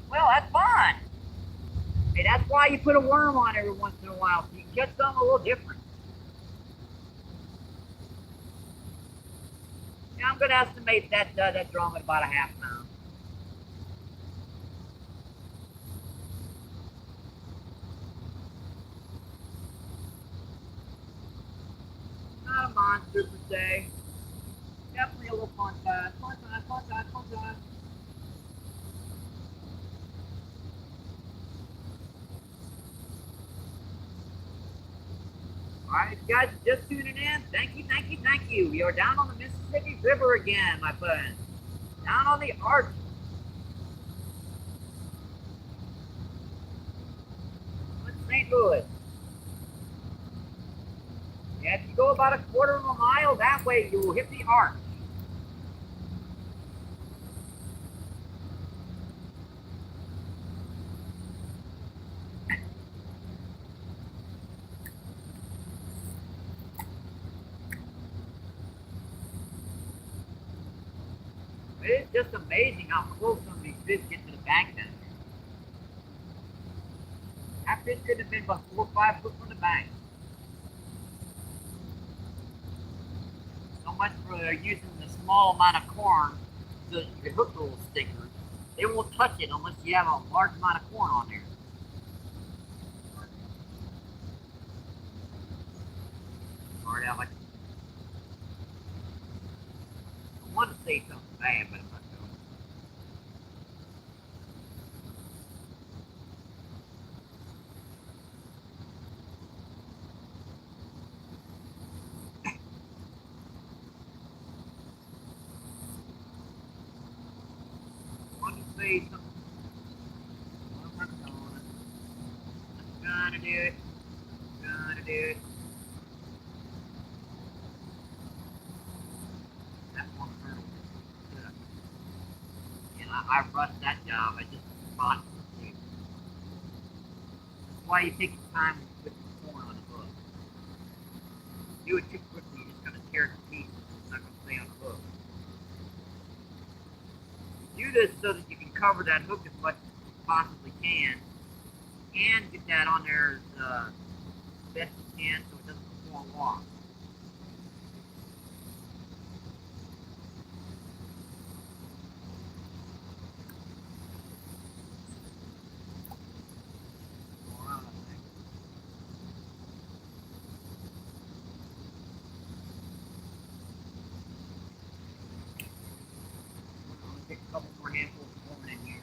Well, that's fun. Hey, that's why you put a worm on every once in a while, so you can catch something a little different. Yeah, I'm going to estimate that drum at about a ½ pound. day. Definitely a little fun time. Fun time, fun time, fun time. Alright, guys, just tuning in. Thank you, thank you, thank you. We are down on the Mississippi River again, my friends. Down on the arch. St. Louis. Yeah, if you go about a quarter of a mile that way, you will hit the arch. It's just amazing how close some of these fish get to the bank down here. That fish could have been about 4 or 5 foot from the bank. So much for using the small amount of corn so that you can hook the little stickers. They won't touch it unless you have a large amount of corn on there. Alright, I want to say something bad, but I'm not going to. Say something. I'm not going. I'm gonna do it. I'm gonna do it. That one hurdle. Yeah, I rushed that job. I just bought it. That's why you take your time with the corn on the hook. Do it too quickly, you're just gonna tear it to pieces. It's not gonna stay on the hook. Do this so that you can cover that hook as much as you possibly can, and get that on there as best you can so it doesn't perform off. Take a couple more handfuls of corn in here.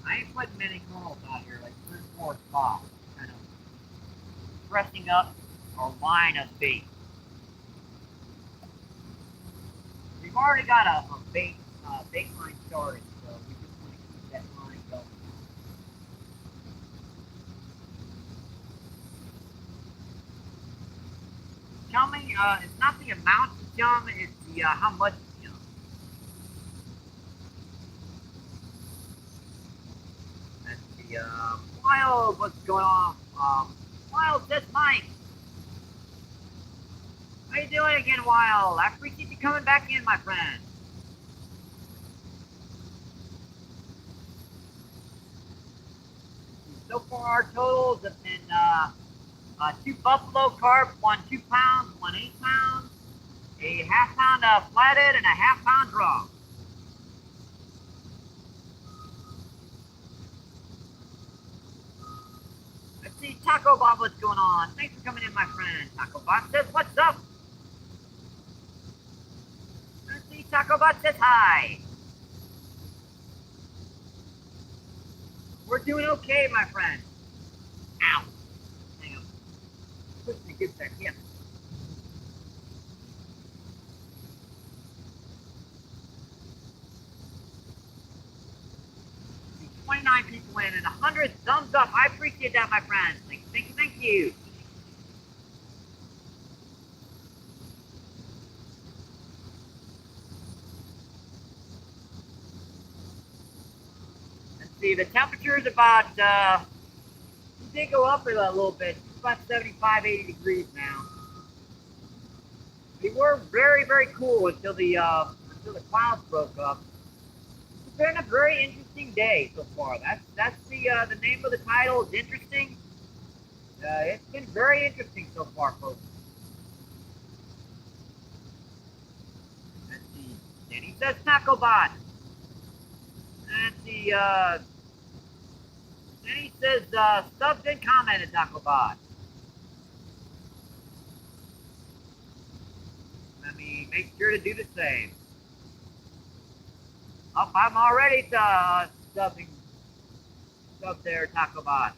I ain't putting many corners out here, like 3 or 4 spots, kind of pressing up our line of bait. We've already got a bait line started, so we just want to keep that line going. Chumming, it's not the amount you chum, it's the how much you chum. That's the Wild, what's going on? Wild, that's Mike. How you doing again, Wild? I appreciate you coming back in, my friend. So far, our totals have been 2 buffalo carp, 1 2 pounds, 1 8 pounds, a half-pound flathead, and a half-pound draw. Let's see, Taco Bob, what's going on? Thanks for coming in, my friend. Taco Bob says, what's up? Let's see, Taco Bob says hi. We're doing okay, my friend. Ow. Hang on. Pushing against that hip. 29 people in and 100 thumbs up. I appreciate that, my friends. Thank you, thank you. Let's see, the temperature is about, it did go up a little bit. It's about 75, 80 degrees now. We were very, very cool until the clouds broke up. It's been a very interesting day so far. That's the name of the title is interesting. It's been very interesting so far, folks. says tackle bot. And Denny says subs and commented tackle bot. Let me make sure to do the same. Oh, I'm already subbing sub there, tackle bot.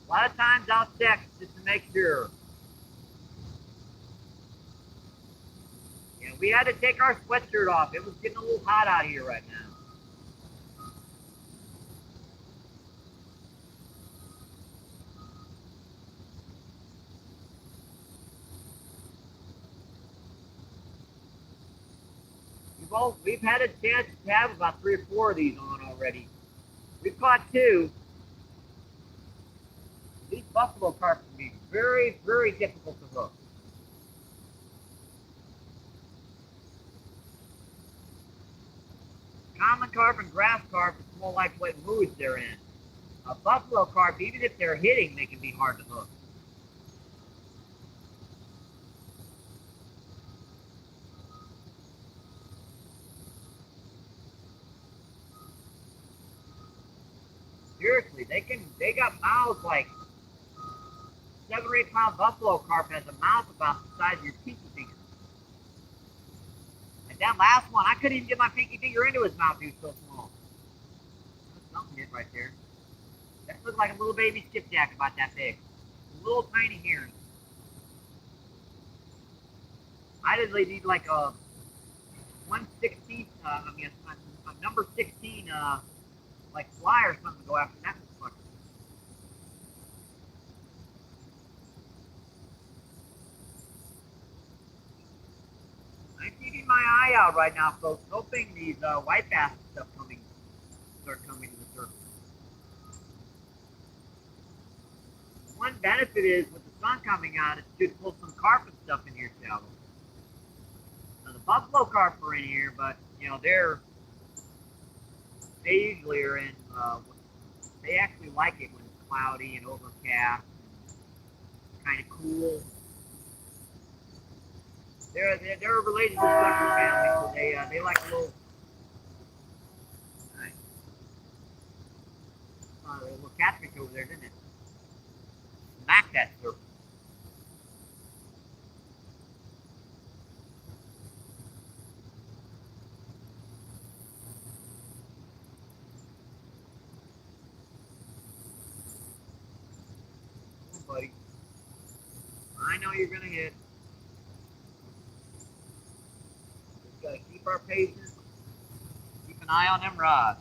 A lot of times I'll check just to make sure. Yeah, we had to take our sweatshirt off. It was getting a little hot out here right now. We've had a chance to have about 3 or 4 of these on already. We've caught 2. These buffalo carp can be very, very difficult to hook. Common carp and grass carp is more like what moods they're in. A buffalo carp, even if they're hitting, they can be hard to hook. Seriously, they got mouths like 7 or 8 pound buffalo carp has a mouth about the size of your pinky finger. And that last one, I couldn't even get my pinky finger into his mouth, he was so small. That's something hit right there. That looked like a little baby skipjack about that big. A little tiny herring. I did need like a 1/16, a number 16, like fly or something to go after that fucker. I'm keeping my eye out right now, folks, hoping these white bass stuff start coming to the surface. One benefit is with the sun coming out, it should pull some carp and stuff in here shallow. Now the buffalo carp are in here, but you know they usually are in. They actually like it when it's cloudy and overcast, and kind of cool. They're related to the sucker family, so they like a little. Nice. A little catfish over there, didn't it? Smack that surface. Oh, buddy. I know you're gonna hit. Just gotta keep our patience. Keep an eye on them rods.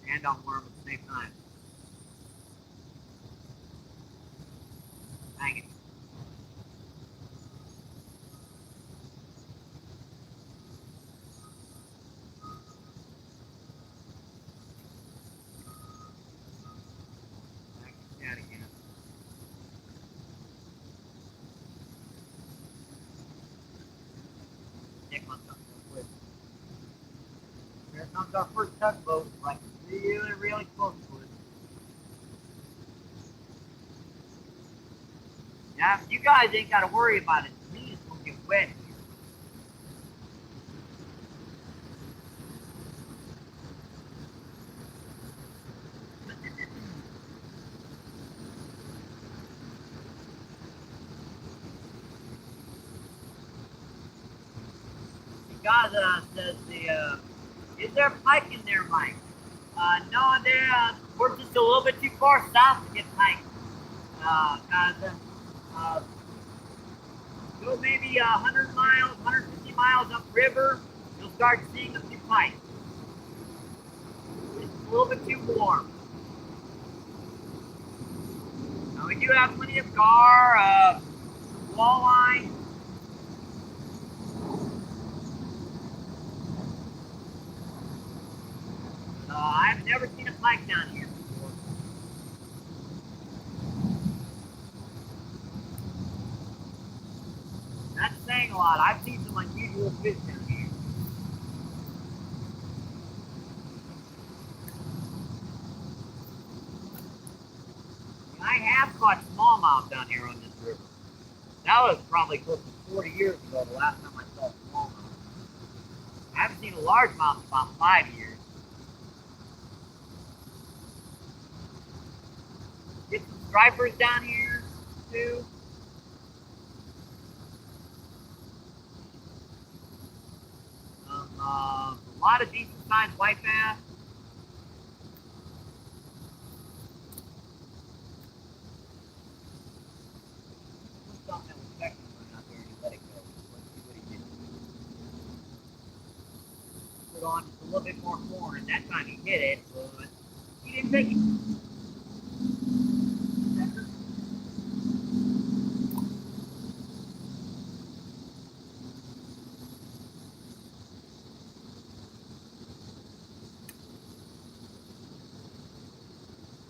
And on worm at the same time. Hang it. Back it down again. Nick on something real quick. Here comes our first tugboat, like really, really close to it. Now, you guys ain't got to worry about it. Me, it's going to get wet. Gaza says is there pike in there, Mike? No, we're just a little bit too far south to get pike. Gaza, go maybe 100 miles, 150 miles upriver, you'll start seeing a few pike. It's a little bit too warm. Now we do have plenty of gar, walleye. I've never seen a pike down here before. That's saying a lot. I've seen some unusual fish down here. I have caught smallmouth down here on this river. That was probably close to 40 years ago, the last time I saw smallmouth. I haven't seen a largemouth in about 5 years. Get some stripers down here, too. A lot of decent-sized white bass. Something that was checking out there and he let it go. Let's see what he did. Put on just a little bit more corn, and that time he hit it, but he didn't take it.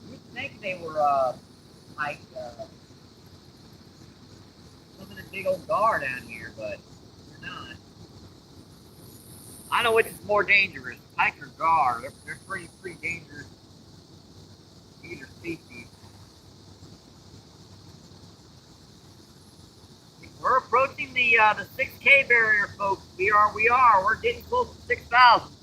You'd think they were like some of the big old gar down here, but they're not. I know which is more dangerous, pike or gar. They're pretty dangerous either species. We're approaching the 6K barrier, folks. We are. We're getting close to 6,000.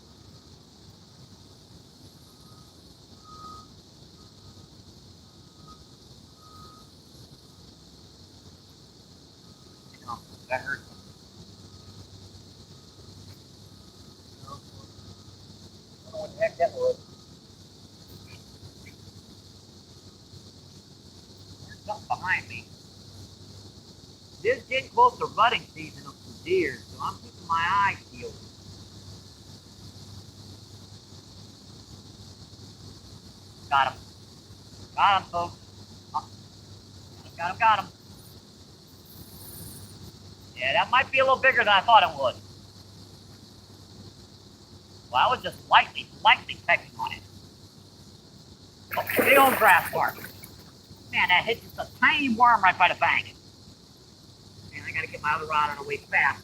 That hurts. I don't know what the heck that was. There's something behind me. This is getting close to rutting season of some deer, so I'm keeping my eyes peeled. Got him. Got him, folks. Got him. Yeah, that might be a little bigger than I thought it would. Well, I was just lightly pecking on it. Oh, big old grass carp. Man, that hit just a tiny worm right by the bank. Man, I gotta get my other rod on the way fast.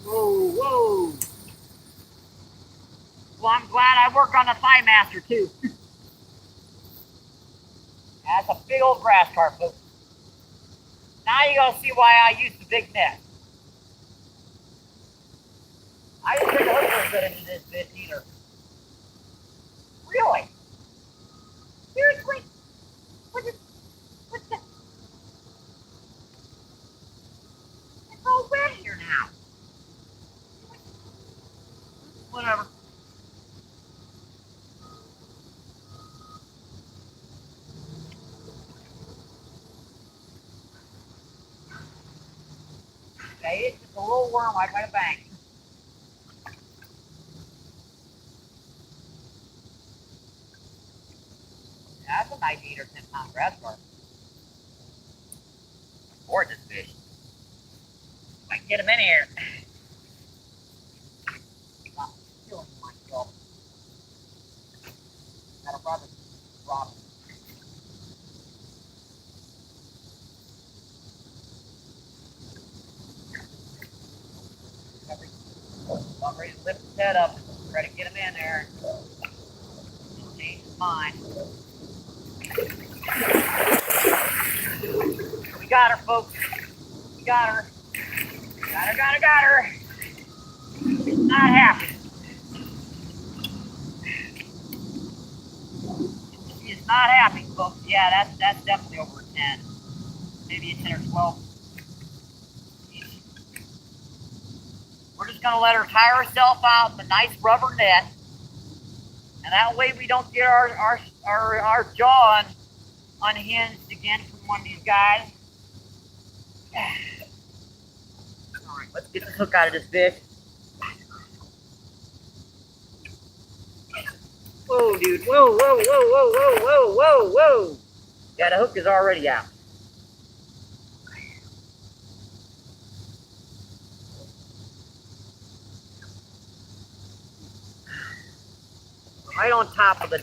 Whoa. Well, I'm glad I work on the thigh master too. That's a big old grass carp, folks. Now you're gonna see why I use the big net. I didn't think a hooker fit into this fish either. Really? Seriously? What's the? It's all wet here now. Whatever. Okay, it's just a little worm right by the bank. That's a nice 8 or 10 pound grass carp. Gorgeous fish. If I can get him in here. I'm killing myself. Got a brother. Robin. I'm ready to lift his head up. Try to get him in there. Just change his mind. We got her, folks. We got her. Got her. She's not happy. She is not happy, folks. Yeah, that's definitely over a 10. Maybe a 10 or 12. gonna let her tire herself out in the nice rubber net, and that way we don't get our jaw unhinged again from one of these guys. All right, let's get the hook out of this fish. Whoa, dude! Whoa, whoa, whoa, whoa, whoa, whoa, whoa, whoa! Yeah, the hook is already out. Right on top of the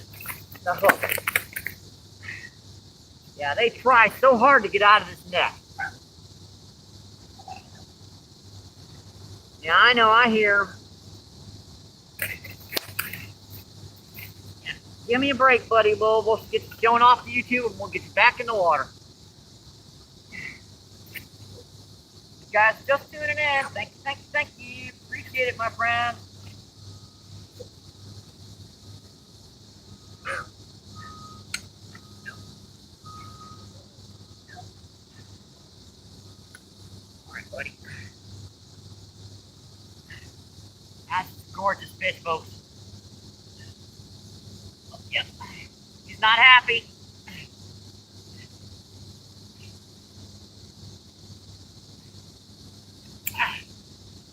hook. Yeah, they try so hard to get out of this net. Yeah, I know, I hear. Give me a break, buddy. We'll get you going off the YouTube and we'll get you back in the water. You guys just tuning in. Thank you, thank you, thank you. Appreciate it, my friend. All right, buddy. That's a gorgeous fish, folks. Oh, yep. He's not happy.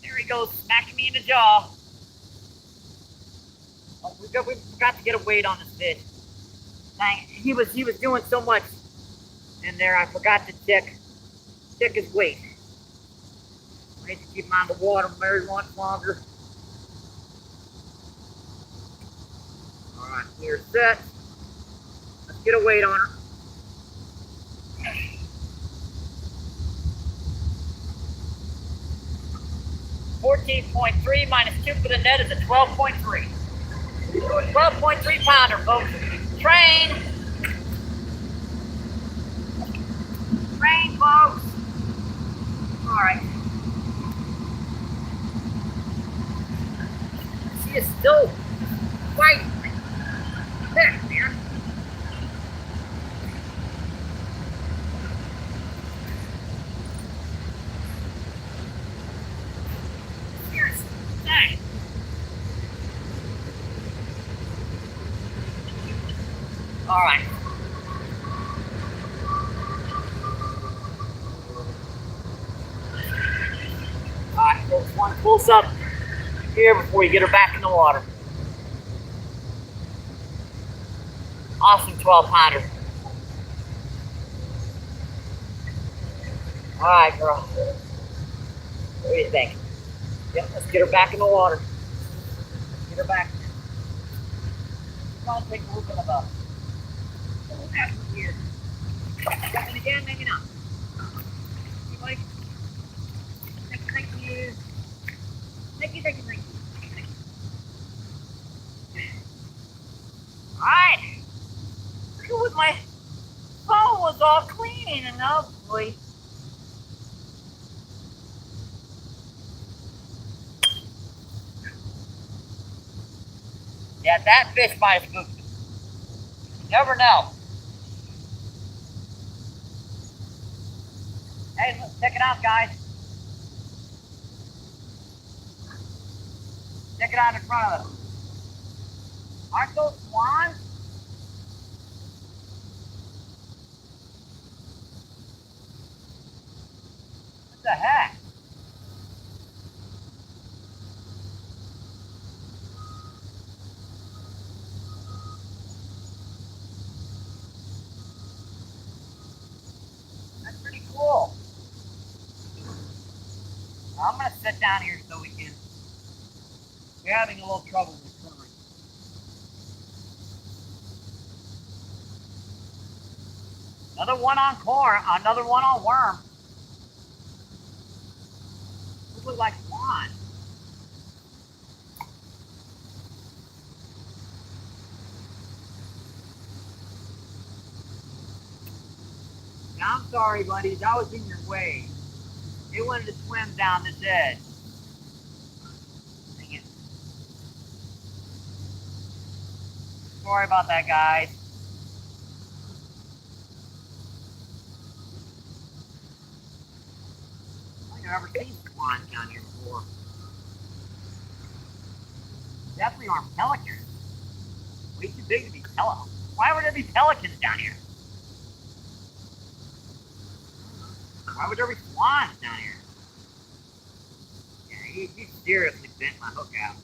There he goes, smacking me in the jaw. Oh, we forgot to get a weight on this fish. Dang, he was doing so much in there, I forgot to check his weight. I need to keep him on the water very much longer. All right, we're set. Let's get a weight on her. 14.3 minus 2 for the net is a 12.3. 12.3 pounder, folks. Train, folks. All right. She is still fighting. There, man. Dang. All right. All right, folks, want to pull up here before you get her back in the water. Awesome 12 pounder. All right, girl. What do you think? Yep, let's get her back in the water. Get her back. Come on, take a little bit of a effort here. And again, maybe not. Anybody? Thank you. Thank you. All right. With my phone was all clean and ugly. Yeah, that fish might have spooked him. You never know. Hey, look, check it out, guys. Check it out in front of us. Aren't those swans? What the heck? That's pretty cool. I'm going to sit down here so we can. We're having a little trouble with the current. Another one on corn, another one on worm. Those look like swans. Now, I'm sorry, buddies. I was in your way. They wanted to swim down this edge. Dang it. Sorry about that, guys. I've never seen swans down here before. aren't pelicans. Way too big to be pelicans. Why would there be pelicans down here? Why would there be swans down here? Yeah, he seriously bent my hook out.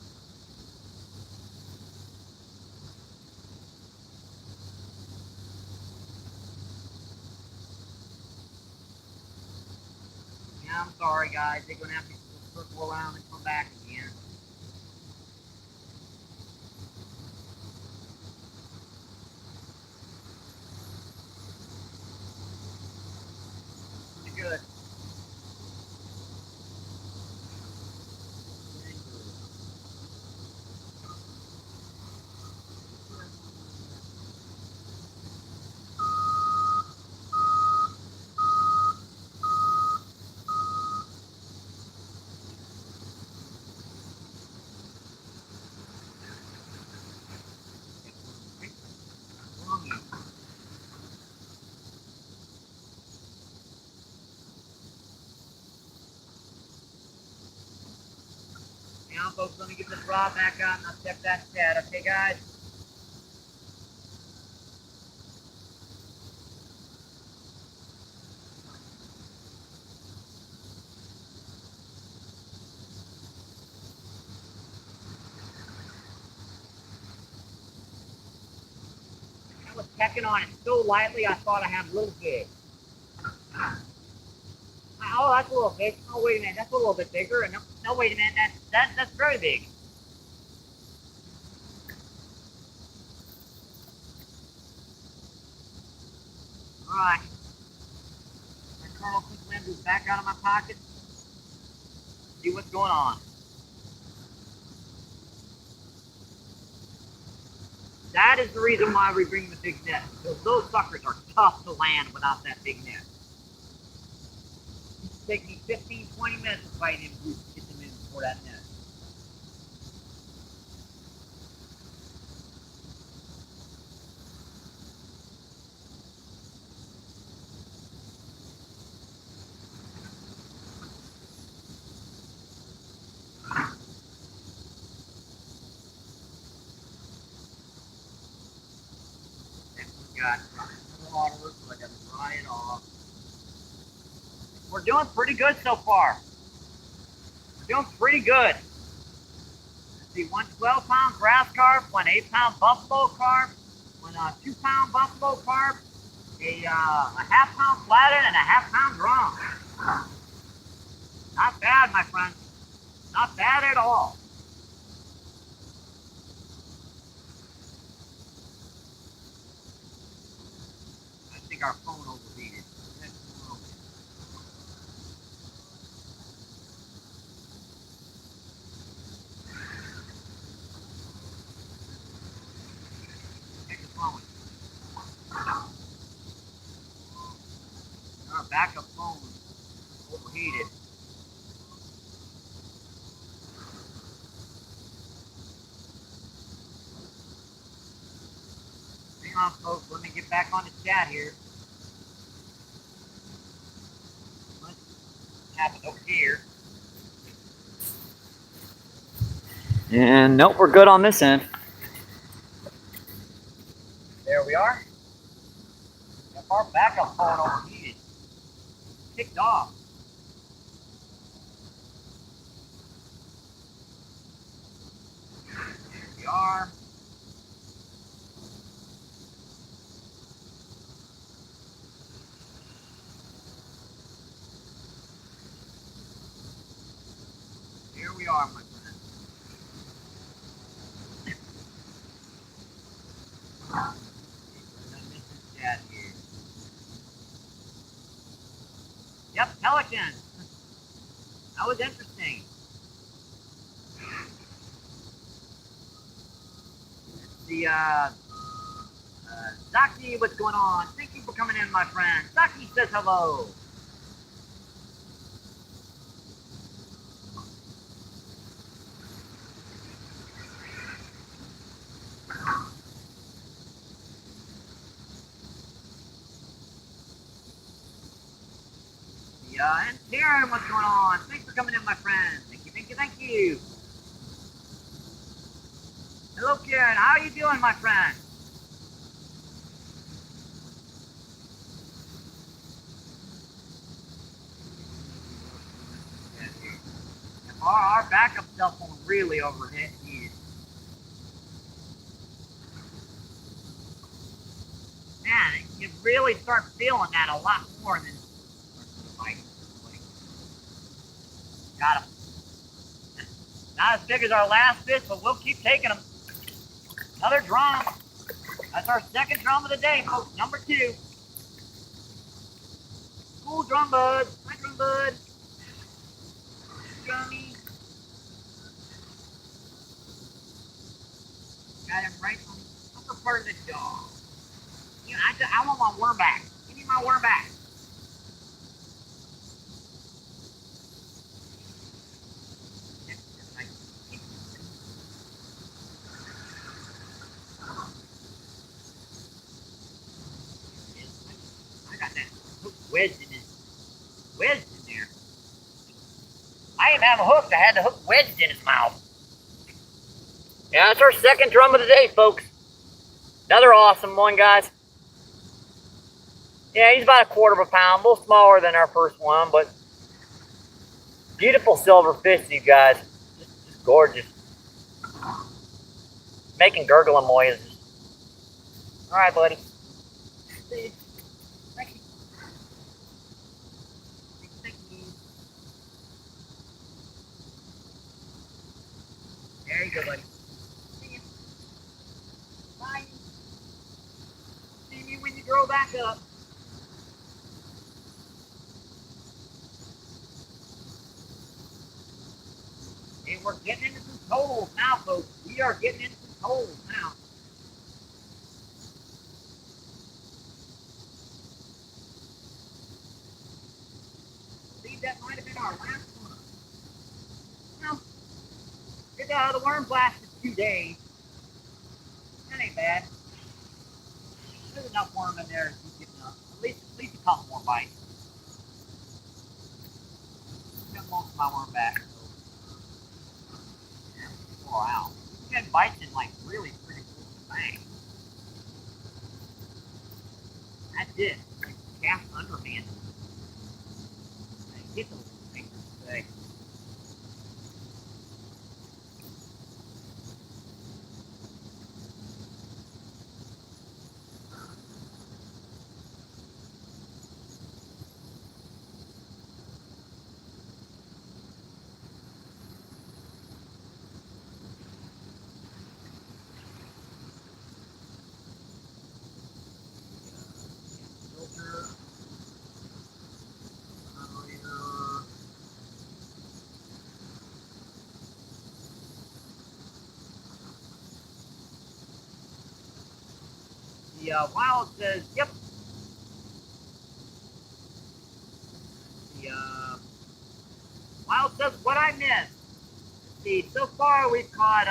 Yeah, I'm sorry, guys. They're going to have to circle around and come back again. Pretty good. Now, folks, let me get this rod back out and I'll check that stat. Okay, guys? I was checking on it so lightly, I thought I had a little gig. Oh, that's a little big. Oh, wait a minute. That's a little bit bigger. No, wait a minute. That's very big. All right. My Colonel Quick Lens is back out of my pocket. See what's going on. That is the reason why we bring the big net. Because those suckers are tough to land without that big net. It takes me 15, 20 minutes to fight him to get them in before that net. Got water, so I gotta dry it off. We're doing pretty good so far. We're doing pretty good. Let's see, one 12-pound grass carp, one 8-pound buffalo carp, one 2-pound buffalo carp, a half-pound flathead, and a half-pound drum. Not bad, my friend. Not bad at all. I think our phone overheated. Take the phone. Our backup phone overheated. Hang on, folks. Let me get back on the chat here. What happened over here? And nope, we're good on this end. There we are. Our backup phone overheated. Kicked off. There we are. Here we are, my friend. Yep, pelican. That was interesting. Let's see, Zaki, what's going on? Thank you for coming in, my friend. Zaki says hello. Yeah, and Darren, what's going on? Thanks for coming in, my friend. Thank you, thank you, thank you. Hello, Karen. How are you doing, my friend? Our backup cell phone really overheated. Man, you really start feeling that a lot more than like got them. Not as big as our last fish, but we'll keep taking them. Another drum. That's our second drum of the day, folks. Number 2. Cool drum bud. Hi, drum bud. Drummy. Got him right on the upper part of the jaw. You know, I want my worm back. Give me my worm back. I got that hook wedged in there. I didn't have a hook. I had the hook wedged in his mouth. Yeah, that's our second drum of the day, folks. Another awesome one, guys. Yeah, he's about a quarter of a pound, a little smaller than our first one, but beautiful silver fish, you guys. Just gorgeous. Making gurgling noises. All right, buddy. There you go, buddy. See you. Bye. See me when you grow back up. And we're getting into some totals now, folks. We are getting into some totals now. I believe that might have been our last one. No. The worm lasted 2 days. That ain't bad. There's enough worm in there to keep getting up. At least a couple more bites. Got most of my worm back. So. Yeah, 4 out. We had bites in like really pretty cool thing. That's it. Like cast underhand. I get those things today. The Wild says, yep. The Wild says, what I missed. Let's see, so far we've caught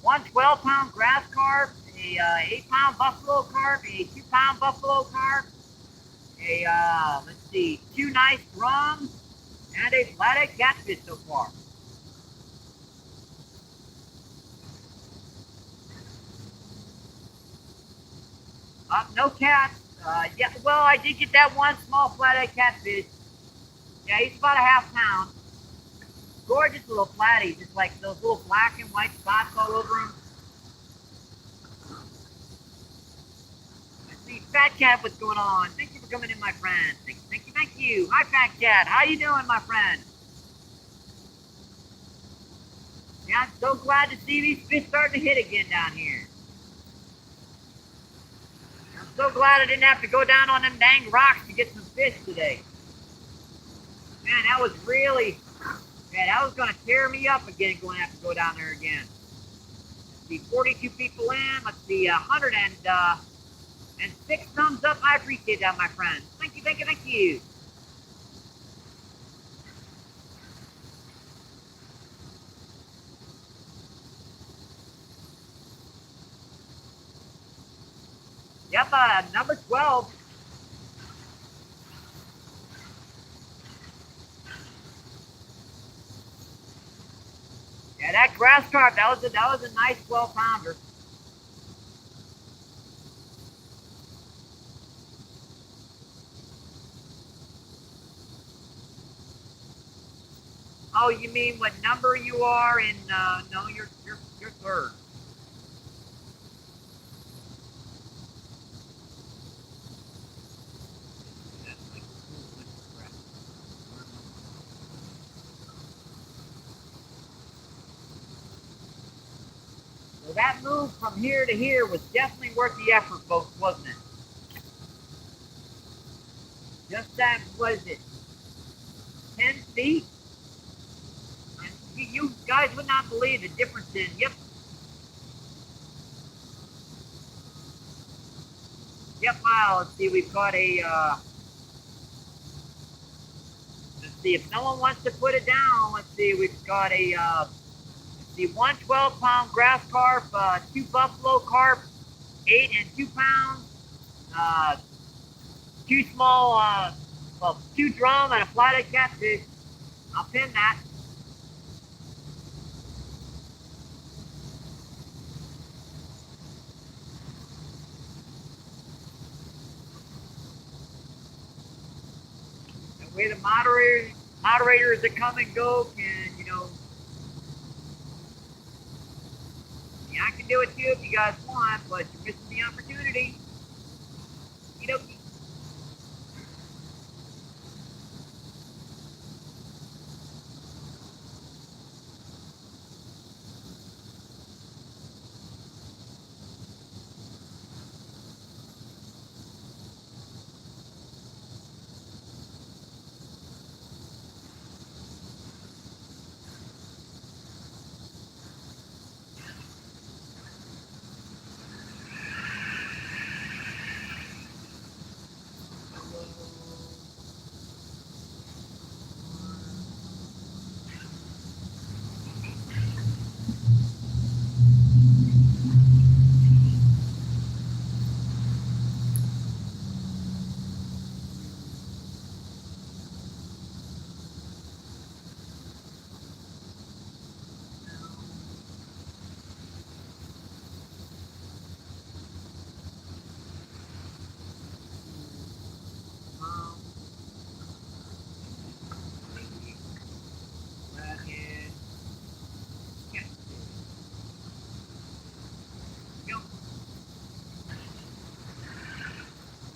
one 12-pound grass carp, a 8-pound buffalo carp, a 2-pound buffalo carp, let's see, 2 nice drums, and a flathead catfish so far. No cats. Yeah, well, I did get that one small flathead catfish. Yeah, he's about a half pound. Gorgeous little flatty, just like those little black and white spots all over him. Let's see, Fat Cat, what's going on? Thank you for coming in, my friend. Thank you. Hi, Fat Cat. How you doing, my friend? Yeah, I'm so glad to see these fish starting to hit again down here. I'm so glad I didn't have to go down on them dang rocks to get some fish today. Man, that was really, yeah, that was going to tear me up again going to have to go down there again. Let's see, 42 people in. Let's see, 106 thumbs up. I appreciate that, my friend. Thank you. Yep, number 12. Yeah, And that grass carp, that was a nice 12-pounder. Oh, you mean what number you are in? No, you're third. So that move from here to here was definitely worth the effort, folks, wasn't it? Just that, what is it, 10 feet? And you guys would not believe the difference in, yep, wow, let's see, we've got a, let's see, if no one wants to put it down, let's see, we've got a, let's see, 1 12-pound grass carp, 2 buffalo carp, 8 and 2 pounds, 2 small, well, 2 drum and a flathead catfish. I'll pin that. That way the moderators that come and go can, you know, yeah, I can do it too if you guys want, but you're missing the opportunity. You know,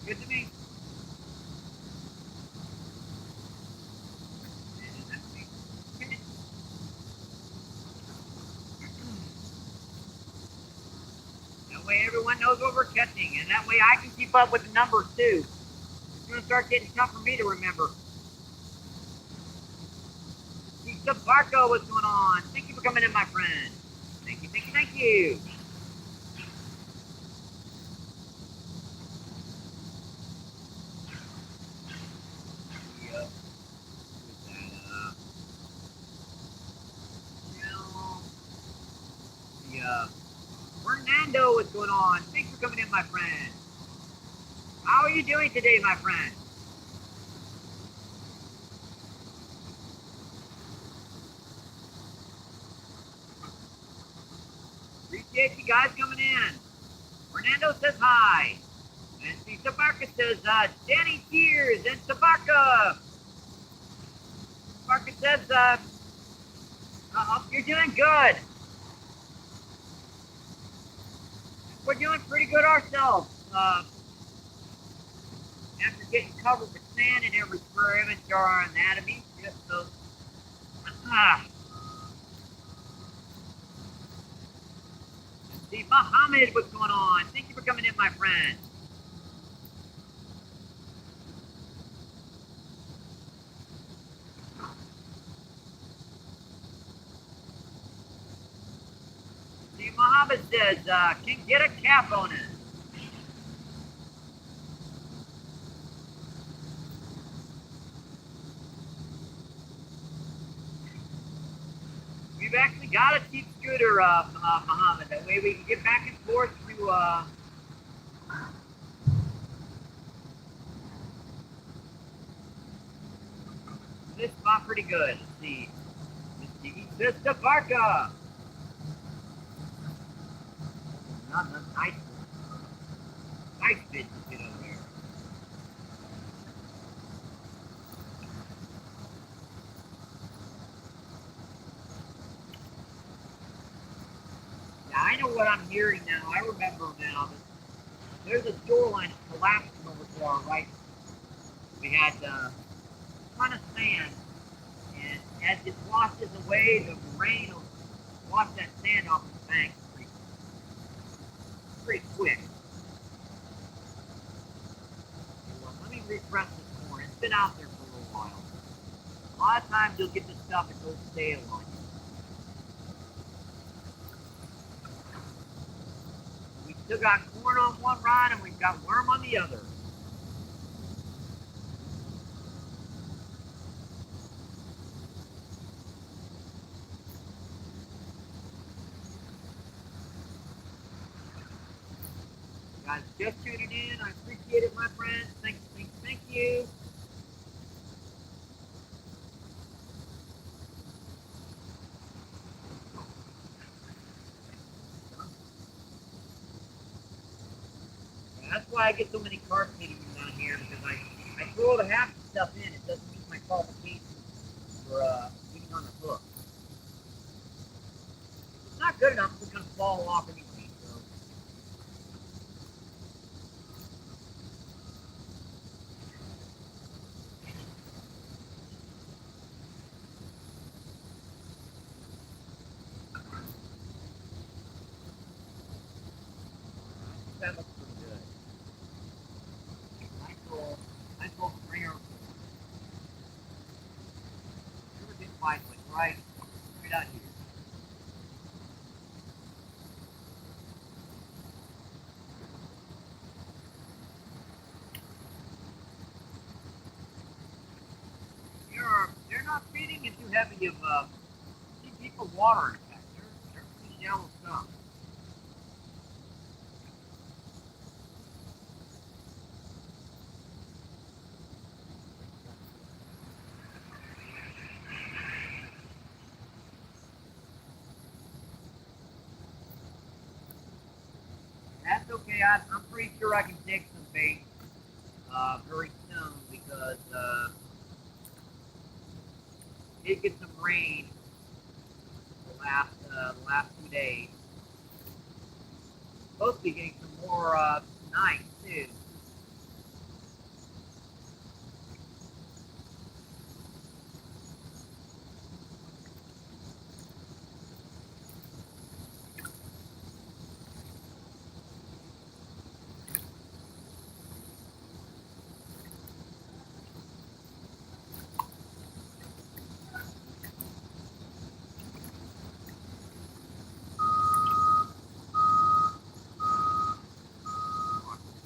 good to me. That way everyone knows what we're catching, and that way I can keep up with the numbers too. It's going to start getting tough for me to remember. See, Barco, what's going on? Thank you for coming in, my friend. Thank you, thank you, thank you. Fernando, what's going on? Thanks for coming in, my friend. How are you doing today, my friend? Appreciate you guys coming in. Fernando says hi. And see, Sabarka says, Danny, cheers. And Sabarka says, you're doing good. We're doing pretty good ourselves. After getting covered with sand and everywhere into our anatomy, just so. See, Muhammad, what's going on? Thank you for coming in, my friend. See, Muhammad says, can get a cap on it. We've actually got a cheap scooter, Muhammad. That way we can get back and forth to, this spot pretty good. Let's see. Vista Barca. Not enough nice fish to get over there. Yeah, I know what I'm hearing now. I remember now that there's a shoreline collapsing over to our right. We had a ton of sand, and as it washes away, the rain will wash that sand off the bank pretty quick. Well, let me refresh this more. It's been out there for a little while. A lot of times you'll get this stuff that goes stale on you. We still got corn on one rod and we've got worm on the other. You guys just tuning in. I appreciate it, my friends. Thank you. Yeah, that's why I get so many carp feeding down here, because I throw the half the stuff in. It doesn't meet my qualifications for getting on the hook. If it's not good enough, it's going to fall off anyway. So. That looks pretty good. Nice little ringer. Never been quite like right out here. They're not feeding it too heavy of people water in fact. They're pretty shallow stuff. That's okay. I'm pretty sure I can take some bait very soon because did get some rain the last 2 days. Supposed to be getting some more tonight too.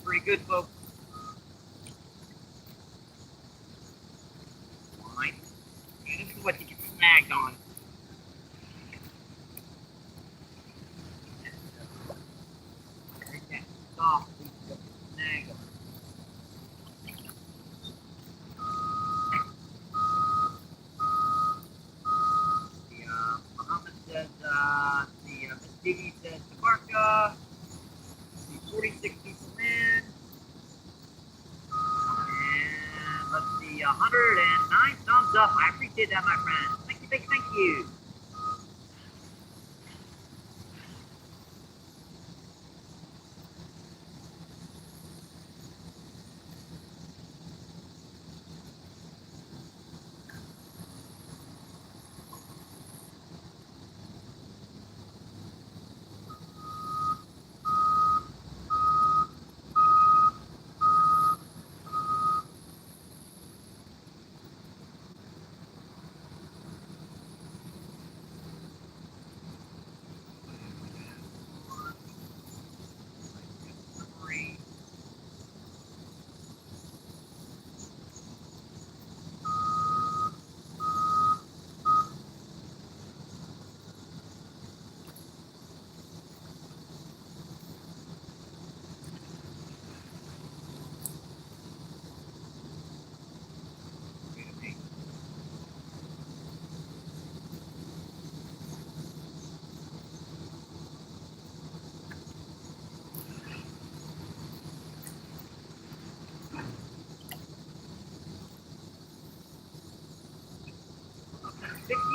Pretty good, folks. Line. And this is what you get snagged on. Take that soft piece of snag on. Muhammad says, Miss Didi says, Tabarka, the 46 people in, and let's see, 109 thumbs up. I appreciate that, my friend. Thank you.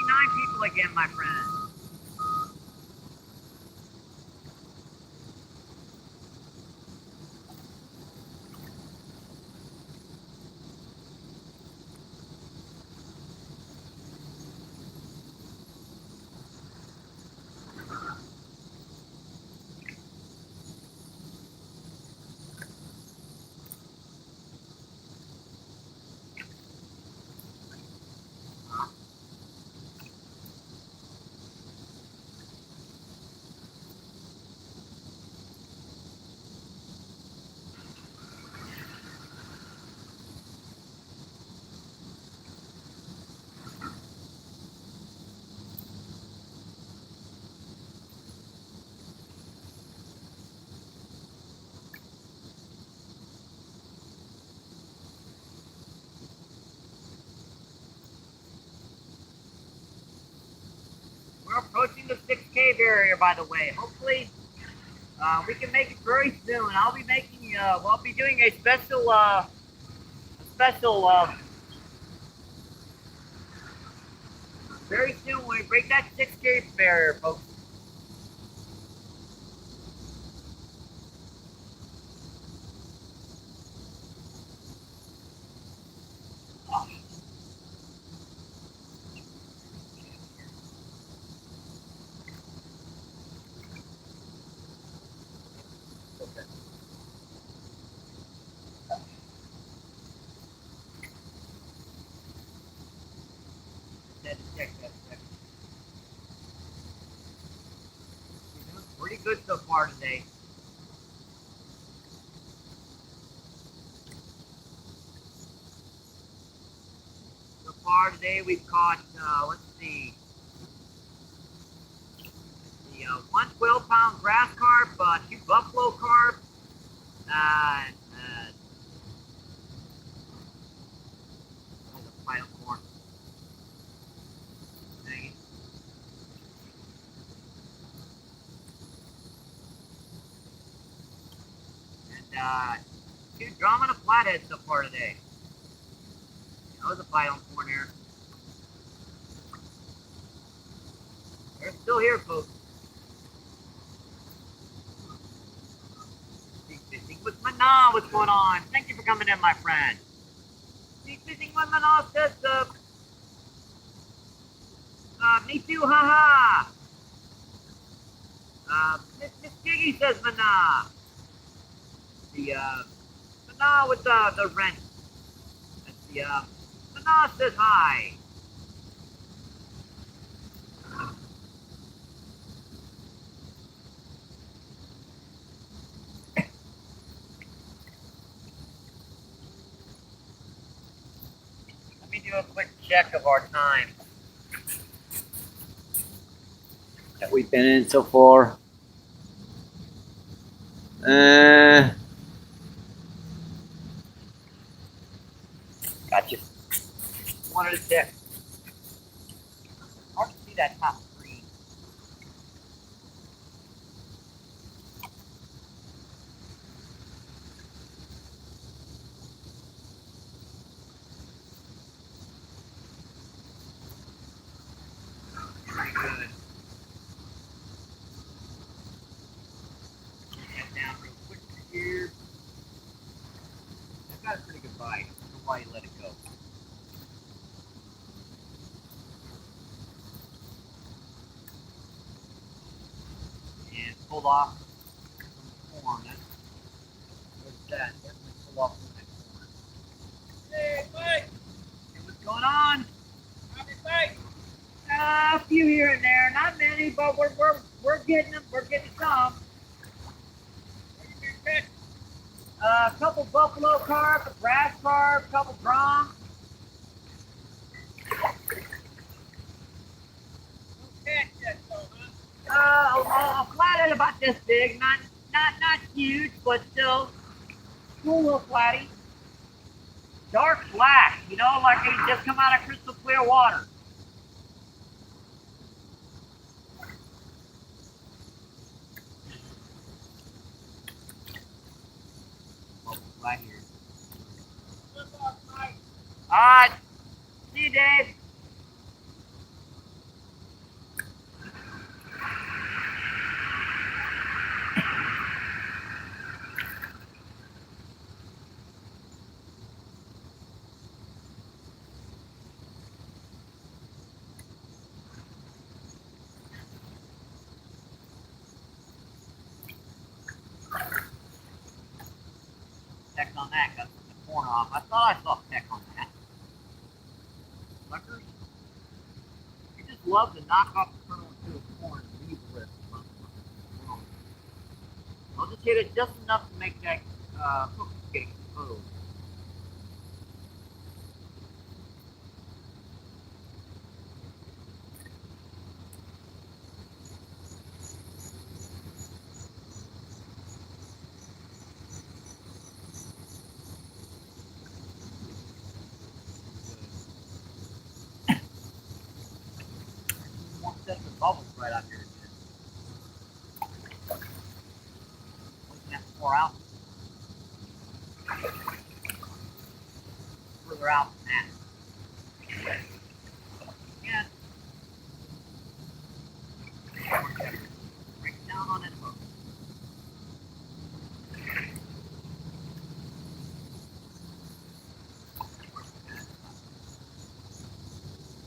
people again, my friend. We're approaching the 6K barrier, by the way. Hopefully, we can make it very soon. I'll be making, I'll be doing a special, very soon when we break that 6K barrier, folks. We're doing pretty good so far today. So far today we've caught, let's see, the 1 12-pound grass carp, 2 buffalo carp, and a final corn. Dang it. And 2 drum and a flathead so far today. That was a fight on corn here. They're still here, folks. Sea fishing with Mana, what's going on? Thank you for coming in, my friend. Sea fishing with Mana says, me too, haha. Miss Giggy says Mana. The, Mana with the wrench. That's the, Mana says hi. Let me do a quick check of our time that we've been in so far. Gotcha. Wanted to check. Hard to see that top screen. Very good. Head down real quick here. I've got a pretty good bite. I don't know why you let it go. And pulled off some corn. What's that? Definitely pulled off some of that corn. Hey, Mike! Hey, what's going on? Happy fight! A few here and there, not many, but we're getting them. We're getting some. What you been catching? A couple buffalo carp, a grass carp, a couple drums. A flathead about this big, not huge, but still cool little flatty. Dark black, you know, like he just come out of crystal clear water. Right here. All right, see you, Dave. Pecked on that, got the corner off. I thought I saw a peck on that. Suckers. You just love to knock off the kernel into a corn and leave the rest. I'll just hit it just enough to make that hook get exposed. More sets of bubbles right out here. Looking at 4 out. Further out than that. Yeah. Break down on that hook.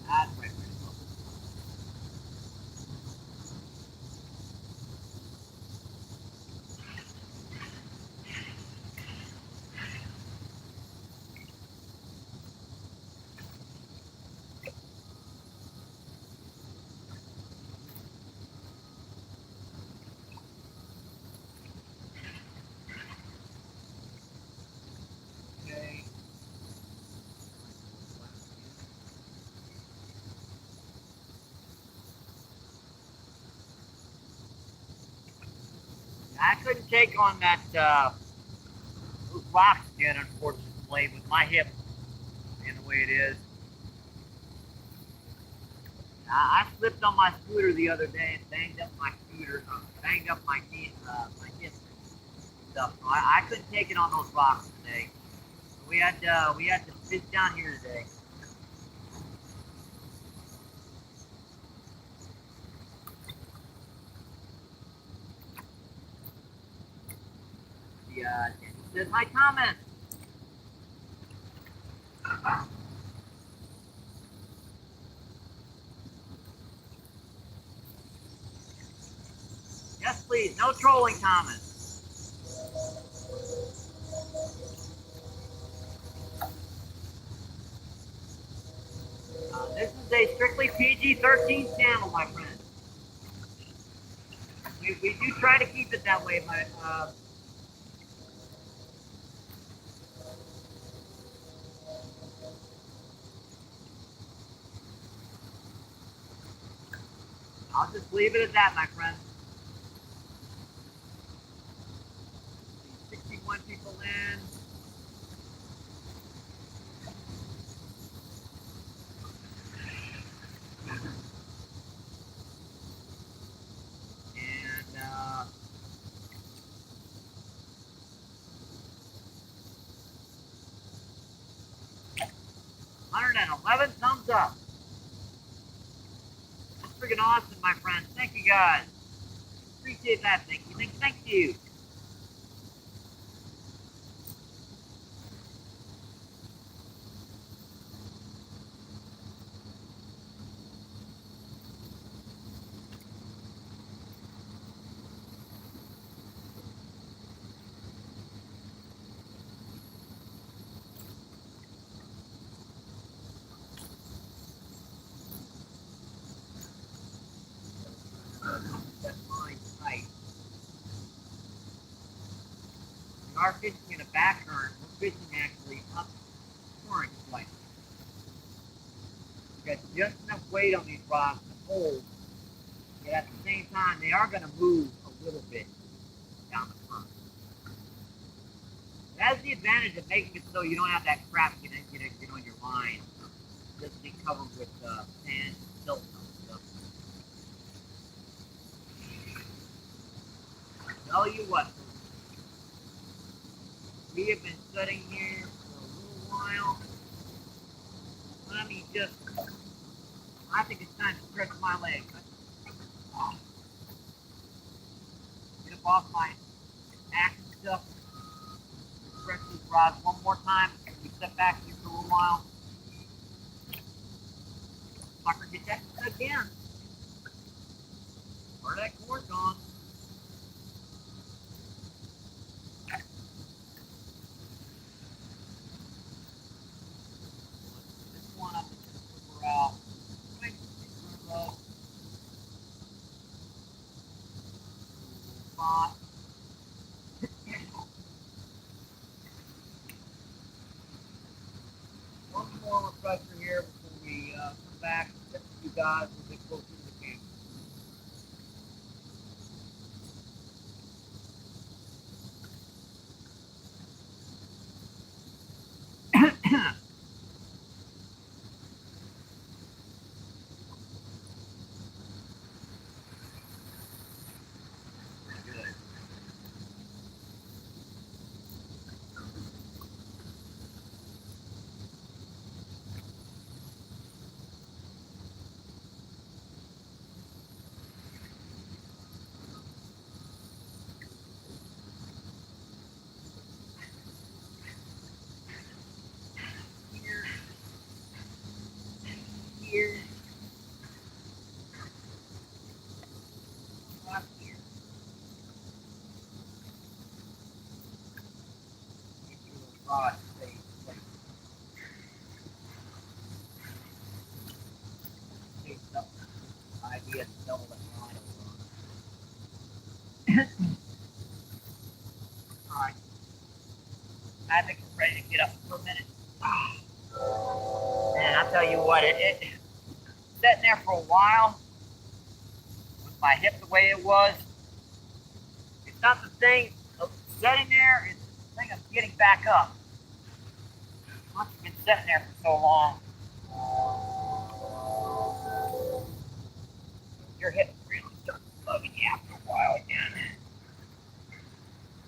That's right. Okay. I couldn't take on that those rocks again, unfortunately, with my hip being the way it is. I slipped on my scooter the other day and banged up my scooter, banged up my knee, my hip and stuff. So I couldn't take it on those rocks today. So we had to fish down here today. Danny says my comment. Yes, please. No trolling comments. This is a strictly PG-13 channel, my friend. We do try to keep it that way, but I'll just leave it at that, my friend. 61 people in. And 111 thumbs up. That's freaking awesome, my friend. Thank you, guys. Appreciate that. Thank you. Thank you. That's mine tight. We are fishing in a back current. We're fishing actually up current slightly. We got just enough weight on these rocks to hold. Yet at the same time, they are going to move a little bit down the current. It has the advantage of making it so you don't have that crap get on your line. Just be covered with sand, silt, and stuff. Tell you what, we have been sitting here for a little while. Let me just, I think it's time to stretch my legs. Get up off my action stuff. Stretch these rods one more time. We step back here for a little while. Sucker, get that again. Where that cord gone? not. One more refresher here before we come back and get you guys a bit closer to the game. Here. Not here. Get you a rod space. Take something. Idea to double that line over. Alright. I think I'm ready to get up for a minute. Man, I'll tell you what, it sitting there for a while with my hip the way it was. It's not the thing of sitting there, it's the thing of getting back up. Once you've been sitting there for so long, your hip really starts bugging you after a while again.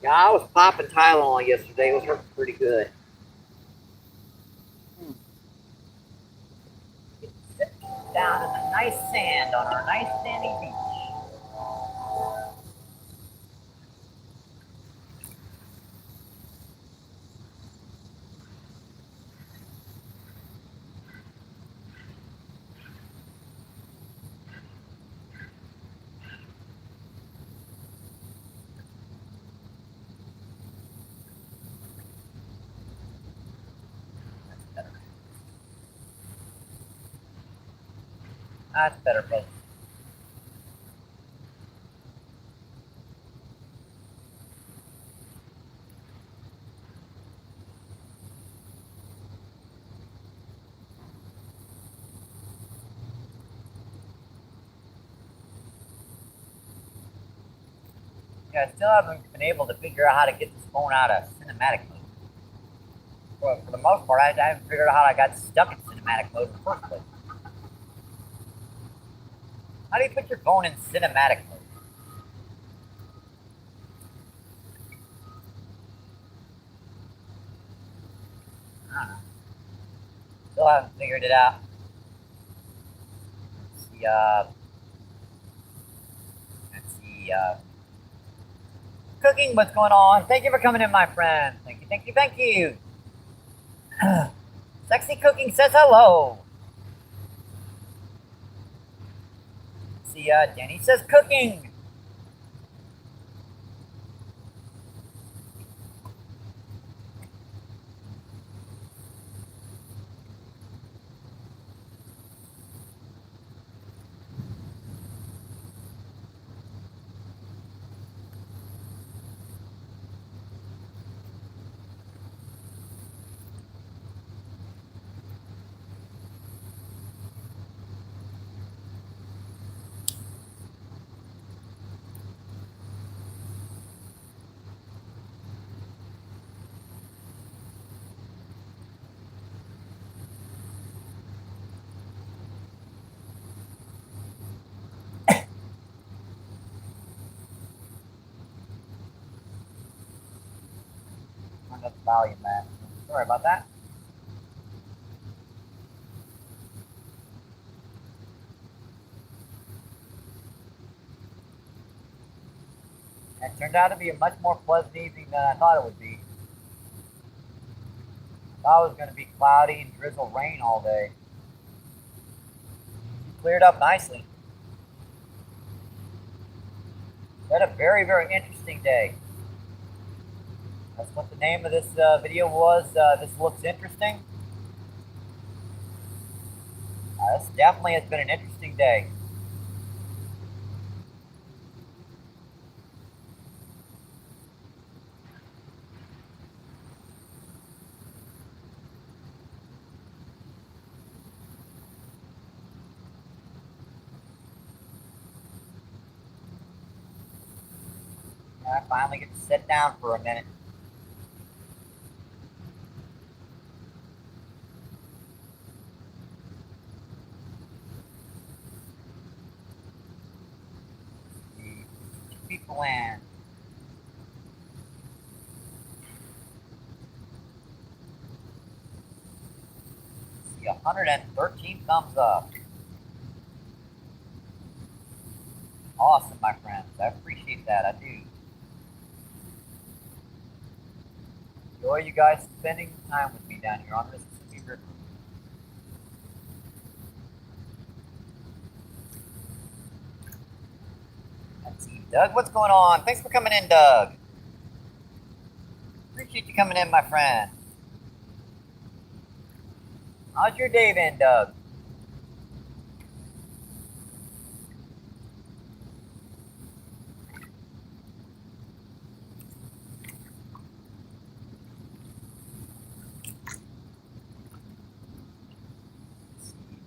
Yeah, I was popping Tylenol yesterday. It was hurting pretty good. Sitting down in the nice sand on our nice sandy beach. That's better, folks. Yeah, I still haven't been able to figure out how to get this phone out of cinematic mode. Well, for the most part, I haven't figured out how I got stuck in cinematic mode in the first place. How do you put your phone in cinematic mode? I don't know. Still haven't figured it out. Let's see, Cooking, what's going on? Thank you for coming in, my friend. Thank you, thank you, thank you. Sexy Cooking says hello. See, Jenny says cooking. Turn up the volume, man. Sorry about that. It turned out to be a much more pleasant evening than I thought it would be. I thought it was going to be cloudy and drizzle rain all day. It cleared up nicely. We had a very, very interesting day. That's what the name of this video was. This looks interesting. This definitely has been an interesting day. I finally get to sit down for a minute. See, 2 people in. See, 113 thumbs up. Awesome, my friends. I appreciate that. I do. Enjoy you guys spending time with me down here on Mississippi River. Let's see, Doug, what's going on? Thanks for coming in, Doug. Appreciate you coming in, my friend. How's your day been, Doug?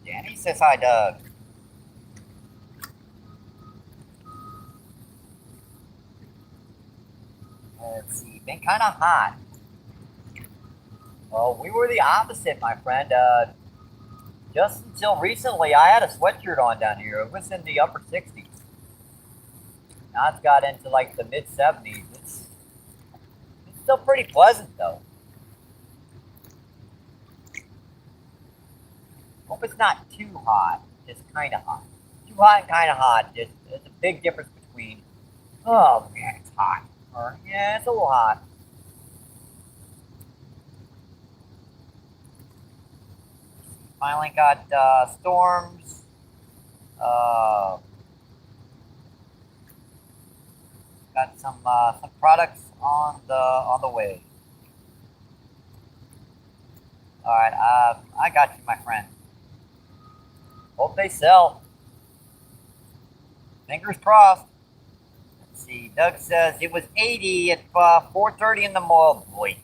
Danny says hi, Doug. Let's see, been kind of hot. Well, we were the opposite, my friend. Just until recently, I had a sweatshirt on down here. It was in the upper 60s. Now it's got into like the mid 70s. It's still pretty pleasant, though. Hope it's not too hot, just kind of hot. Too hot and kind of hot. There's a big difference between, oh man, it's hot, or yeah, it's a little hot. Finally got storms. Got some products on the way. All right, I got you, my friend. Hope they sell. Fingers crossed. Let's see. Doug says it was 80 at 4:30 in the mall. Boy.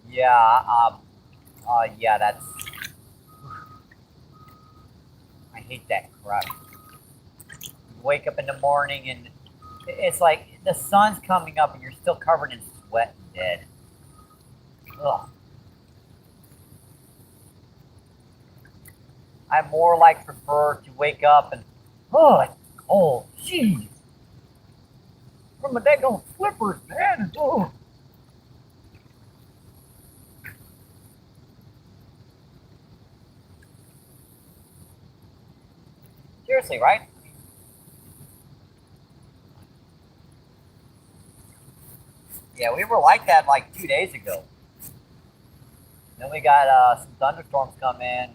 Yeah. Yeah. That's. I hate that crap. You wake up in the morning and it's like the sun's coming up and you're still covered in sweat and dead. Ugh. I more like prefer to wake up and, oh, it's cold. Jeez. From my daggone slippers, man. Oh. Seriously, right? Yeah, we were like that like 2 days ago. Then we got some thunderstorms come in,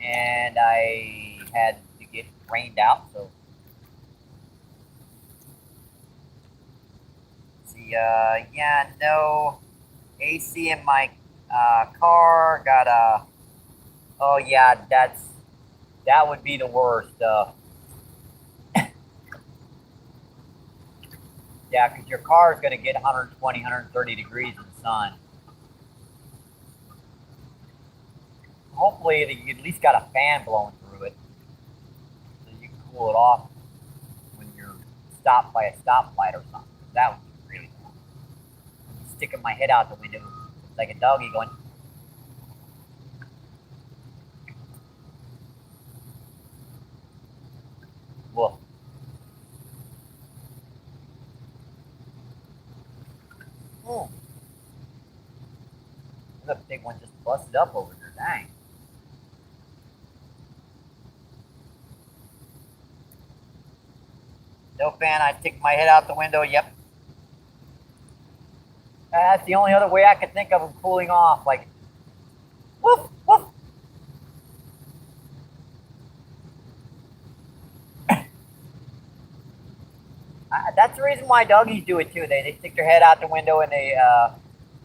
and I had to get rained out. So, see, yeah, no AC in my car. Got a. Oh yeah, that would be the worst. Yeah, because your car is going to get 120, 130 degrees in the sun. Hopefully, you at least got a fan blowing through it, so you can cool it off when you're stopped by a stoplight or something. That would be really cool. Sticking my head out the window like a doggy going. Whoa. Oh. Look, big one just busted up over there. Dang. No fan. I stick my head out the window. Yep. That's the only other way I could think of cooling off. Like, woof, woof. That's the reason why doggies do it too. They stick their head out the window and they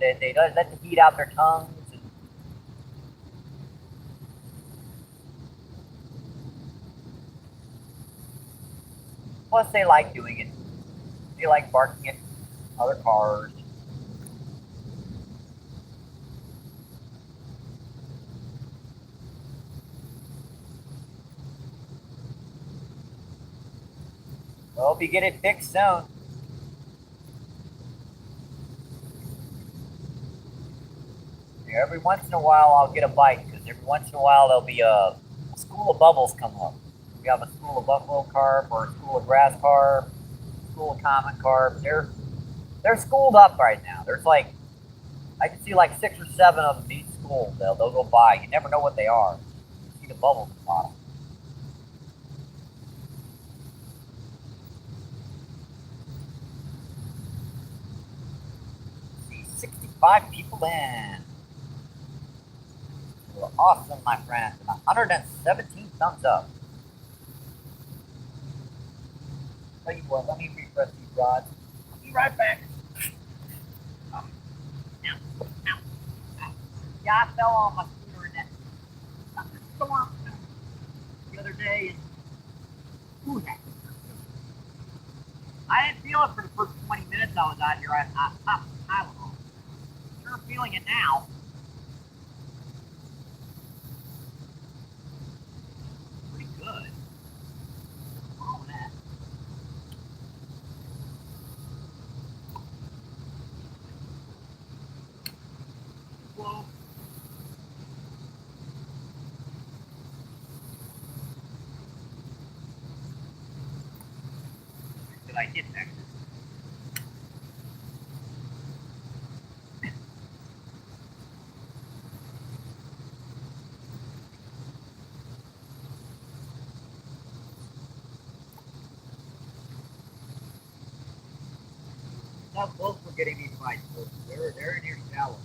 let the heat out their tongues. Plus, they like doing it. They like barking at other cars. I hope you get it fixed soon. every once in a while I'll get a bite, because every once in a while there'll be a school of bubbles come up. We have a school of buffalo carp or a school of grass carp, school of common carp. They're schooled up right now. There's like, I can see like 6 or 7 of them in each school. They'll go by. You never know what they are. You see the bubbles at the bottom. See, 65 people in. Well, awesome, my friends. And 117 thumbs up. Tell you what, let me refresh these rods. I'll be right back. Yeah, I fell on my scooter in that storm the other day. And, ooh, I didn't feel it for the first 20 minutes I was out here. I popped some Tylenol. Sure feeling it now. Pretty good. What's wrong with that? Whoa. Did I get that? How close we're getting these bites, folks. They're in here shallow.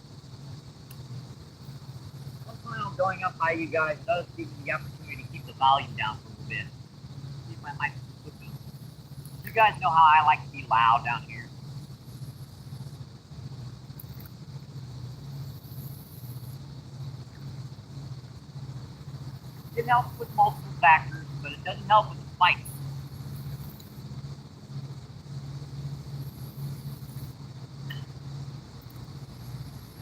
One plan on going up by you guys does give me the opportunity to keep the volume down for a little bit. See if my mic is cooking. You guys know how I like to be loud down here. It helps with multiple factors, but it doesn't help with the spikes.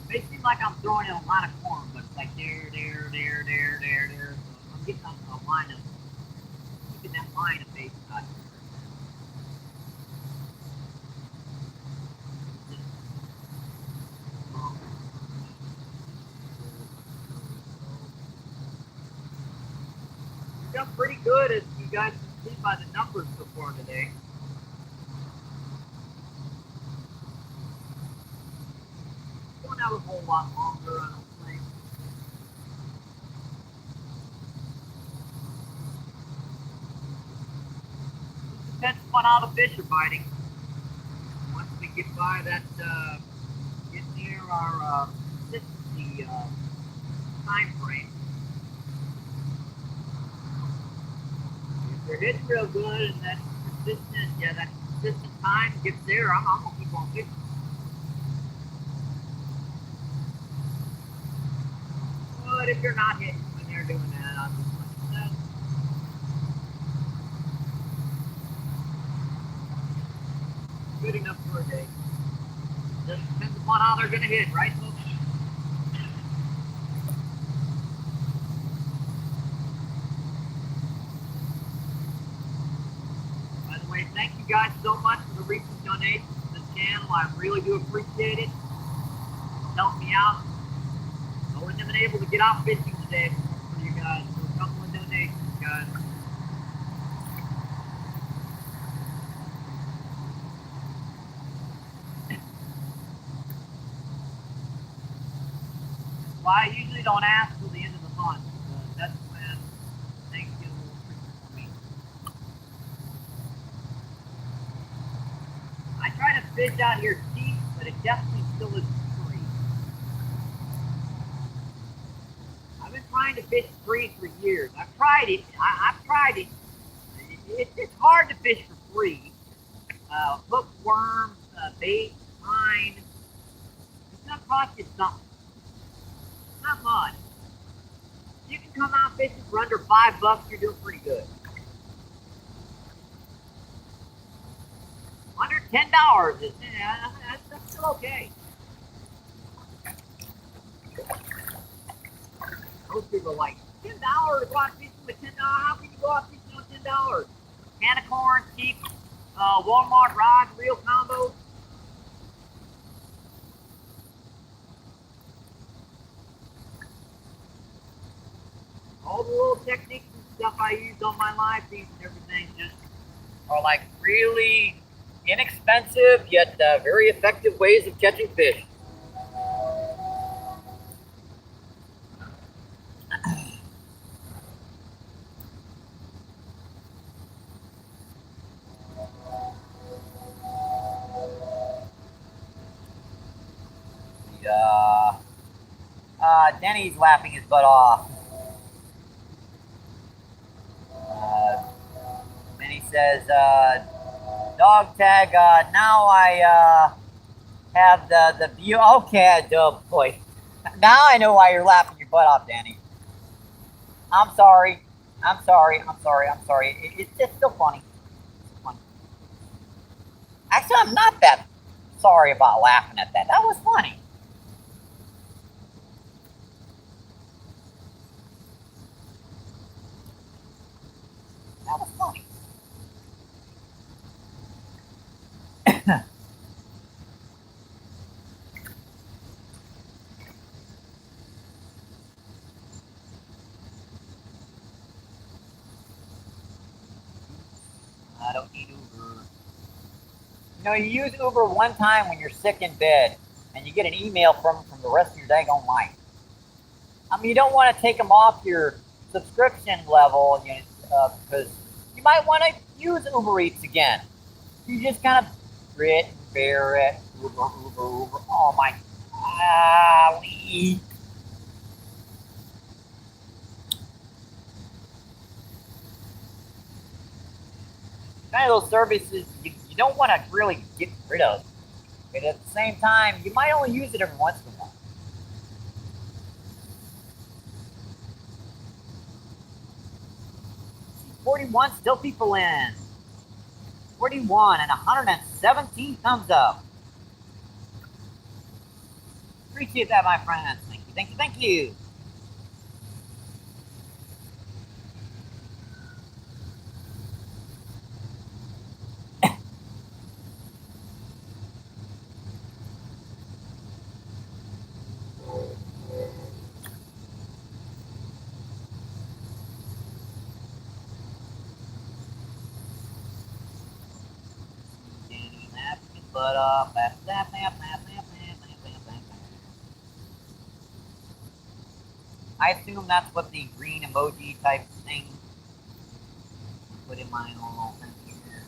It may seem like I'm throwing in a line of corn, but it's like there. So I'm getting on a line of, keeping that line of base out here. We've done pretty good, as you guys can see by the numbers so far today. Going out a whole lot longer, I don't think. Depends upon how the fish are biting. Once we get by that, get near our consistency time frame. If they're hitting real good and that consistent time gets there, I'm gonna keep on fishing. But if you're not hitting when they're doing that, I'm just like, no. Good enough for a day. Just depends upon how they're gonna hit, right, folks? By the way, thank you guys so much for the recent donations to the channel. I really do appreciate it. It's helped me out. I wouldn't have been able to get out fishing today for you guys. So a couple of donations, guys. Well, I usually don't ask till the end of the month. That's when things get a little tricky for me. I try to fish out here cheap, but it definitely still isn't free. I've been trying to fish free for years. I've tried it. I've tried it. It's hard to fish for free. Hook, worms, bait, line. It's gonna cost you something. Not much. You can come out fishing for under $5, you're doing pretty good. Under $10 is that's still okay. Most people are like, $10 to go out fishing with $10. How can you go out fishing on $10? Can of corn, cheap, Walmart rod, reel combo. all the little techniques and stuff I used on my live feeds and everything just are like really inexpensive yet very effective ways of catching fish. Denny's laughing his butt off. Then he says, dog tag, now I have the view. Okay, duh, boy. Now I know why you're laughing your butt off, Danny. I'm sorry. I'm sorry. It's just still funny. It's funny. Actually, I'm not that sorry about laughing at that. That was funny. That was funny. I don't need Uber. You know, you use Uber one time when you're sick in bed and you get an email from the rest of your daggone life. I mean, you don't want to take them off your subscription level, you know, because you might want to use Uber Eats again. You just kind of grit and bear it. Uber. Oh my. We. Kind of those services you don't want to really get rid of. But at the same time, you might only use it every once in a while. 41 still people in. 41 and 117 thumbs up. Appreciate that, my friends. Thank you. But I assume that's what the green emoji type thing put in my own little thing here.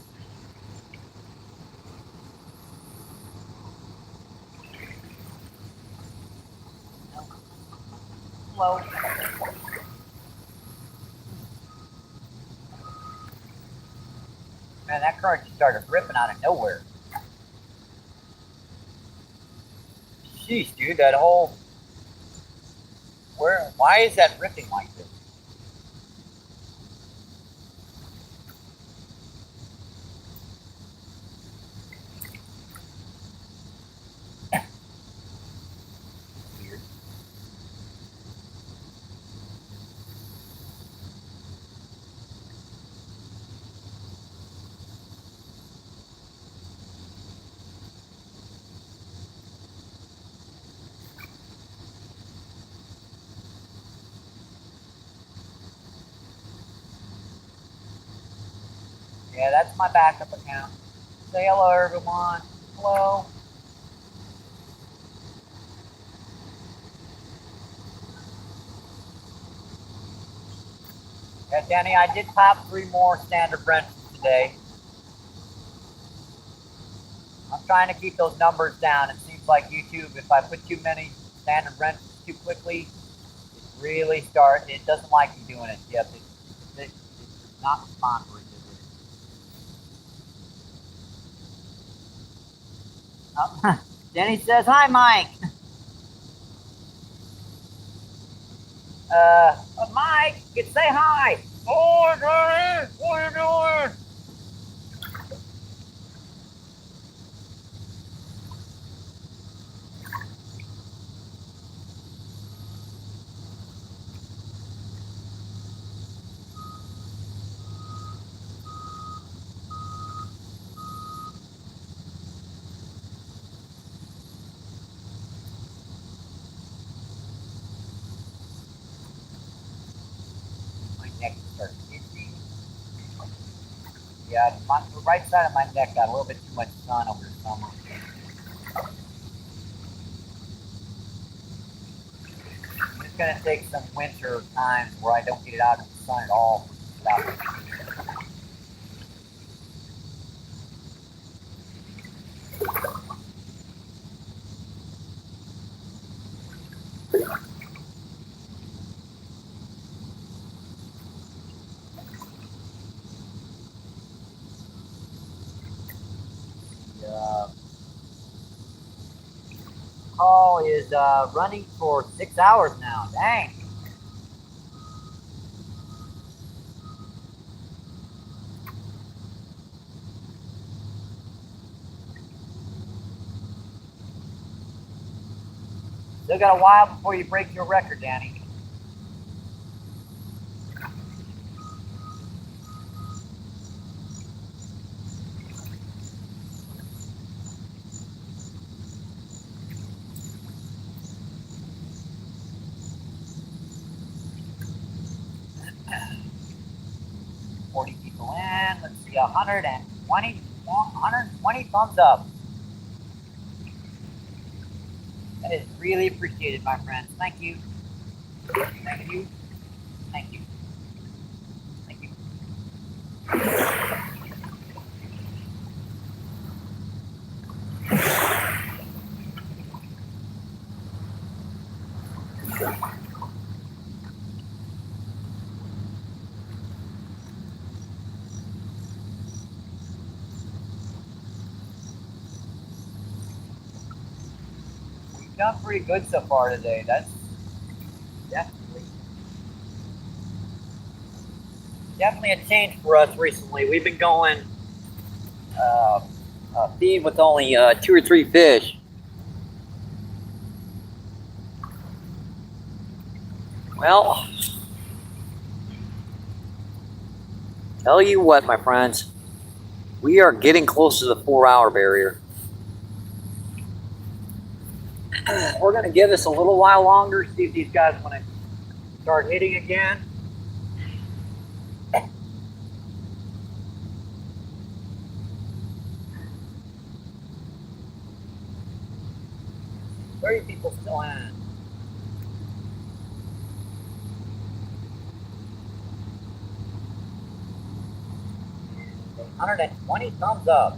Hello. Man, that card just started ripping out of nowhere. Jeez, dude, that whole... Why is that ripping like this? Weird. Yeah, that's my backup account. Say hello, everyone. Hello. Yeah, Danny, I did pop 3 more standard wrenches today. I'm trying to keep those numbers down. It seems like YouTube, if I put too many standard wrenches too quickly, it really starts. It doesn't like me doing it. Yep, it does not respond very good. Denny says, hi, Mike. Mike, you can say hi. Oh, Denny, what are you doing? Yeah, the right side of my neck got a little bit too much sun over the summer. It's gonna take some winter times where I don't get it out in the sun at all. The call is running for 6 hours now. Dang. Still got a while before you break your record, Danny. People in. Let's see, 120 thumbs up. That is really appreciated, my friends. Thank you. Thank you. Thank you. Thank you. We've done pretty good so far today. That's definitely a change for us recently. We've been going feed with only 2 or 3 fish. Well, tell you what, my friends, we are getting close to the 4-hour barrier. We're going to give this a little while longer, see if these guys want to start hitting again. 30 people still in. And 120 thumbs up.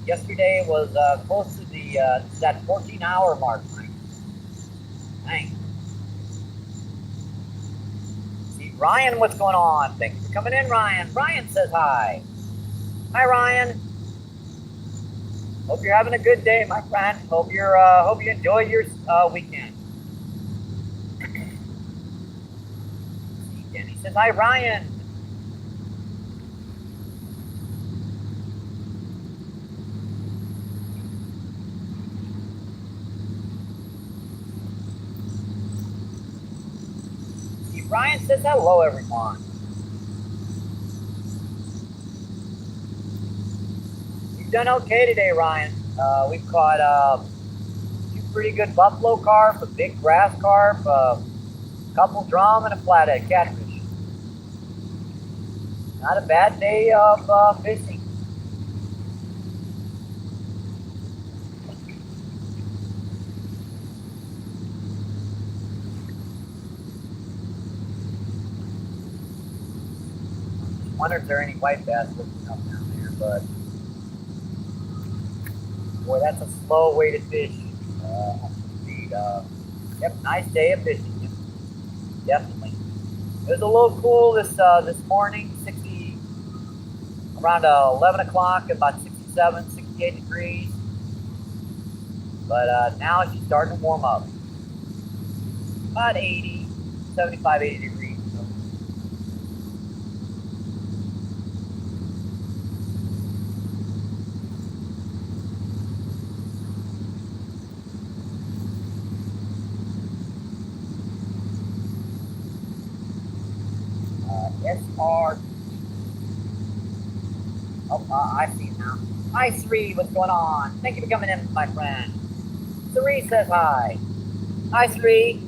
Yesterday was close to that 14-hour mark. Thanks. See, Ryan, what's going on? Thanks for coming in, Ryan. Ryan says hi. Hi, Ryan. Hope you're having a good day, my friend. Hope you enjoyed your weekend. See, Jenny says hi, Ryan. Ryan says hello, everyone. You've done okay today, Ryan. We've caught 2 pretty good buffalo carp, a big grass carp, a couple drum, and a flathead catfish. Not a bad day of fishing. I wonder if there are any white bass looking up down there, but boy, that's a slow way to fish. Indeed. Yep, nice day of fishing. Yep. Definitely. It was a little cool this morning. Around 11 o'clock, about 67, 68 degrees. But now it's just starting to warm up. About 80, 75, 80 degrees. Oh, I see it now. Hi, Sri. What's going on? Thank you for coming in, my friend. Sri says hi. Hi, Sri.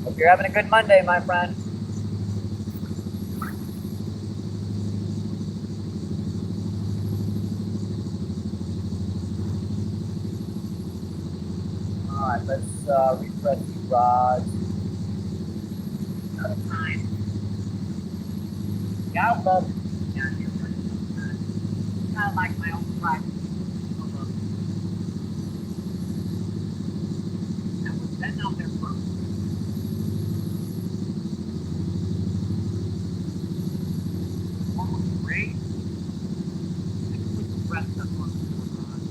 Hope you're having a good Monday, my friend. Alright, let's refresh these rods. Another time. Yeah, I love down here. Kind of like my own private. And we're setting out there first. One was great. I can put the rest up on the rod.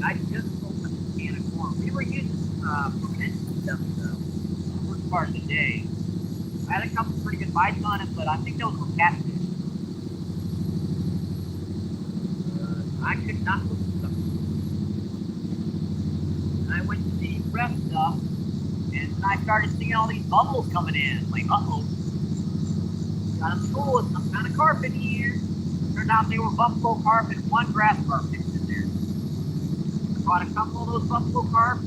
I just opened a can of corn. We were using fermented stuff the first part of the day. I had a couple pretty good bites on it, but I think those were catfish. I could not look at them. And I went to the rest stuff, and then I started seeing all these bubbles coming in. Like, uh-oh. Got them full with some kind of carp in here. Turned out they were buffalo carp and one grass carp mixed in there. I caught a couple of those buffalo carp.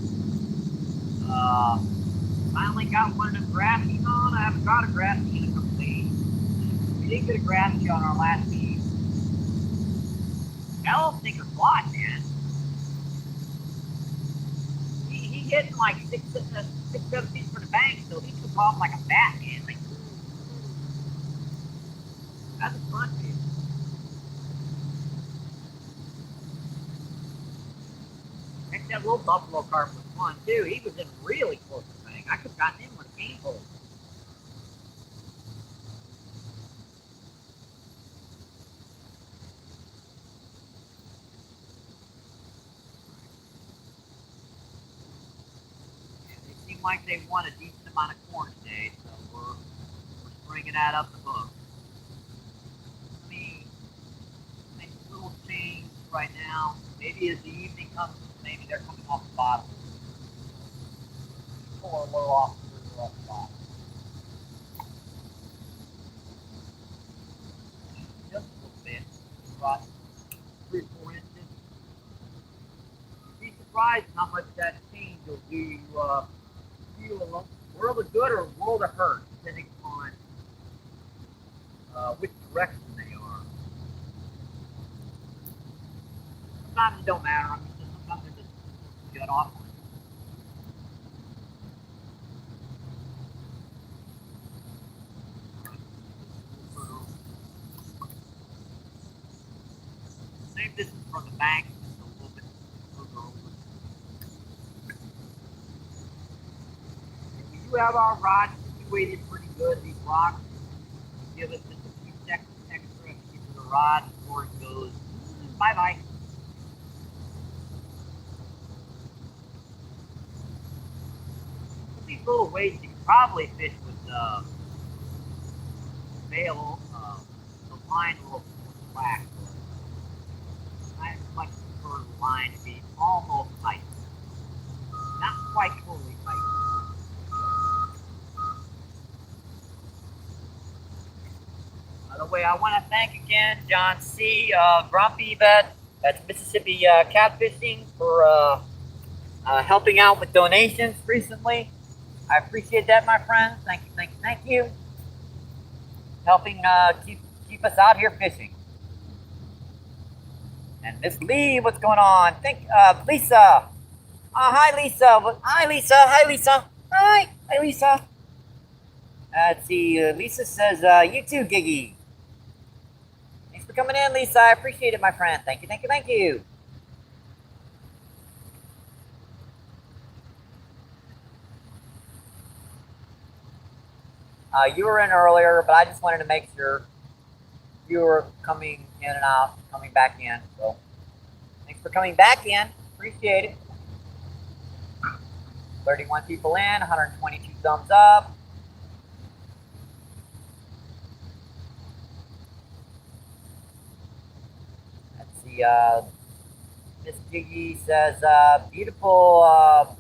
Finally got one of them grassies on. I haven't got a grassy in a couple days. We did get a grassy on our last feed. That little stinker's fly, man. He hitting like 6-7 feet from the bank, so he took off like a bat, man. Like, that's a fun fish. Heck, that little buffalo carp was fun too. He was in really close to the bank. I could have gotten him with a cane pole. They seem like they won a decent amount of corn today, so we're bringing that up the book. I mean, make a little change right now. Maybe as the evening comes, maybe they're coming off the bottom. Pull a little off the bottom. Just a little bit. About 3-4 inches. You'd be surprised how much that change will do you feel a world of good or a world of hurt, depending on which direction they are. Sometimes it don't matter. I mean, sometimes they're just gut off. Save this from the bank just a little bit further over. And we do have our rods situated pretty good. These rocks give us just a few seconds extra to get to the rod before it goes bye-bye. With these little weights, you can probably fish with bail, the line a little slack. I much prefer the line to be almost tight. Not quite totally tight. By the way, I want to thank again John C. Grumpy that's Mississippi Catfishing for helping out with donations recently. I appreciate that, my friend. Thank you, thank you, thank you. Helping keep us out here fishing. And Miss Lee, what's going on? Lisa. Hi, Lisa. Hi, Lisa. Hi, Lisa. Hi. Hi, Lisa. Let's see. Lisa says, you too, Giggy. Thanks for coming in, Lisa. I appreciate it, my friend. Thank you, thank you, thank you. You were in earlier, but I just wanted to make sure you were coming in and out, coming back in. So thanks for coming back in. Appreciate it. 31 people in, 122 thumbs up. see, Miss Giggy says, beautiful,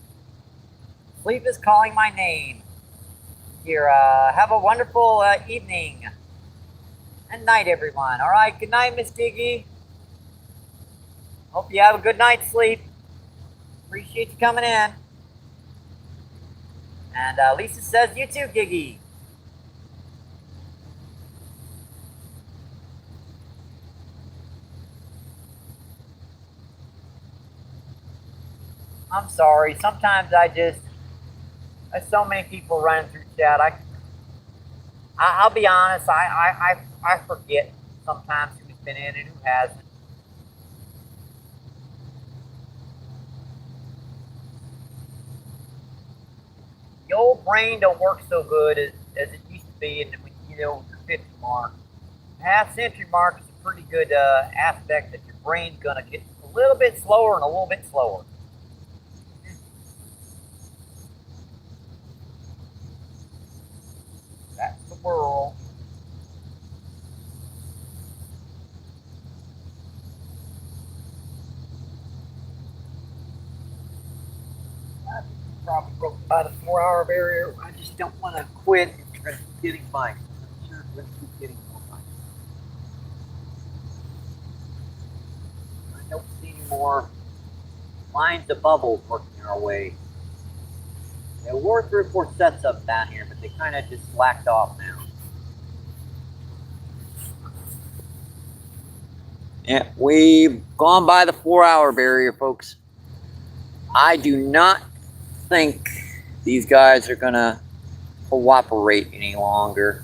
sleep is calling my name. Here, have a wonderful evening and night, everyone. All right, good night, Miss Giggy. Hope you have a good night's sleep. Appreciate you coming in. And Lisa says, you too, Giggy. I'm sorry. Sometimes there's so many people running through chat. I'll be honest. I forget sometimes who's been in and who hasn't. The old brain don't work so good as it used to be, and when the 50 mark, half-century mark is a pretty good aspect that your brain's gonna get a little bit slower and a little bit slower. That's the world. I probably broke by the 4-hour barrier. I just don't want to quit and try to keep getting bites. I'm sure we're going to keep getting more bites. I don't see any more lines of bubbles working our way. There were 3 or 4 sets of them down here, but they kind of just slacked off now. Yeah, we've gone by the 4-hour barrier, folks. I do not think these guys are gonna cooperate any longer.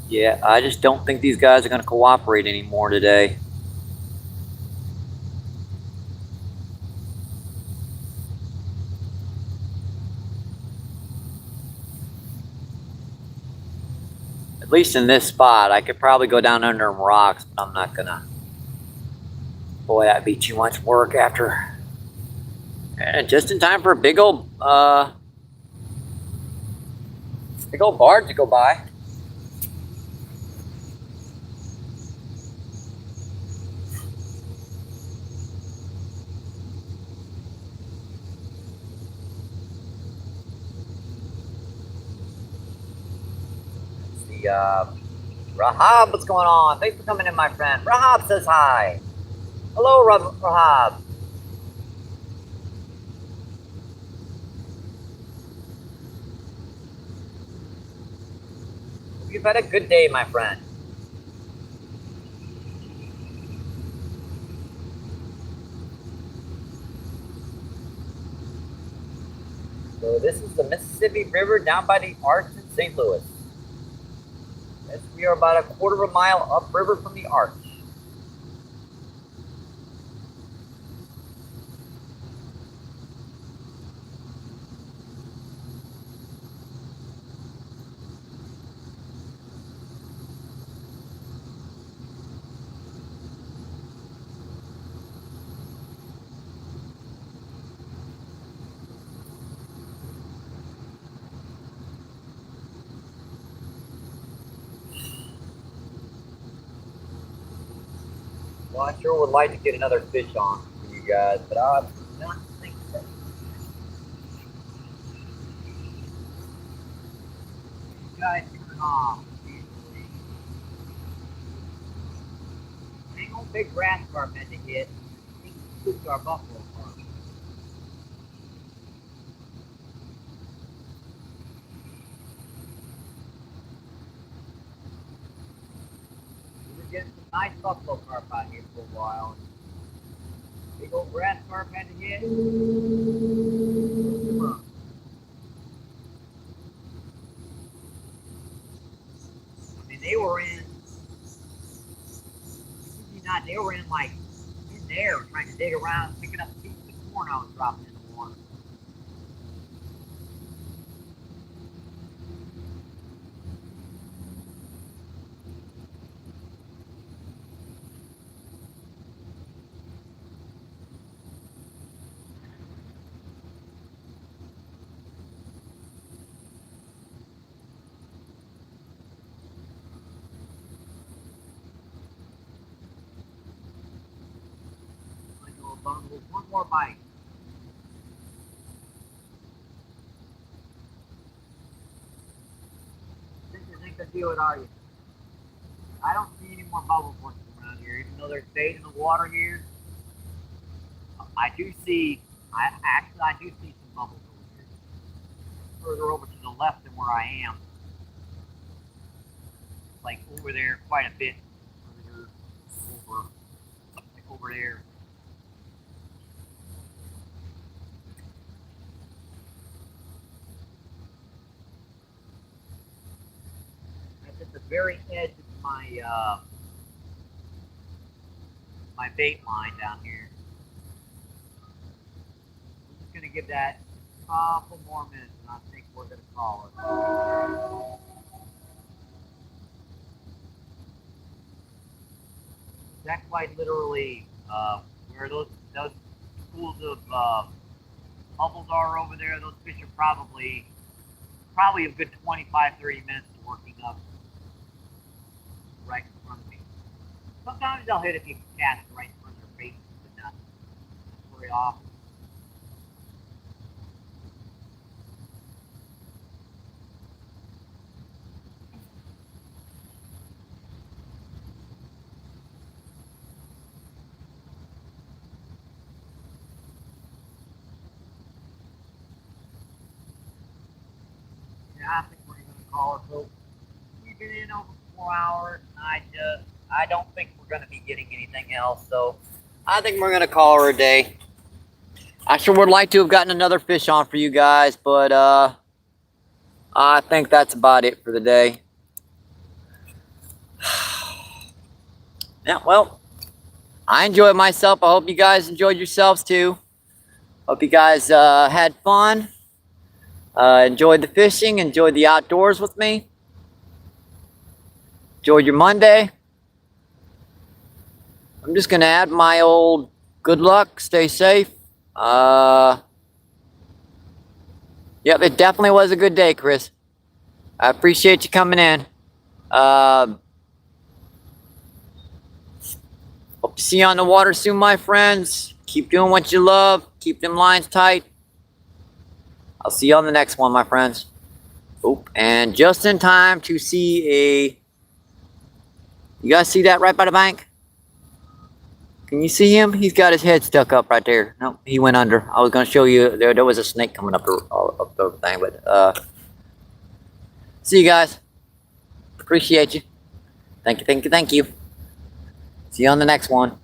Yeah, I just don't think these guys are gonna cooperate anymore today. At least in this spot. I could probably go down under them rocks, but I'm not gonna. Boy, that'd be too much work after. And just in time for a big old barge to go by. Rahab, what's going on? Thanks for coming in, my friend. Rahab says hi. Hello, Rahab. Hope you've had a good day, my friend. So this is the Mississippi River down by the Arch in St. Louis. Yes, we are about a quarter of a mile upriver from the Arch. Well, I sure would like to get another fish on for you guys, but I do not think so. You guys turn off. Ain't no big grass carp had to hit. He spooked our buffalo carp. We were getting some nice buffalo carp out here for a while. Big old grass carp had to hit. I mean, they were in. They were in like in there trying to dig around, picking up pieces of corn I was dropping in the water. There's one more bite. You think the deal it, are you? I don't see any more bubbles working around here, even though they're staying in the water here. I do see some bubbles over here. Further over to the left than where I am. Like over there, quite a bit further over, like over there. That's at the very edge of my my bait line down here. I'm just gonna give that a couple more minutes, and I think we're gonna call it. That's quite literally where those schools of bubbles are over there. Those fish are probably a good 25-30 minutes to working up right in front of me. Sometimes they'll hit if you cast right in front of their face, but not very often. I think we're going to call it, folks. We've been in over 4 hours, and I don't think we're going to be getting anything else, so I think we're going to call her a day. I sure would like to have gotten another fish on for you guys, but I think that's about it for the day. Yeah, well, I enjoyed myself. I hope you guys enjoyed yourselves too. Hope you guys had fun. Enjoyed the fishing, enjoyed the outdoors with me. Enjoyed your Monday. I'm just going to add my old good luck, stay safe. Yep, it definitely was a good day, Chris. I appreciate you coming in. Hope to see you on the water soon, my friends. Keep doing what you love. Keep them lines tight. I'll see you on the next one, my friends. Oop, and just in time to see a... You guys see that right by the bank? Can you see him? He's got his head stuck up right there. Nope, he went under. I was going to show you. There was a snake coming up the thing, but... See you guys. Appreciate you. Thank you. See you on the next one.